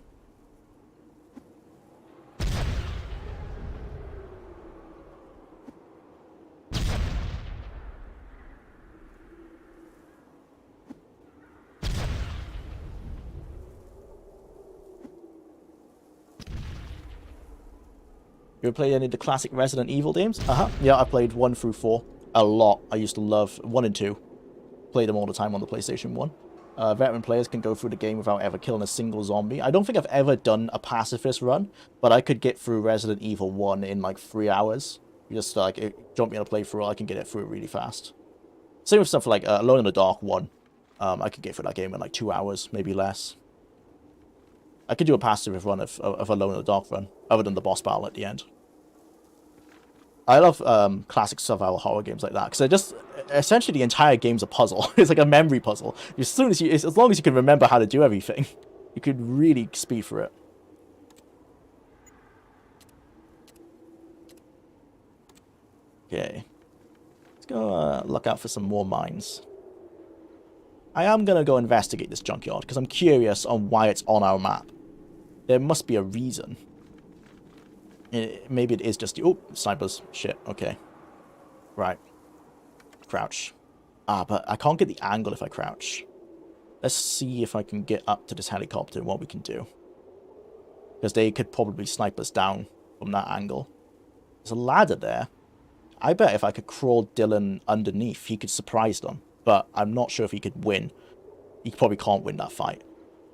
Speaker 1: You ever played any of the classic Resident Evil games? Yeah, I played 1 through 4 a lot. I used to love 1 and 2. Played them all the time on the PlayStation 1. Veteran players can go through the game without ever killing a single zombie. I don't think I've ever done a pacifist run, but I could get through Resident Evil 1 in like 3 hours. You just like jump me on a playthrough, I can get it through really fast. Same with stuff like Alone in the Dark 1. I could get through that game in like 2 hours, maybe less. I could do a passive run of Alone in the Dark run, other than the boss battle at the end. I love classic survival horror games like that, because they're just essentially the entire game's a puzzle. It's like a memory puzzle. As long as you can remember how to do everything, you could really speed through it. Okay, let's go look out for some more mines. I am gonna go investigate this junkyard because I'm curious on why it's on our map. There must be a reason. Maybe it is just... Oh, snipers. Shit. Okay. Right. Crouch. Ah, but I can't get the angle if I crouch. Let's see if I can get up to this helicopter and what we can do. Because they could probably snipe us down from that angle. There's a ladder there. I bet if I could crawl Dylan underneath, he could surprise them. But I'm not sure if he could win. He probably can't win that fight.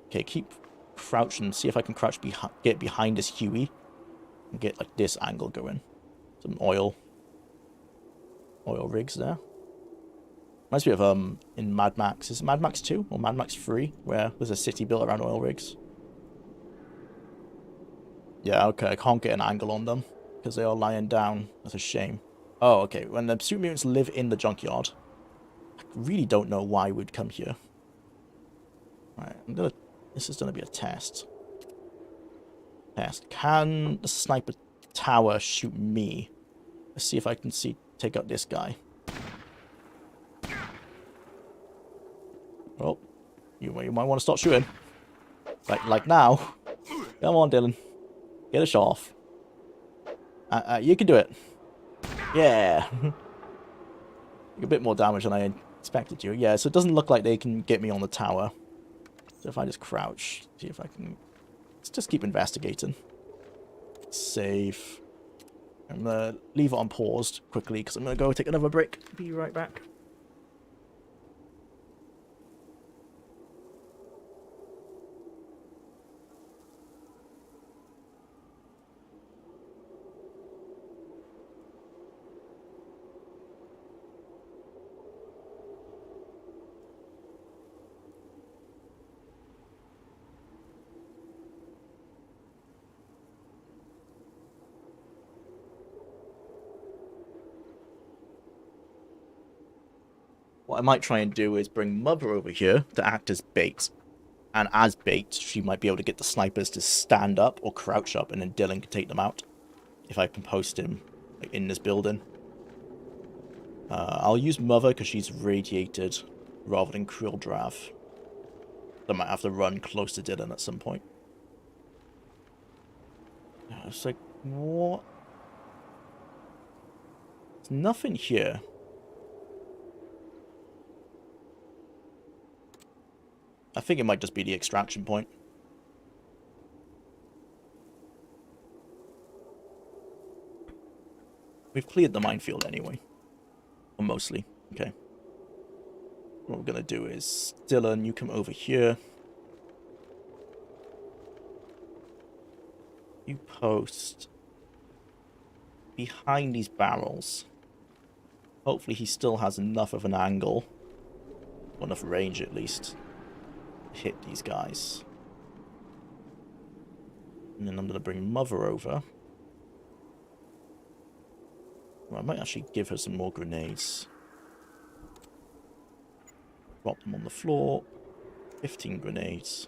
Speaker 1: Okay, keep crouching. See if I can crouch get behind this Huey. And get like this angle going. Some oil rigs there. Reminds me of in Mad Max. Is it Mad Max 2 or Mad Max 3 where there's a city built around oil rigs? Yeah, okay, I can't get an angle on them because they are lying down. That's a shame. Oh, okay. When the super mutants live in the junkyard, I really don't know why we'd come here. Alright, this is gonna be a test. Can the sniper tower shoot me? Let's see if I can take out this guy. Well, you might want to start shooting. Like now. Come on, Dylan. Get a shot off. You can do it. Yeah. A bit more damage than I expected you. Yeah, so it doesn't look like they can get me on the tower. So if I just crouch, see if I can... Let's just keep investigating. Save. I'm going to leave it on paused quickly because I'm going to go take another break. Be right back. What I might try and do is bring Mother over here to act as bait. And as bait, she might be able to get the snipers to stand up or crouch up, and then Dylan can take them out. If I can post him like, in this building. I'll use Mother because she's radiated rather than Jwlar. I might have to run close to Dylan at some point. It's like, what? There's nothing here. I think it might just be the extraction point. We've cleared the minefield anyway. Or mostly. Okay. What we're going to do is, Dylan, you come over here. You post behind these barrels. Hopefully he still has enough of an angle. Or enough range at least. To hit these guys. And then I'm going to bring Mother over. Well, I might actually give her some more grenades. Drop them on the floor. 15 grenades.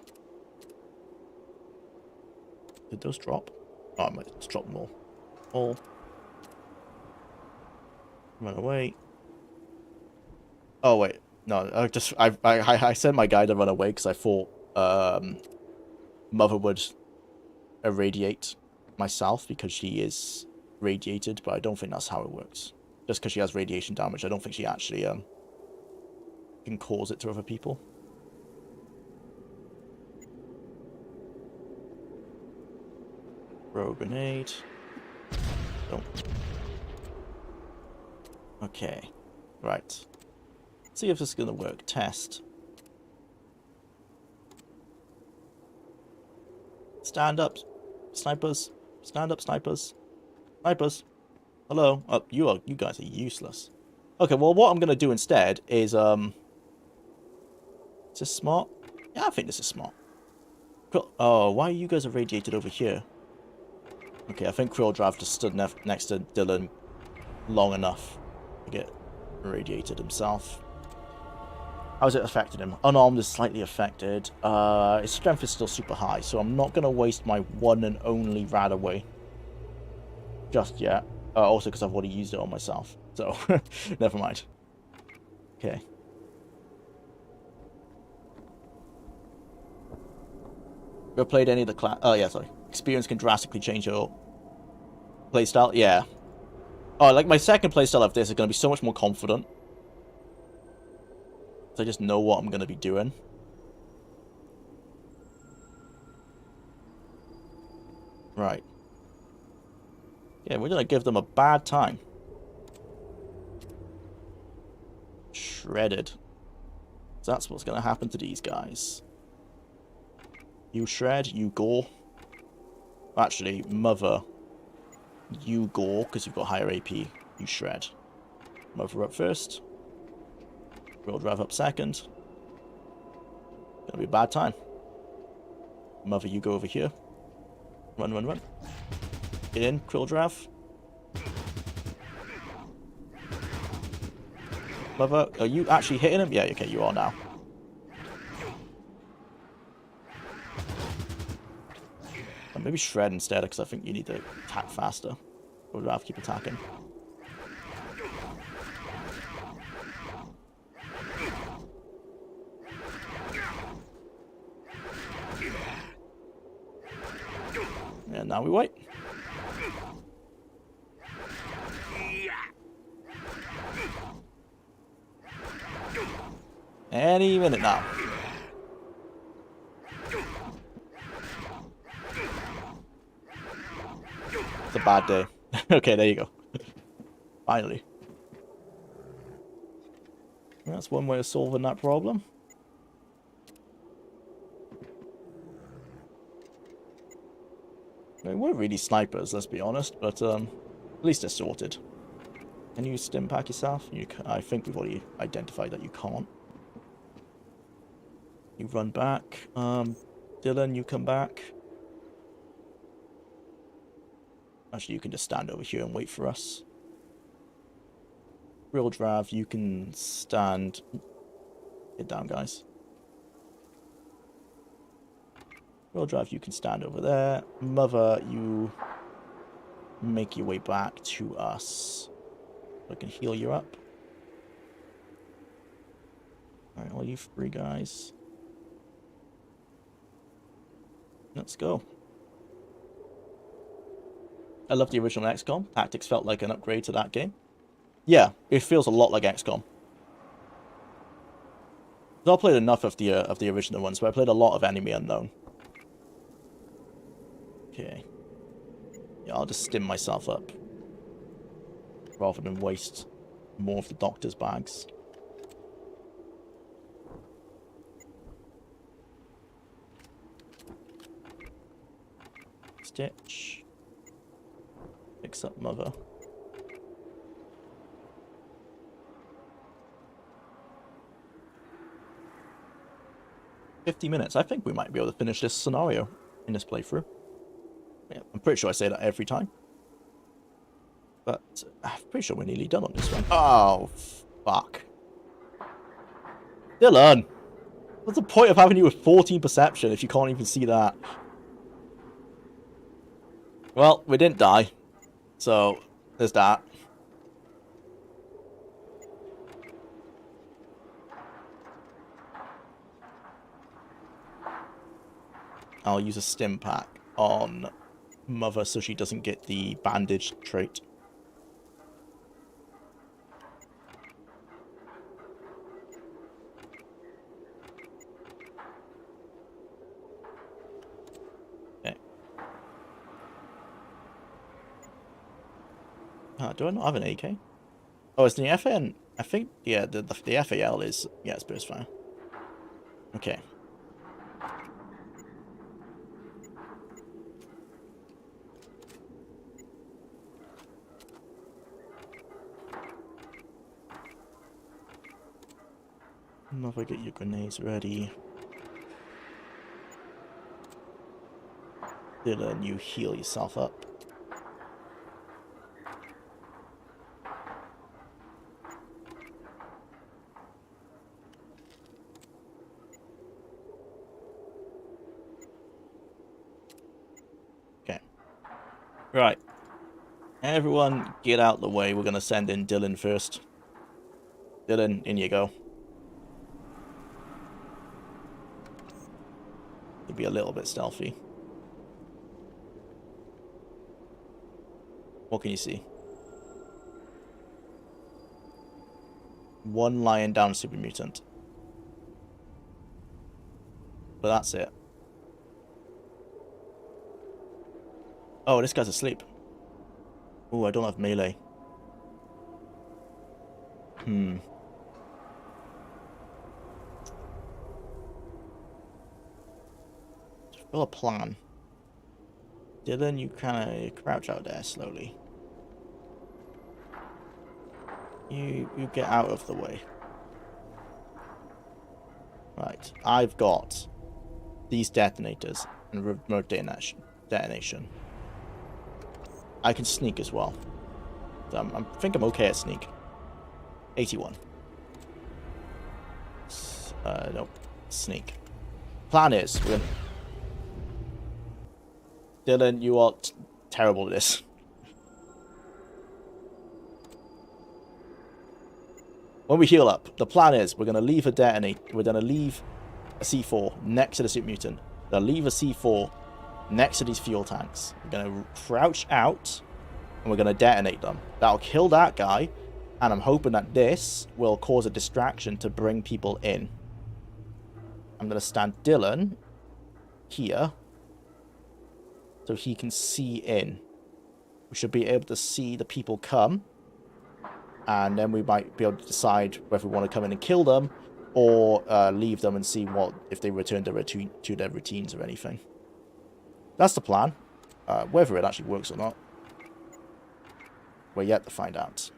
Speaker 1: Did those drop? Oh, I might just drop them all. Run away. Oh, wait. No, I sent my guy to run away because I thought Mother would irradiate myself because she is radiated, but I don't think that's how it works. Just because she has radiation damage, I don't think she actually can cause it to other people. Throw a grenade. Don't. Okay. Right. Let's see if this is going to work. Test. Stand up, snipers. Stand up, snipers. Snipers. Hello. Oh, you guys are useless. Okay, well, what I'm going to do instead is, is this smart? Yeah, I think this is smart. Oh, why are you guys irradiated over here? Okay, I think Jwlar just stood next to Dylan long enough to get irradiated himself. How's it affected him? Unarmed is slightly affected. His strength is still super high, so I'm not going to waste my one and only Radaway just yet. Also because I've already used it on myself, so never mind. Okay. Ever played any of the class? Oh yeah, sorry. Experience can drastically change your playstyle. Yeah. Oh, like my second playstyle of this is going to be so much more confident. So I just know what I'm going to be doing. Right. Yeah, we're going to give them a bad time. Shredded. So that's what's going to happen to these guys. You shred, you gore. Actually, Mother, you gore, because you've got higher AP. You shred. Mother up first. Jwlar up second. Gonna be a bad time. Mother, you go over here. Run, run, run. Get in, Jwlar. Mother, are you actually hitting him? Yeah, okay, you are now. Maybe shred instead, because I think you need to attack faster. Or would rather keep attacking. And now we wait. Any minute now. It's a bad day. Okay, there you go. Finally. That's one way of solving that problem. They weren't really snipers, let's be honest, but at least they're sorted. Can you stim pack yourself? I think we've already identified that you can't. You run back. Dylan, you come back. Actually, you can just stand over here and wait for us. Real Drav, you can stand. Get down, guys. Real Drav, you can stand over there. Mother, you make your way back to us. I can heal you up. Alright, all you three guys. Let's go. I love the original XCOM. Tactics felt like an upgrade to that game. Yeah, it feels a lot like XCOM. I've not played enough of the original ones, but I played a lot of Enemy Unknown. Okay. Yeah, I'll just stim myself up. Rather than waste more of the doctor's bags. Stitch. Fix up Mother. $50 minutes. I think we might be able to finish this scenario in this playthrough. Yeah, I'm pretty sure I say that every time. But I'm pretty sure we're nearly done on this one. Oh, fuck. Dylan! What's the point of having you with 14 perception if you can't even see that? Well, we didn't die. So, there's that. I'll use a stim pack on Mother so she doesn't get the bandage trait. Okay. Do I not have an AK? Oh, it's the FN. I think, yeah, the FAL is, yeah, it's burst fire. Okay. Mother, get your grenades ready. Dylan, you heal yourself up. Okay. Right. Everyone get out the way. We're going to send in Dylan first. Dylan, in you go. Be a little bit stealthy. What can you see? One lying down super mutant. But that's it. Oh, this guy's asleep. Oh, I don't have melee. Well, a plan. Dylan, you kind of crouch out there slowly. You get out of the way. Right, I've got these detonators and remote detonation. I can sneak as well. So I think I'm okay at sneak. 81. Nope. Sneak. Plan is, we're gonna... Dylan, you are terrible at this. When we heal up, the plan is we're going to leave a detonate. We're going to leave a C4 next to the super mutant. We're going to leave a C4 next to these fuel tanks. We're going to crouch out and we're going to detonate them. That'll kill that guy. And I'm hoping that this will cause a distraction to bring people in. I'm going to stand Dylan here. So he can see in. We should be able to see the people come. And then we might be able to decide whether we want to come in and kill them. Or leave them and see what if they return to their routines or anything. That's the plan. Whether it actually works or not, we're yet to find out.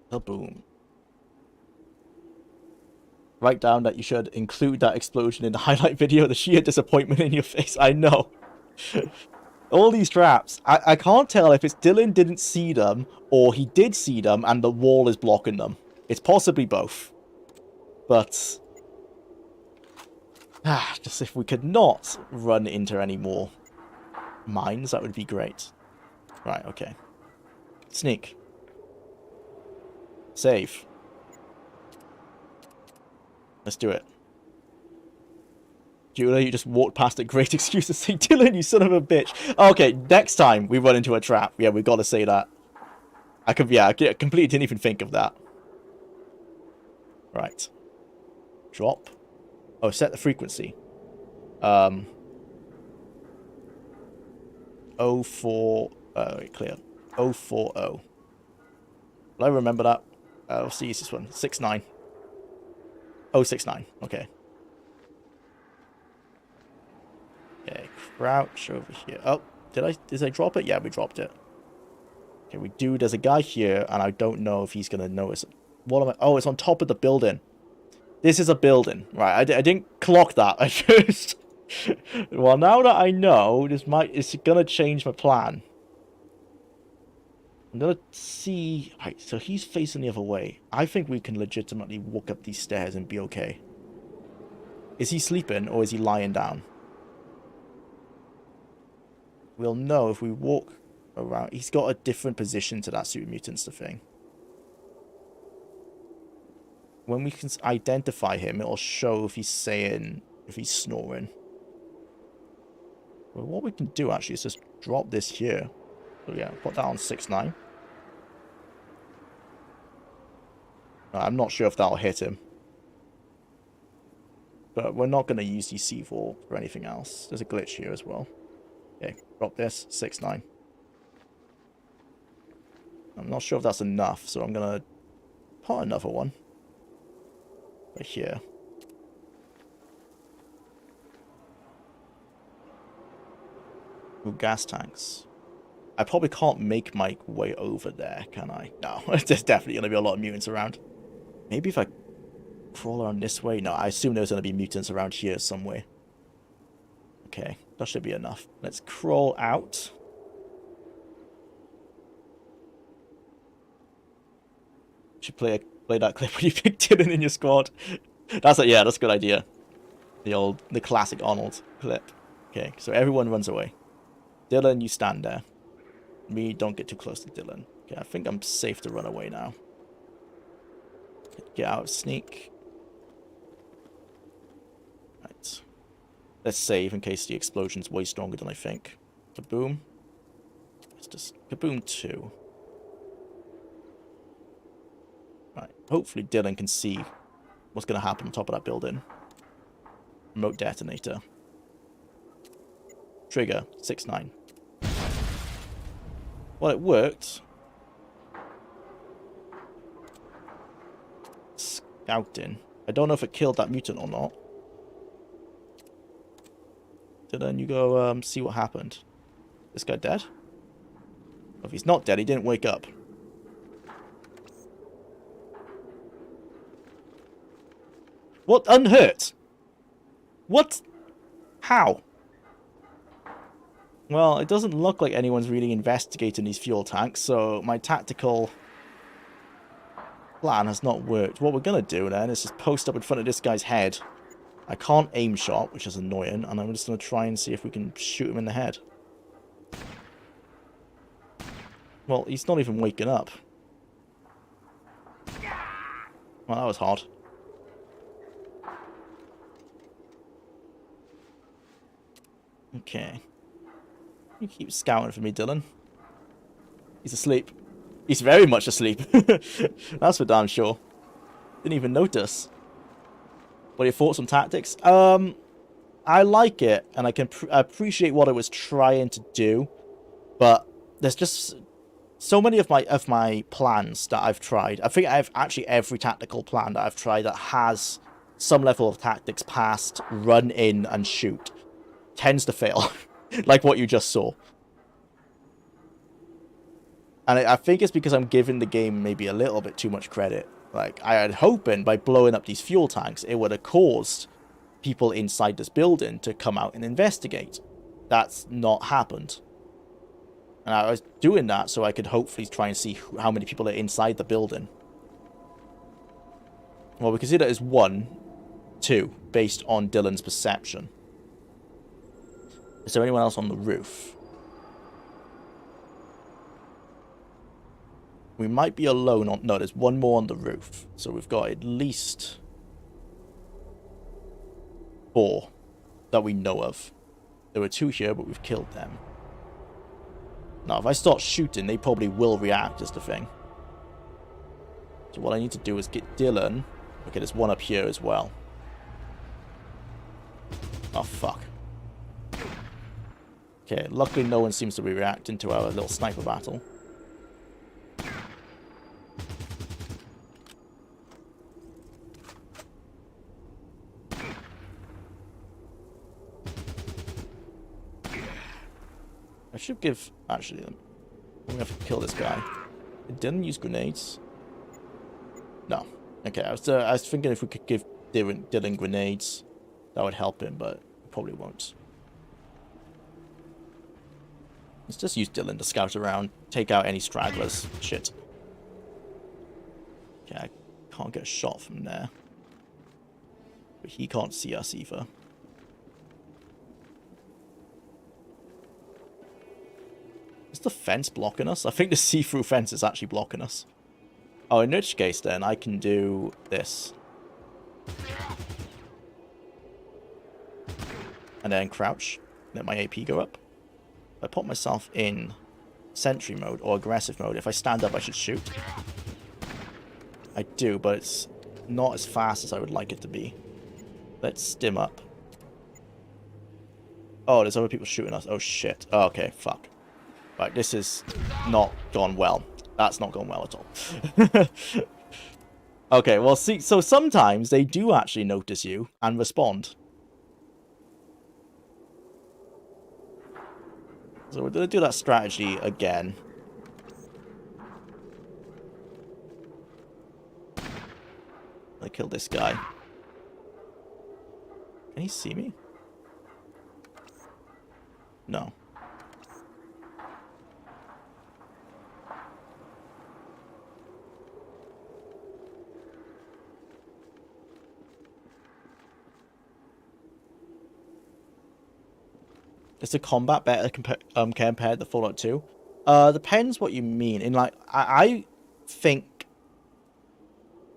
Speaker 1: Boom. Write down that you should include that explosion in the highlight video. The sheer disappointment in your face. I know. All these traps. I can't tell if it's Dylan didn't see them or he did see them and the wall is blocking them. It's possibly both. But just if we could not run into any more mines, that would be great. Right, okay. Sneak. Save. Let's do it. Jwlar, you just walked past a great excuse to say, Dylan, you son of a bitch. Okay, next time we run into a trap. Yeah, we've got to say that. I completely didn't even think of that. Right. Drop. Oh, set the frequency. 04... wait, clear. 040. Will I remember that? Let's see, this one. 69. 069. Okay. Okay, crouch over here. Oh, did I drop it? Yeah, we dropped it. Okay, there's a guy here, and I don't know if he's gonna notice it. What am I? Oh, it's on top of the building. This is a building. Right, I didn't clock that at first. Well, now that I know, it's gonna change my plan. I'm gonna see... Right, so he's facing the other way. I think we can legitimately walk up these stairs and be okay. Is he sleeping, or is he lying down? We'll know if we walk around. He's got a different position to that Super Mutants thing. When we can identify him, it'll show if he's snoring. Well, what we can do actually is just drop this here. So yeah, put that on 6-9. I'm not sure if that'll hit him. But we're not going to use the C4 for anything else. There's a glitch here as well. Okay, drop this, 6-9. I'm not sure if that's enough, so I'm gonna put another one right here. Ooh, gas tanks. I probably can't make my way over there, can I? No, there's definitely gonna be a lot of mutants around. Maybe if I crawl around this way? No, I assume there's gonna be mutants around here somewhere. Okay, that should be enough. Let's crawl out. Should play that clip when you pick Dylan in your squad. That's a good idea. The classic Arnold clip. Okay, so everyone runs away. Dylan, you stand there. Me, don't get too close to Dylan. Okay, I think I'm safe to run away now. Get out, sneak. Right. Let's save in case the explosion's way stronger than I think. Kaboom. Let's just kaboom 2. Right. Hopefully Dylan can see what's going to happen on top of that building. Remote detonator. Trigger 6-9. Well, it worked. Scouting. I don't know if it killed that mutant or not. Dylan, you go see what happened. This guy dead? Well, if he's not dead, he didn't wake up. What? Unhurt? What? How? Well, it doesn't look like anyone's really investigating these fuel tanks, so my tactical plan has not worked. What we're going to do then is just post up in front of this guy's head. I can't aim shot, which is annoying, and I'm just going to try and see if we can shoot him in the head. Well, he's not even waking up. Well, that was hard. Okay. You keep scouting for me, Dylan. He's asleep. He's very much asleep. That's for damn sure. Didn't even notice. What are your thoughts on tactics? I like it, and I can appreciate what it was trying to do, but there's just so many of my plans that I've tried. I think I've actually every tactical plan that I've tried that has some level of tactics past run in and shoot tends to fail. Like what you just saw. And I think it's because I'm giving the game maybe a little bit too much credit. Like, I had hoping by blowing up these fuel tanks, it would have caused people inside this building to come out and investigate. That's not happened. And I was doing that so I could hopefully try and see how many people are inside the building. Well, we can see that it's 1, 2, based on Dylan's perception. Is there anyone else on the roof? We might be alone on... No, there's 1 more on the roof. So we've got at least 4 that we know of. There were 2 here, but we've killed them. Now, if I start shooting, they probably will react, is the thing. So what I need to do is get Dylan... Okay, there's 1 up here as well. Oh, fuck. Okay, luckily no one seems to be reacting to our little sniper battle. I should give... Actually, I'm going to have to kill this guy. It didn't use grenades. No. Okay, I was thinking if we could give Dylan grenades, that would help him, but probably won't. Let's just use Dylan to scout around, take out any stragglers. Shit. Okay, I can't get a shot from there. But he can't see us either. Is the fence blocking us? I think the see-through fence is actually blocking us. Oh, in which case then, I can do this. And then crouch. Let my AP go up. If I put myself in sentry mode or aggressive mode, if I stand up, I should shoot. I do, but it's not as fast as I would like it to be. Let's stim up. Oh, there's other people shooting us. Oh, shit. Oh, okay, fuck. Right, this is not gone well. That's not gone well at all. Okay, well, see, so sometimes they do actually notice you and respond. So we're going to do that strategy again. I kill this guy. Can he see me? No. Is the combat better compared to Fallout 2? Depends what you mean. In like, I think,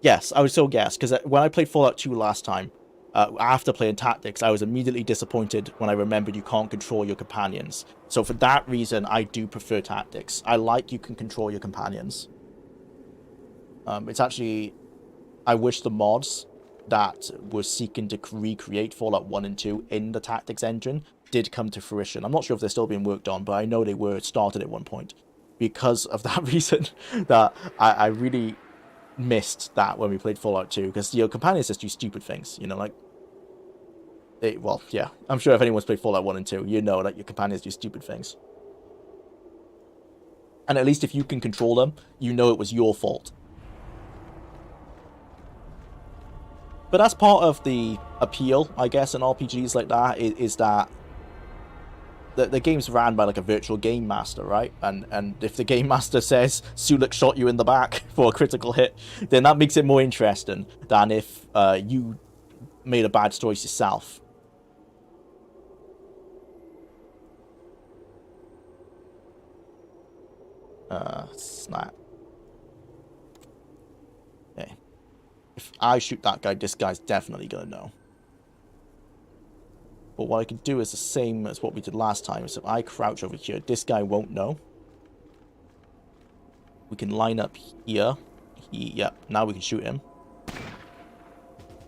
Speaker 1: yes, I would still guess, because when I played Fallout 2 last time, after playing Tactics, I was immediately disappointed when I remembered you can't control your companions. So for that reason, I do prefer Tactics. I like you can control your companions. It's actually, I wish the mods that were seeking to recreate Fallout 1 and 2 in the Tactics engine did come to fruition. I'm not sure if they're still being worked on, but I know they were started at one point. Because of that reason, that I really missed that when we played Fallout 2, because your companions just do stupid things, you know, like... well, yeah, I'm sure if anyone's played Fallout 1 and 2, you know that your companions do stupid things. And at least if you can control them, you know it was your fault. But that's part of the appeal, I guess, in RPGs like that, is that the game's ran by like a virtual game master, right? And if the game master says Sulik shot you in the back for a critical hit, then that makes it more interesting than if you made a bad choice yourself. Snap. Okay. If I shoot that guy, this guy's definitely gonna know. But what I can do is the same as what we did last time. So if I crouch over here, this guy won't know. We can line up here. Yep, now we can shoot him.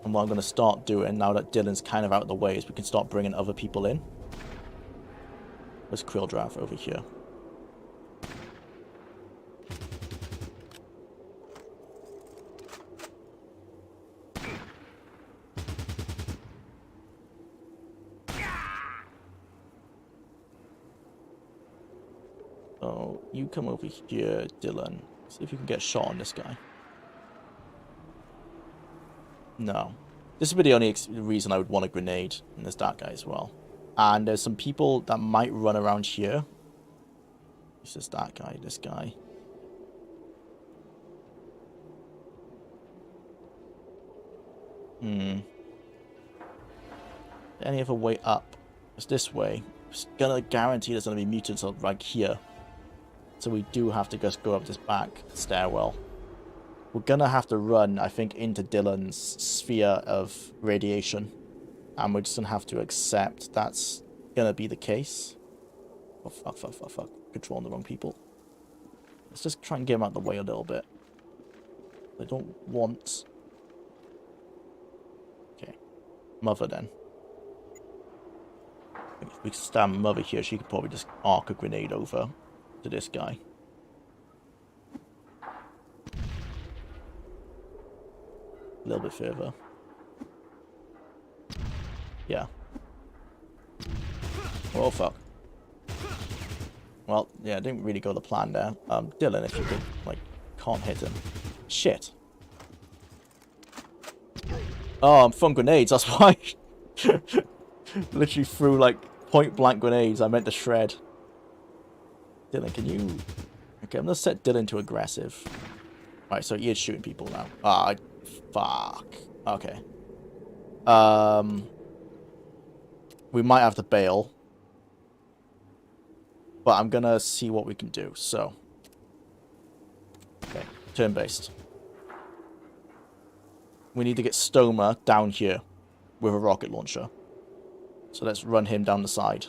Speaker 1: And what I'm going to start doing, now that Dylan's kind of out of the way, is we can start bringing other people in. There's Krilldrath over here. So, you come over here, Dylan. See if you can get a shot on this guy. No. This would be the only reason I would want a grenade. And there's that guy as well. And there's some people that might run around here. This is that guy, this guy. Any other way up? It's this way. It's gonna guarantee there's gonna be mutants right here. So we do have to just go up this back stairwell. We're gonna have to run, I think, into Dylan's sphere of radiation. And we're just gonna have to accept that's gonna be the case. Oh, fuck. Controlling the wrong people. Let's just try and get him out of the way a little bit. I don't want... Okay. Mother, then. If we stand Mother here, she could probably just arc a grenade over to this guy. A little bit further. Yeah. Oh, fuck. Well, yeah, didn't really go the plan there. Dylan, if you could, like, can't hit him. Shit. Oh, I'm throwing grenades, that's why. Literally threw, like, point-blank grenades. I meant to shred. Dylan, can you... Okay, I'm gonna set Dylan to aggressive. Right, so he is shooting people now. Ah, fuck. Okay. We might have to bail. But I'm gonna see what we can do, so... Okay, turn-based. We need to get Stoma down here with a rocket launcher. So let's run him down the side.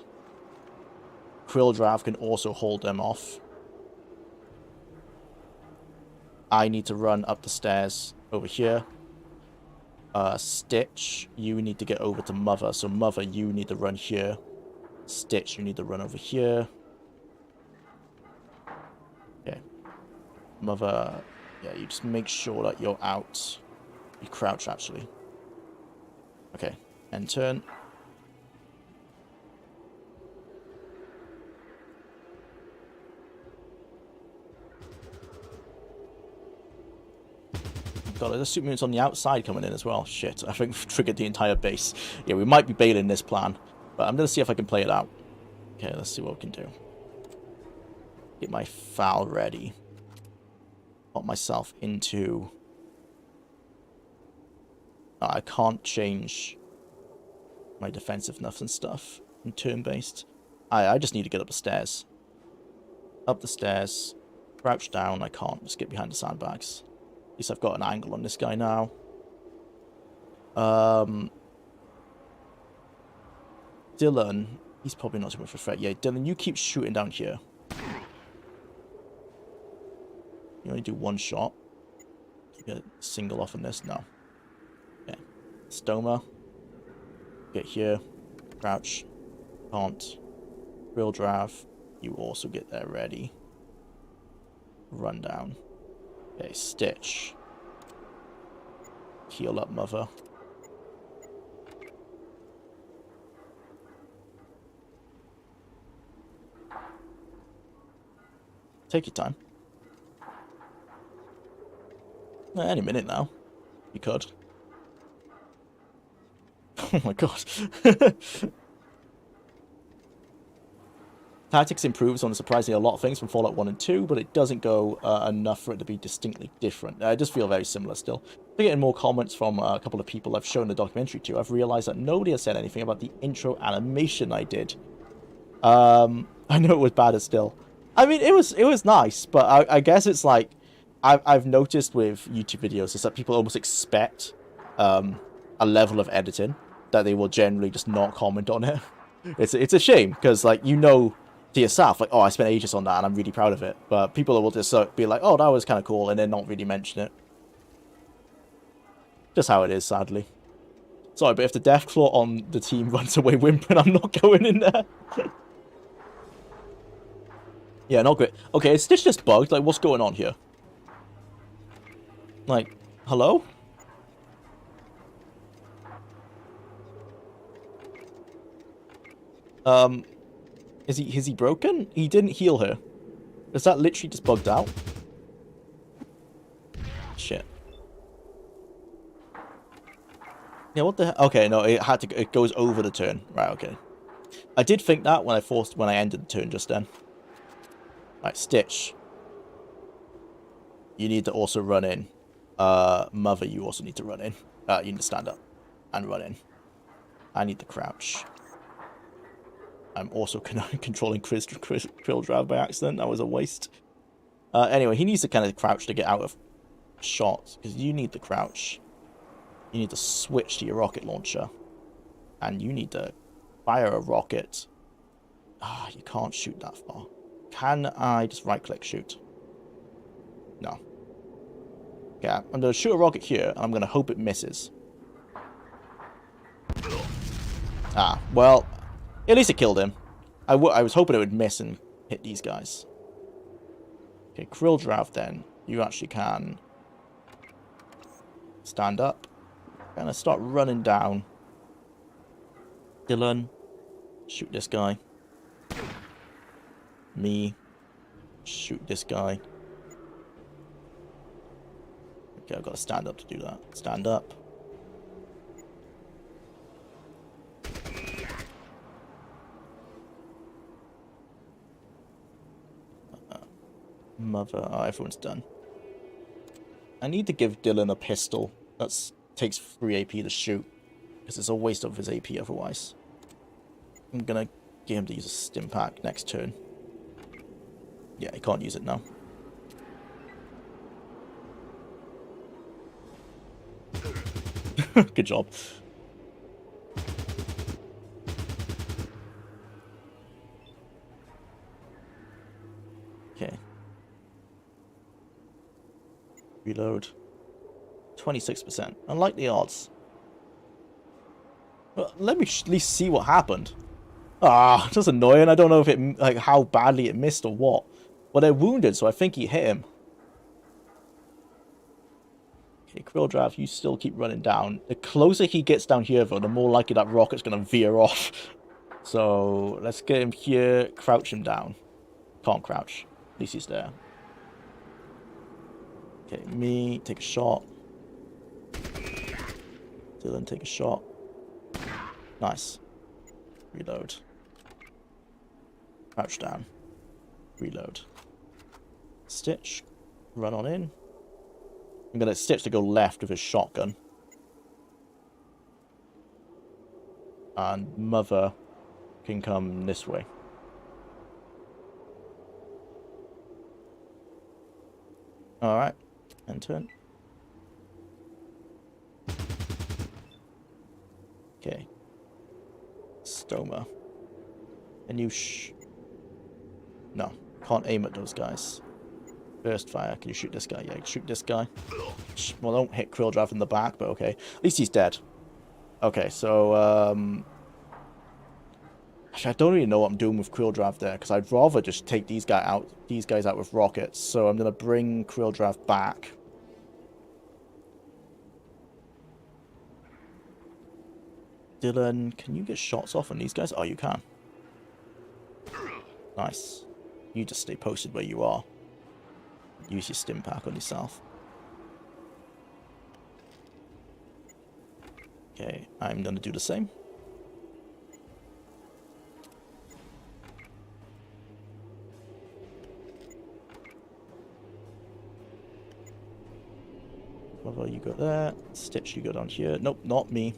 Speaker 1: Jwlar can also hold them off. I need to run up the stairs over here. Stitch, you need to get over to Mother. So Mother, you need to run here. Stitch, you need to run over here. Okay. Mother, yeah, you just make sure that you're out. You crouch, actually. Okay, and turn. God, there's super mutants on the outside coming in as well. Shit, I think we've triggered the entire base. Yeah, we might be bailing this plan, but I'm going to see if I can play it out. Okay, let's see what we can do. Get my foul ready. Put myself into... I can't change my defensiveness and stuff in turn-based. I just need to get up the stairs. Up the stairs. Crouch down. I can't. Just get behind the sandbags. At least I've got an angle on this guy now. Dylan. He's probably not too much of a threat. Yeah, Dylan, you keep shooting down here. You only do one shot. You get a single off on this? No. Okay. Stoma. Get here. Crouch. Can't. Jwlar. You also get there ready. Run down. Okay, Stitch. Heal up, Mother. Take your time. Any minute now. You could. Oh my god. Tactics improves on surprisingly a lot of things from Fallout 1 and 2, but it doesn't go enough for it to be distinctly different. I just feel very similar still. I'm getting more comments from a couple of people I've shown the documentary to. I've realized that nobody has said anything about the intro animation I did. I know it was bad still. I mean, it was nice, but I guess it's like... I've noticed with YouTube videos is that people almost expect a level of editing that they will generally just not comment on it. It's a shame, because, like, you know... to yourself, like, oh, I spent ages on that and I'm really proud of it. But people will just be like, oh, that was kind of cool, and then not really mention it. Just how it is, sadly. Sorry, but if the Deathclaw on the team runs away whimpering, I'm not going in there. Yeah, not great. Okay, is this just bugged? Like, what's going on here? Like, hello? Is he broken? He didn't heal her. Is that literally just bugged out? Shit. Yeah, what the hell? Okay, no, it goes over the turn. Right, okay. I did think that when I ended the turn just then. Right, Stitch. You need to also run in. Mother, you also need to run in. You need to stand up and run in. I need to crouch. I'm also controlling Krill by accident. That was a waste. Anyway, he needs to kind of crouch to get out of shots, because you need to crouch. You need to switch to your rocket launcher. And you need to fire a rocket. Ah, you can't shoot that far. Can I just right-click shoot? No. Okay, I'm going to shoot a rocket here, and I'm going to hope it misses. Ah, well, at least it killed him. I was hoping it would miss and hit these guys. Okay, Krill then. You actually can stand up. Gonna start running down. Dylan, shoot this guy. Me, shoot this guy. Okay, I've got to stand up to do that. Stand up. Mother, oh, everyone's done. I need to give Dylan a pistol. That takes 3 AP to shoot, because it's a waste of his AP otherwise. I'm gonna get him to use a stim pack next turn. Yeah, he can't use it now. Good job. Okay. Reload. 26%. Unlikely odds. Well, let me at least see what happened. Ah, that's annoying. I don't know if it, like, how badly it missed or what. Well, they're wounded, so I think he hit him. Okay, Krill, you still keep running down. The closer he gets down here, though, the more likely that rocket's going to veer off. So, let's get him here, crouch him down. Can't crouch. At least he's there. Okay, me, take a shot. Dylan, take a shot. Nice. Reload. Crouch down. Reload. Stitch. Run on in. I'm going to Stitch to go left with his shotgun. And Mother can come this way. Alright. And turn. Okay. Stoma. And you No. Can't aim at those guys. Burst fire. Can you shoot this guy? Yeah, shoot this guy. Well, don't hit Krill in the back, but okay. At least he's dead. Okay, so, actually, I don't really know what I'm doing with Krill there, because I'd rather just take these guys out with rockets. So I'm going to bring Krill back. Dylan, can you get shots off on these guys? Oh, you can. Nice. You just stay posted where you are. Use your stim pack on yourself. Okay, I'm going to do the same. Mother, you go there. Stitch, you go down here. Nope, not me.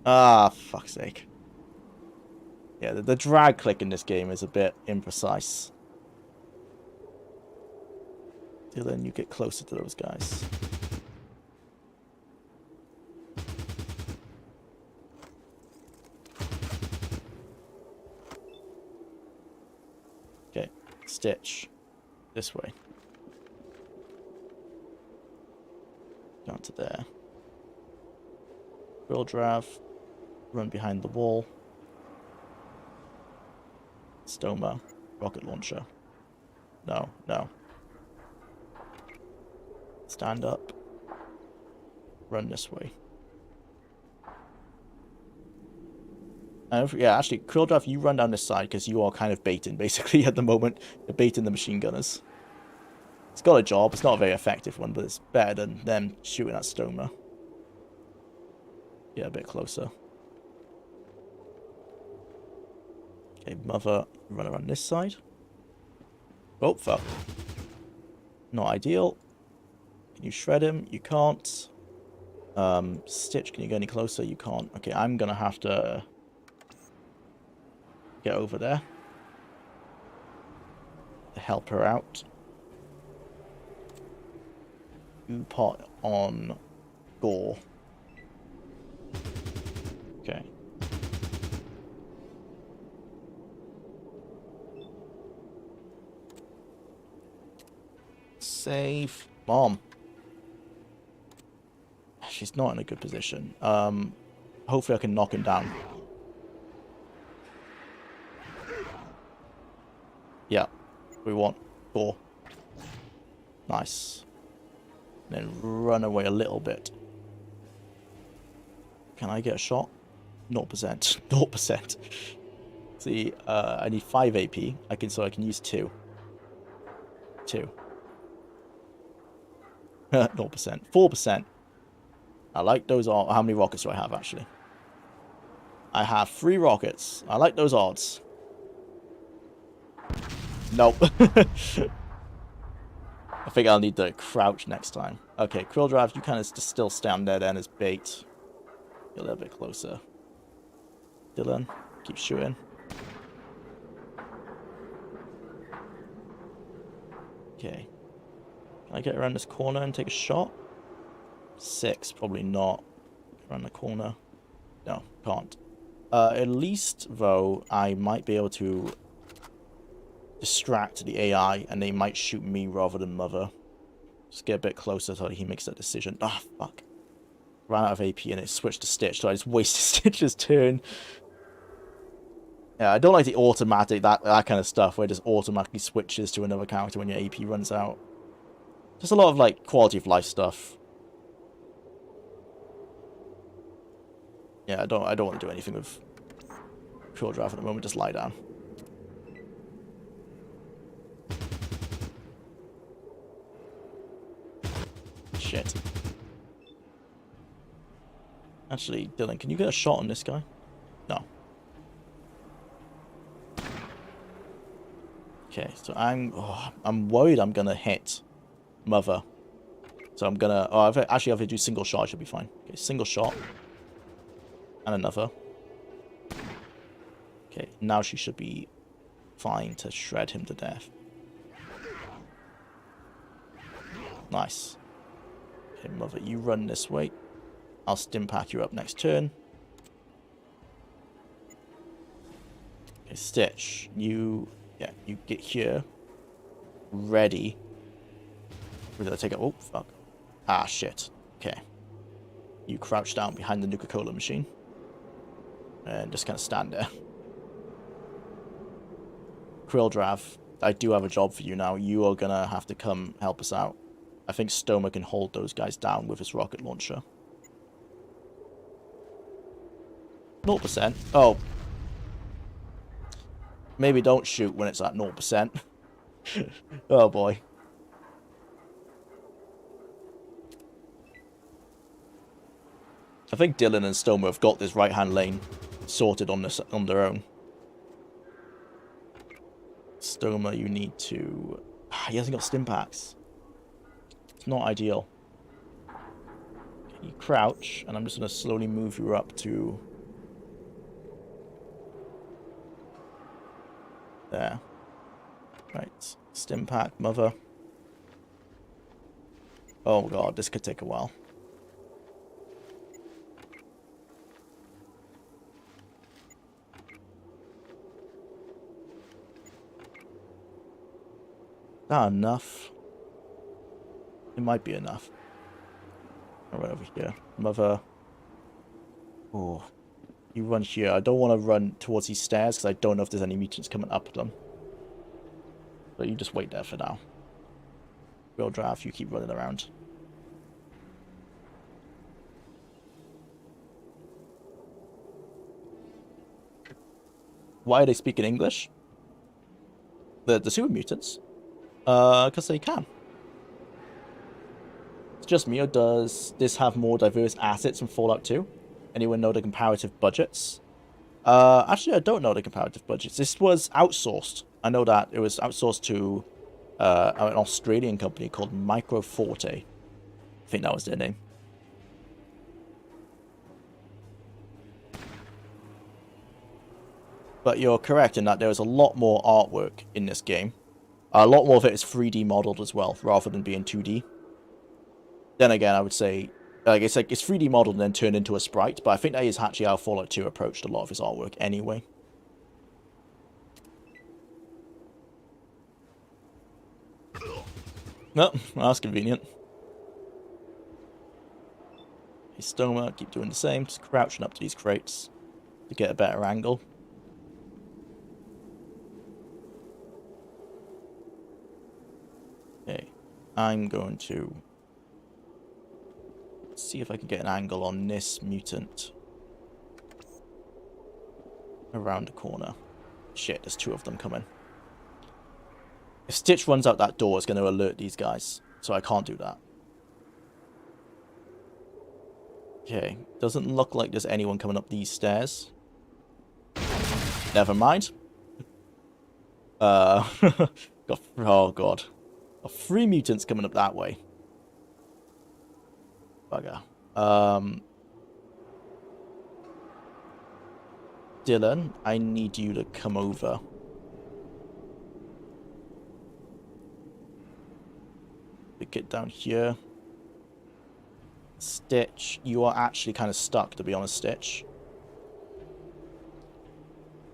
Speaker 1: Ah, fuck's sake. Yeah, the drag click in this game is a bit imprecise. Dylan, you get closer to those guys. Okay, Stitch. This way. Down to there. Krill, run behind the wall. Stoma, rocket launcher. No, no. Stand up. Run this way. Yeah, actually, Krill, you run down this side because you are kind of baiting, basically, at the moment. You're baiting the machine gunners. It's got a job. It's not a very effective one, but it's better than them shooting at Stoma. Yeah, a bit closer. Okay, Mother, run around this side. Oh, fuck. Not ideal. Can you shred him? You can't. Stitch, can you get any closer? You can't. Okay, I'm gonna have to get over there to help her out. You pot on Gore. Okay. Save. Bomb. She's not in a good position. Hopefully I can knock him down. Yeah. We want Gore. Nice. And then run away a little bit. Can I get a shot? 0%. 0%. See, I need 5 AP. So I can use 2. 2. 0%. 4%. I like those odds. How many rockets do I have, actually? I have 3 rockets. I like those odds. Nope. I think I'll need to crouch next time. Okay, Quill Drive, you kind of just still stand there then as bait. Get a little bit closer. Dylan, keep shooting. Okay. Can I get around this corner and take a shot? 6, probably not. Around the corner. No, can't. At least, though, I might be able to distract the AI, and they might shoot me rather than Mother. Just get a bit closer so he makes that decision. Ah, fuck. Ran out of AP and it switched to Stitch, so I just wasted Stitch's turn. Yeah, I don't like the automatic, that kind of stuff, where it just automatically switches to another character when your AP runs out. Just a lot of, like, quality of life stuff. Yeah, I don't want to do anything with Pure Drive at the moment, just lie down. Shit. Actually, Dylan, can you get a shot on this guy? No. Okay, so I'm worried I'm gonna hit Mother. So I'm gonna... Oh, if I do single shot, I should be fine. Okay, single shot. And another. Okay, now she should be fine to shred him to death. Nice. Okay, Mother, you run this way. I'll stim pack you up next turn. Okay, Stitch, you get here. Ready. Where did I take it? Oh, fuck. Ah, shit. Okay. You crouch down behind the Nuka-Cola machine. And just kind of stand there. Krilldrav, I do have a job for you now. You are gonna have to come help us out. I think Stoma can hold those guys down with his rocket launcher. 0%. Oh. Maybe don't shoot when it's at 0%. Oh boy. I think Dylan and Stoma have got this right-hand lane sorted on their own. Stoma, you need to... He hasn't got stim packs. It's not ideal. Okay, you crouch, and I'm just going to slowly move you up to... There. Right. Stim pack, Mother. Oh god, this could take a while. Not enough. It might be enough. Right over here. Mother. Oh. You run here. I don't want to run towards these stairs because I don't know if there's any mutants coming up them. But you just wait there for now. Real draft, you keep running around. Why are they speaking English? The super mutants? Because they can. It's just me, or does this have more diverse assets in Fallout 2? Anyone know the comparative budgets? Actually, I don't know the comparative budgets. This was outsourced. I know that it was outsourced to an Australian company called Microforte. I think that was their name. But you're correct in that there is a lot more artwork in this game. A lot more of it is 3D modeled as well, rather than being 2D. Then again, I would say, it's 3D modeled and then turned into a sprite, but I think that is actually how Fallout 2 approached a lot of his artwork anyway. No, that's convenient. Hey, Stoma, keep doing the same, just crouching up to these crates to get a better angle. Okay, I'm going to see if I can get an angle on this mutant around the corner. Shit, there's two of them coming. If Stitch runs out that door, it's going to alert these guys, so I can't do that. Okay, doesn't look like there's anyone coming up these stairs. Never mind. Oh god. Got 3 mutants coming up that way. Bugger. Dylan, I need you to come over. Get down here. Stitch, you are actually kind of stuck, to be honest, Stitch.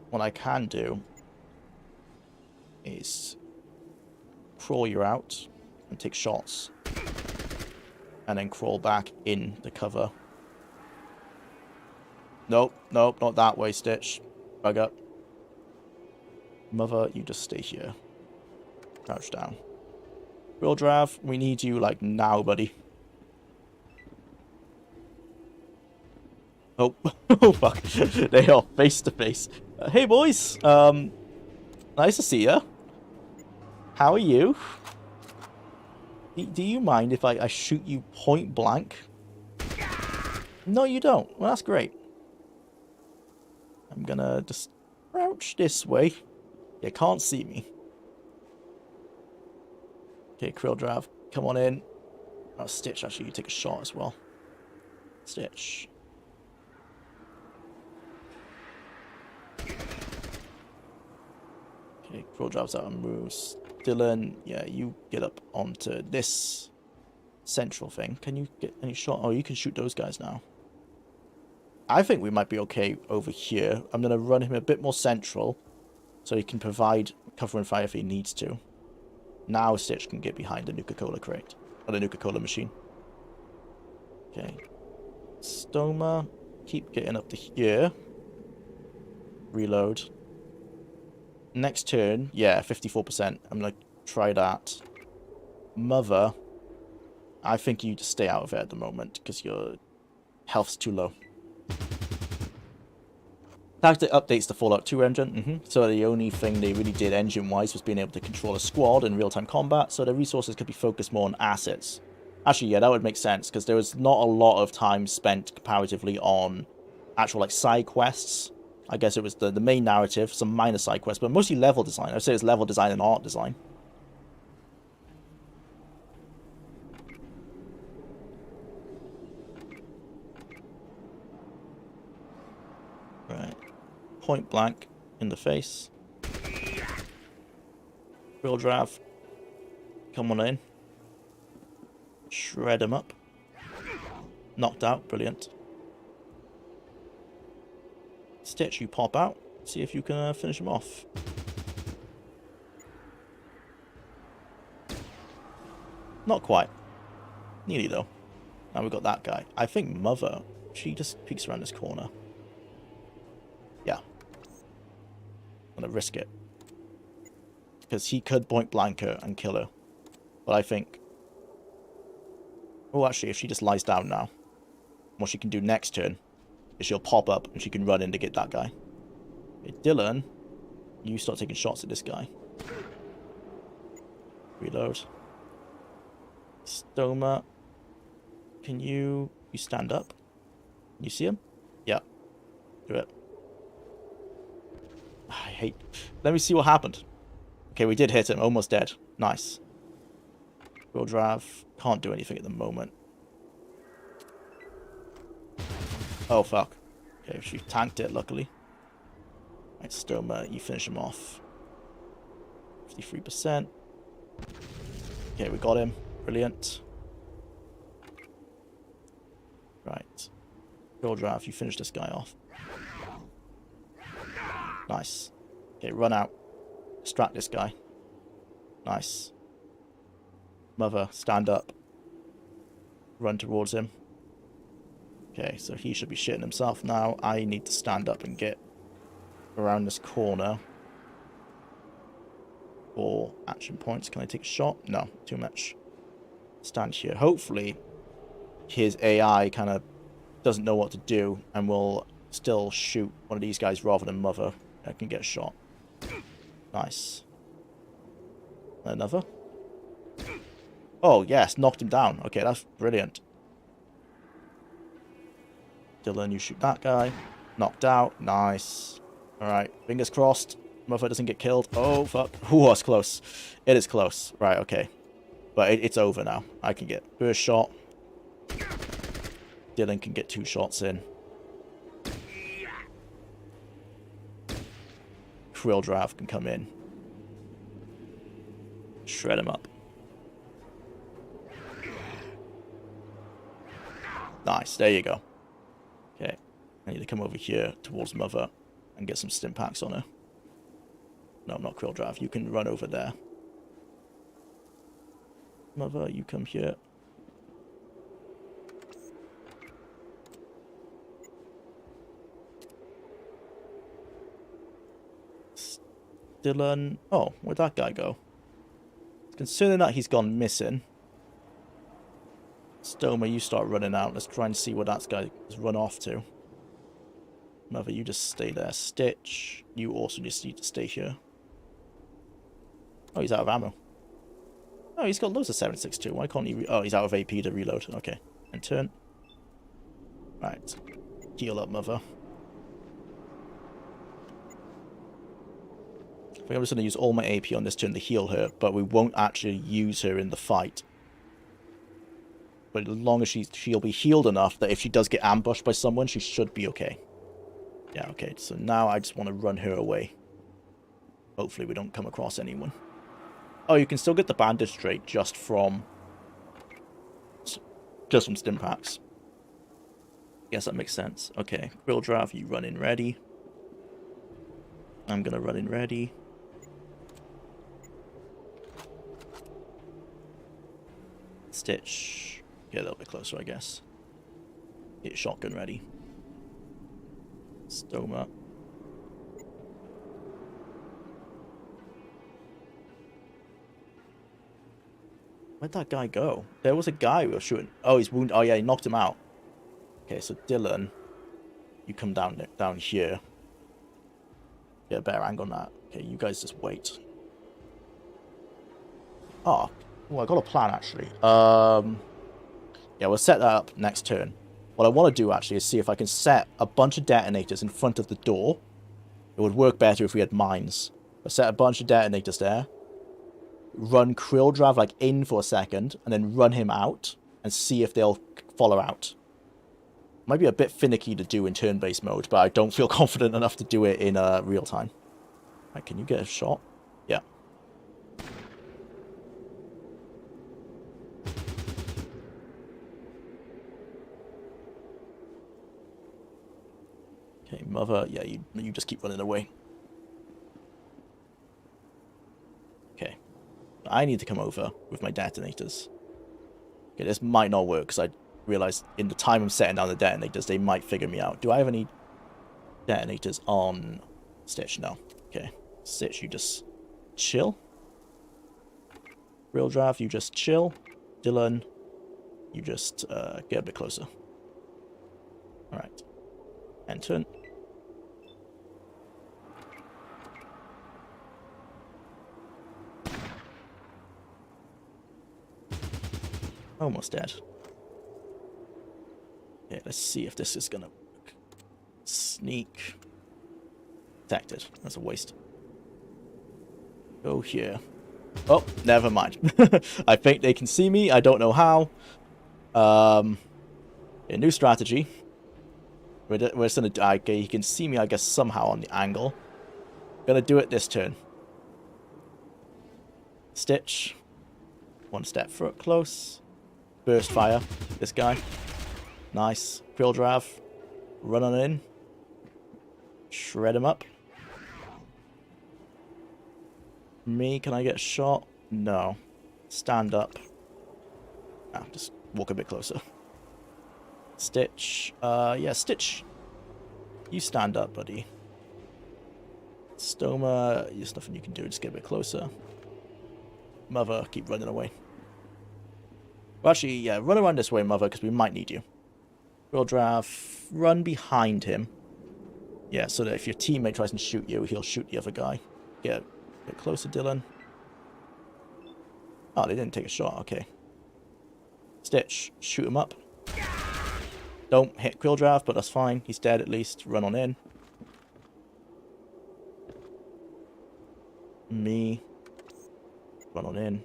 Speaker 1: What I can do is crawl you out and take shots. And then crawl back in the cover. Nope, nope, not that way, Stitch. Bug up. Mother, you just stay here. Crouch down. Real Draft, we need you, like, now, buddy. Oh, oh fuck. They are face to face. Hey, boys. Nice to see ya. How are you? Do you mind if I shoot you point blank? No, you don't. Well, that's great. I'm gonna just crouch this way. You can't see me. Okay, Krill Drav, come on in. Oh, Stitch, actually, you take a shot as well. Stitch. Okay, Krill Drav's out and moves. Dylan, yeah, you get up onto this central thing. Can you get any shot? Oh, you can shoot those guys now. I think we might be okay over here. I'm going to run him a bit more central so he can provide cover and fire if he needs to. Now Stitch can get behind the Nuka-Cola crate. Or the Nuka-Cola machine. Okay. Stoma, keep getting up to here. Reload. Next turn, yeah, 54%. I'm going to try that. Mother, I think you just stay out of it at the moment because your health's too low. Tactic updates the Fallout 2 engine. So the only thing they really did engine-wise was being able to control a squad in real-time combat, so the resources could be focused more on assets. Actually, yeah, that would make sense, because there was not a lot of time spent comparatively on actual, like, side quests. I guess it was the main narrative, some minor side quests, but mostly level design. I'd say it's level design and art design. Right. Point blank in the face. Real Drav. Come on in. Shred him up. Knocked out. Brilliant. Stitch, you pop out. See if you can finish him off. Not quite. Nearly, though. Now we've got that guy. I think Mother, she just peeks around this corner. Yeah. I'm gonna risk it. Because he could point blank her and kill her. But I think... Oh, actually, if she just lies down now, what she can do next turn is she'll pop up and she can run in to get that guy. Okay, Dylan, you start taking shots at this guy. Reload. Stoma, can you stand up? You see him? Yeah. Do it. I hate... Let me see what happened. Okay, we did hit him. Almost dead. Nice. Jwlar can't do anything at the moment. Oh, fuck. Okay, she tanked it, luckily. Right, Stoma, you finish him off. 53%. Okay, we got him. Brilliant. Right. Jwlar, you finish this guy off. Nice. Okay, run out. Distract this guy. Nice. Mother, stand up. Run towards him. Okay, so he should be shitting himself now. I need to stand up and get around this corner for action points. Can I take a shot? No, too much. Stand here. Hopefully, his AI kind of doesn't know what to do and will still shoot one of these guys rather than Mother. I can get a shot. Nice. Another. Oh, yes, knocked him down. Okay, that's brilliant. Dylan, you shoot that guy. Knocked out. Nice. Alright, fingers crossed. Mother doesn't get killed. Oh, fuck. Ooh, that's close. It is close. Right, okay. But it's over now. I can get first shot. Dylan can get 2 shots in. Jwlar can come in. Shred him up. Nice, there you go. Okay, I need to come over here towards Mother and get some stim packs on her. No, not Jwlar. You can run over there. Mother, you come here. Dylan. Oh, where'd that guy go? It's concerning that he's gone missing. Stoma, you start running out. Let's try and see where that guy has run off to. Mother, you just stay there. Stitch, you also just need to stay here. Oh, he's out of ammo. Oh, he's got loads of 7.62. Why can't he... Oh, he's out of AP to reload. Okay. And turn. Right. Heal up, Mother. I think I'm just going to use all my AP on this turn to heal her, but we won't actually use her in the fight. But as long as she'll be healed enough that if she does get ambushed by someone, she should be okay. Yeah, okay. So now I just want to run her away. Hopefully we don't come across anyone. Oh, you can still get the bandage trait just from stim packs. Guess that makes sense. Okay, Jwlar, you run in ready. I'm gonna run in ready. Stitch, get a little bit closer, I guess. Get shotgun ready. Stoma. Where'd that guy go? There was a guy we were shooting. Oh, he's wounded. Oh, yeah, he knocked him out. Okay, so Dylan, you come down here. Get a better angle on that. Okay, you guys just wait. Oh, well, I got a plan, actually. Yeah, we'll set that up next turn. What I want to do, actually, is see if I can set a bunch of detonators in front of the door. It would work better if we had mines. I'll set a bunch of detonators there. Run Jwlar like in for a second, and then run him out, and see if they'll follow out. Might be a bit finicky to do in turn-based mode, but I don't feel confident enough to do it in real time. Right, can you get a shot? Yeah. Okay, Mother, yeah, you just keep running away. Okay. I need to come over with my detonators. Okay, this might not work, because I realized in the time I'm setting down the detonators, they might figure me out. Do I have any detonators on Stitch? No. Okay. Stitch, you just chill. Jwlar, you just chill. Dylan, you just get a bit closer. Alright. End turn. Almost dead. Okay, let's see if this is gonna work. Sneak. Detected. That's a waste. Go here. Oh, never mind. I think they can see me. I don't know how. A new strategy. We're just gonna... Okay, he can see me, I guess, somehow on the angle. Gonna do it this turn. Stitch. One step foot close. Burst fire. This guy. Nice. Quill Drav. Run on in. Shred him up. Me, can I get shot? No. Stand up. Ah, just walk a bit closer. Stitch. Yeah, Stitch. You stand up, buddy. Stoma, there's nothing you can do. Just get a bit closer. Mother, keep running away. Well, actually, yeah, run around this way, Mother, because we might need you. Will Drav, run behind him. Yeah, so that if your teammate tries and shoot you, he'll shoot the other guy. Get closer, Dylan. Oh, they didn't take a shot. Okay. Stitch, shoot him up. Don't hit Quilldraft, but that's fine. He's dead at least. Run on in. Me. Run on in.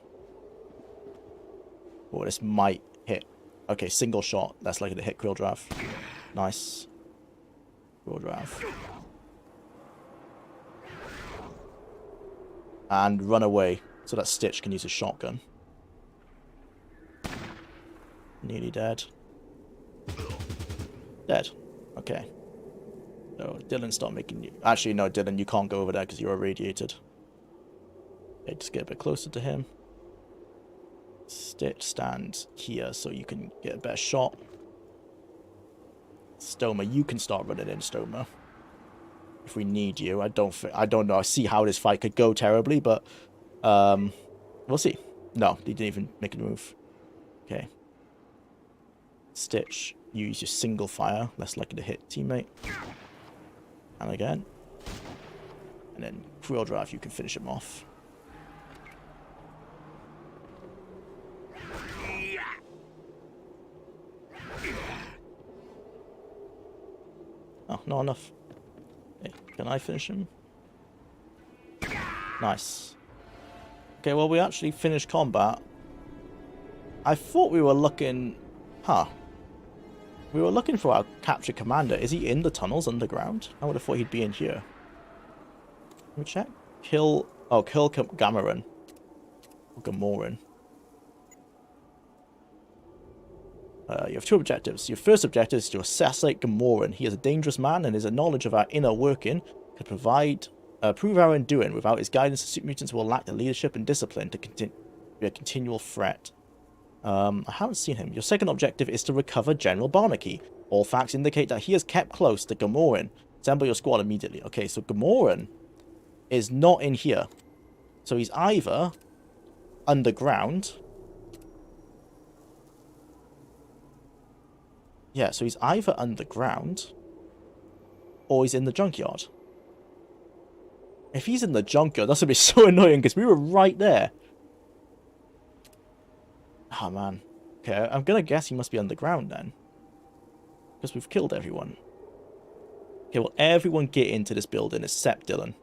Speaker 1: Oh, this might hit. Okay, single shot. That's likely to hit Quilldraft. Nice. Quilldraft. And run away so that Stitch can use a shotgun. Nearly dead. Dead. Okay. So Dylan, stop making you... Actually, no, Dylan, you can't go over there because you're irradiated. Okay, just get a bit closer to him. Stitch, stand here so you can get a better shot. Stoma, you can start running in, Stoma. If we need you. I don't know. I see how this fight could go terribly, but we'll see. No, he didn't even make a move. Okay. Stitch, use your single fire, less likely to hit teammate. And again. And then Quill Drive, you can finish him off. Oh, not enough. Okay, can I finish him? Nice. Okay, well, we actually finished combat. I thought we were looking... Huh. We were looking for our captured commander. Is he in the tunnels underground? I would have thought he'd be in here. Let me check. Kill... Oh, kill Gamoran. Gamoran. You have two objectives. Your first objective is to assassinate Gamoran. He is a dangerous man, and his knowledge of our inner working could prove our undoing. Without his guidance, the super mutants will lack the leadership and discipline to be a continual threat. I haven't seen him. Your second objective is to recover General Barnaky. All facts indicate that he is kept close to Gamoran. Assemble your squad immediately. Okay, so Gamoran is not in here. So he's either underground... Yeah, so he's either underground or he's in the junkyard. If he's in the junkyard, that's going to be so annoying because we were right there. Oh, man. Okay, I'm going to guess he must be underground then. Because we've killed everyone. Okay, well, everyone get into this building except Dylan.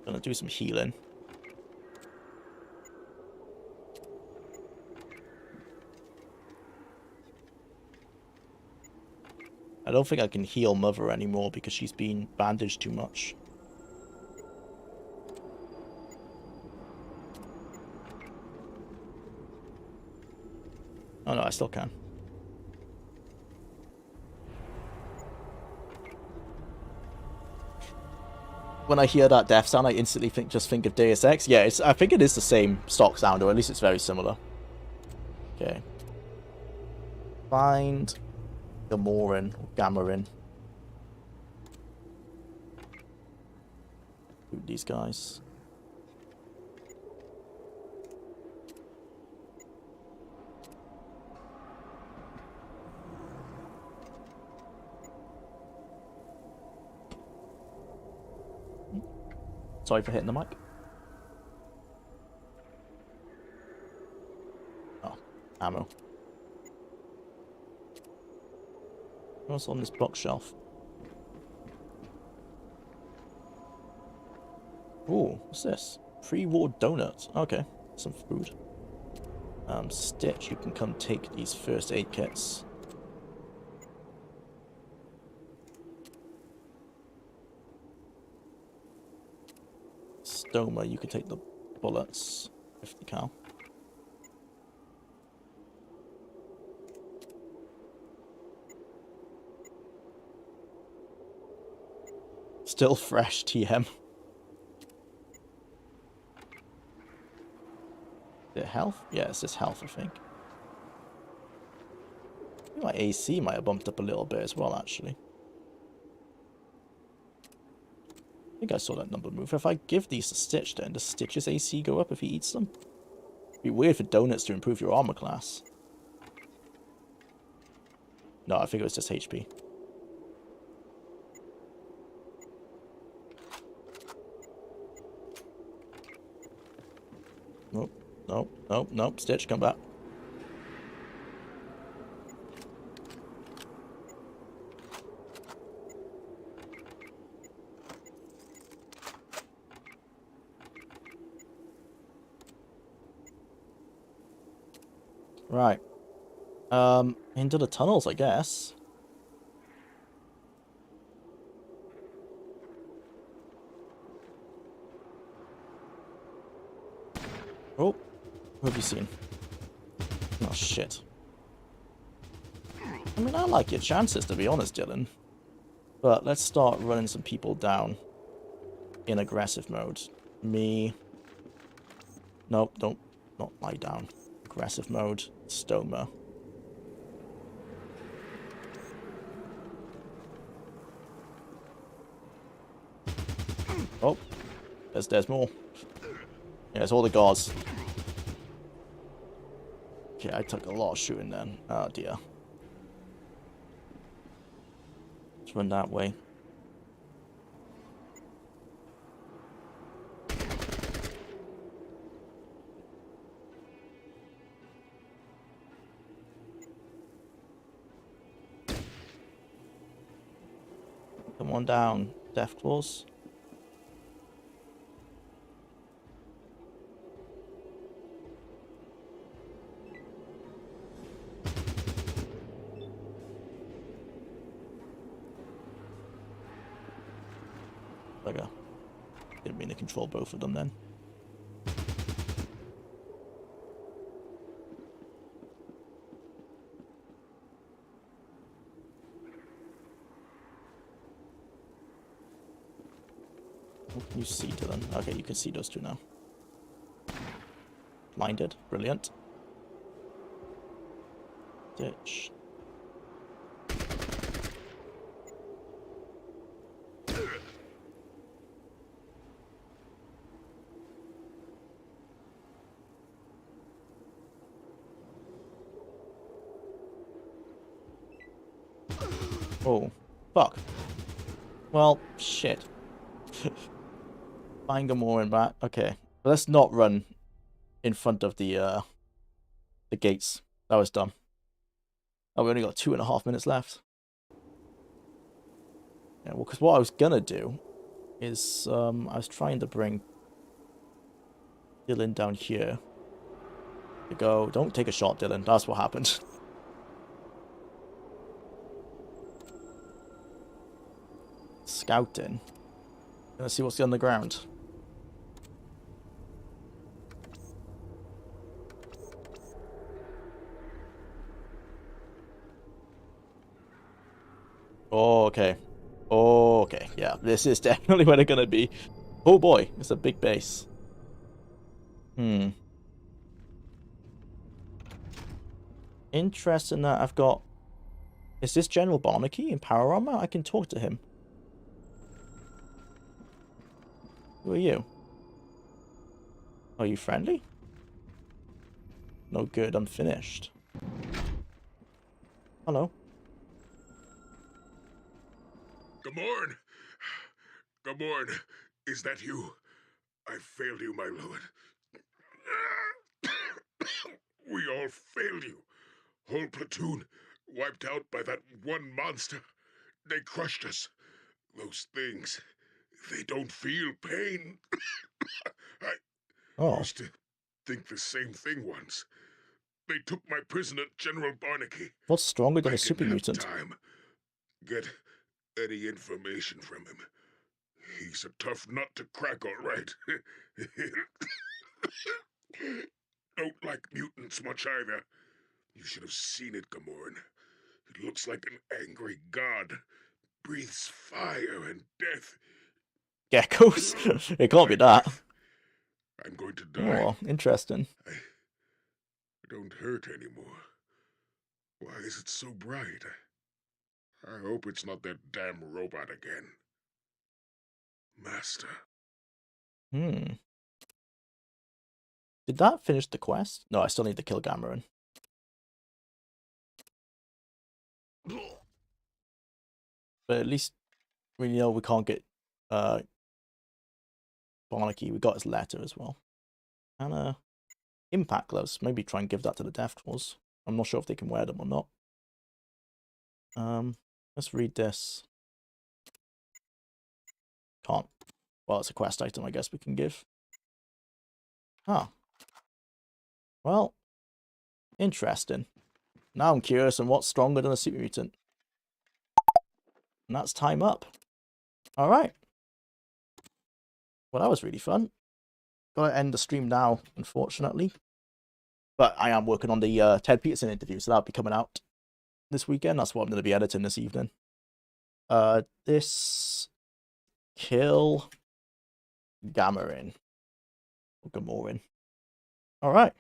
Speaker 1: Gonna do some healing. I don't think I can heal Mother anymore because she's been bandaged too much. Oh no, I still can. When I hear that death sound, I instantly just think of Deus Ex. Yeah, I think it is the same stock sound, or at least it's very similar. Okay. Find Gamoran, or Gamoran. Shoot these guys. Sorry for hitting the mic. ammo. What's on this bookshelf? Ooh, what's this? Pre-war donuts. Okay, some food. Stitch, you can come take these first aid kits. Stoma, you can take the bullets. 50 cal. Still fresh, TM. Is it health? Yeah, it's just health, I think. I think my AC might have bumped up a little bit as well, actually. I think I saw that number move. If I give these to Stitch, then does Stitch's AC go up if he eats them? It'd be weird for donuts to improve your armor class. No, I think it was just HP. Nope, nope, nope, nope. Stitch, come back. Right. Into the tunnels, I guess. Oh, who have you seen? Oh, shit. I mean, I like your chances, to be honest, Dylan. But let's start running some people down in aggressive mode. Me. Nope, don't. Not lie down. Aggressive mode. Stoma. Oh, there's more. Yeah, it's all the guards. Okay, I took a lot of shooting then. Oh dear. Let's run that way. Come on down, Death Claws. Bugger. Didn't mean to control both of them then. What can you see, Dylan? Okay, you can see those two now. Blinded. Brilliant. Ditch. Oh, fuck. Well, shit. Find more and back. Okay, let's not run in front of the gates. That was dumb. Oh, we only got 2.5 minutes left. Yeah, well, because what I was gonna do is I was trying to bring Dylan down here to go. Don't take a shot, Dylan. That's what happened. Scouting. Gonna see what's on the ground. Oh, okay. Oh, okay. Yeah, this is definitely where they're gonna be. Oh boy, it's a big base. Interesting that I've got... Is this General Barnaky in power armor? I can talk to him. Who are you? Are you friendly? No good, I'm finished. Hello.
Speaker 7: Gamorn! Gamorn, is that you? I failed you, my lord. We all failed you. Whole platoon wiped out by that one monster. They crushed us. Those things, they don't feel pain. I used to think the same thing once. They took my prisoner, General Barnaky.
Speaker 1: What's stronger than
Speaker 7: I
Speaker 1: a super
Speaker 7: didn't have
Speaker 1: mutant?
Speaker 7: time. Get any information from him. He's a tough nut to crack, all right. Don't like mutants much either. You should have seen it, Gamoran. It looks like an angry god. Breathes fire and death.
Speaker 1: Geckos? It can't be that.
Speaker 7: I'm going to die.
Speaker 1: Oh, interesting.
Speaker 7: I don't hurt anymore. Why is it so bright? I hope it's not that damn robot again. Master.
Speaker 1: Did that finish the quest? No, I still need to kill Gamoran. But at least we know we can't get Barnaky. We got his letter as well. And impact gloves. Maybe try and give that to the Death Claws. I'm not sure if they can wear them or not. Let's read this. Can't. Well, it's a quest item, I guess we can give. Huh. Well, interesting. Now I'm curious on what's stronger than a super mutant. And that's time up. Alright. Well, that was really fun. Gotta end the stream now, unfortunately. But I am working on the Ted Peterson interview, so that'll be coming out this weekend. That's what I'm going to be editing this evening. This... Kill... Gamoran. Or Gamoran. Alright.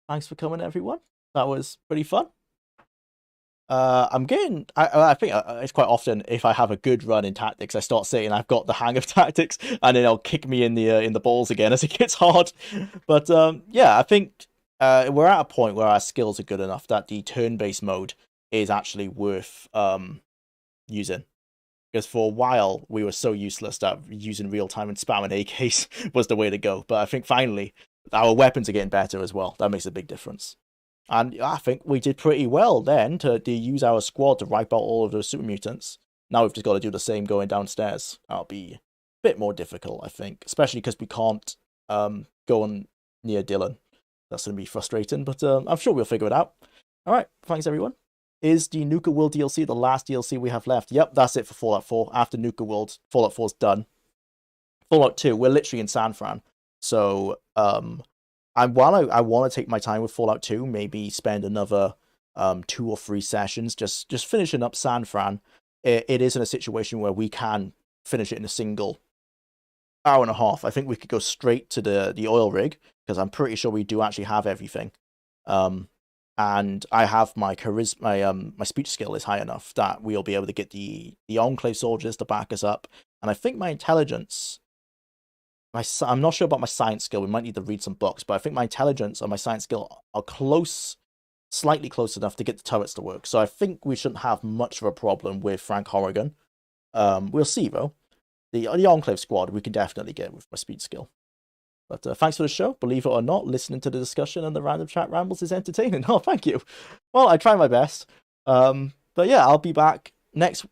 Speaker 1: Thanks for coming, everyone. That was pretty fun. I'm getting... I think it's quite often, if I have a good run in tactics, I start saying I've got the hang of tactics, and then it'll kick me in the balls again as it gets hard. But yeah, I think we're at a point where our skills are good enough that the turn-based mode is actually worth using. Because for a while, we were so useless that using real-time and spamming AKs was the way to go. But I think finally, our weapons are getting better as well. That makes a big difference. And I think we did pretty well then to use our squad to wipe out all of those super mutants. Now we've just got to do the same going downstairs. That'll be a bit more difficult, I think. Especially because we can't go on near Dylan. That's going to be frustrating, but I'm sure we'll figure it out. Alright, thanks everyone. Is the Nuka World DLC the last DLC we have left? Yep, that's it for Fallout 4. After Nuka World, Fallout 4's done. Fallout 2, we're literally in San Fran. So, while I want to take my time with Fallout 2, maybe spend another 2 or 3 sessions just finishing up San Fran, it is in a situation where we can finish it in a single hour and a half. I think we could go straight to the oil rig, because I'm pretty sure we do actually have everything. And I have my charisma, my speech skill is high enough that we'll be able to get the Enclave soldiers to back us up. And I think my intelligence... I'm not sure about my science skill. We might need to read some books, but I think my intelligence and my science skill are slightly close enough to get the turrets to work. So I think we shouldn't have much of a problem with Frank Horrigan. We'll see, though. The Enclave squad, we can definitely get with my speed skill. But thanks for the show. Believe it or not, listening to the discussion and the random chat rambles is entertaining. Oh, thank you. Well, I try my best. But yeah, I'll be back next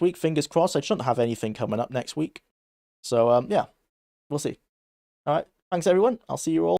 Speaker 1: week. Fingers crossed. I shouldn't have anything coming up next week. So yeah. We'll see. All right. Thanks, everyone. I'll see you all.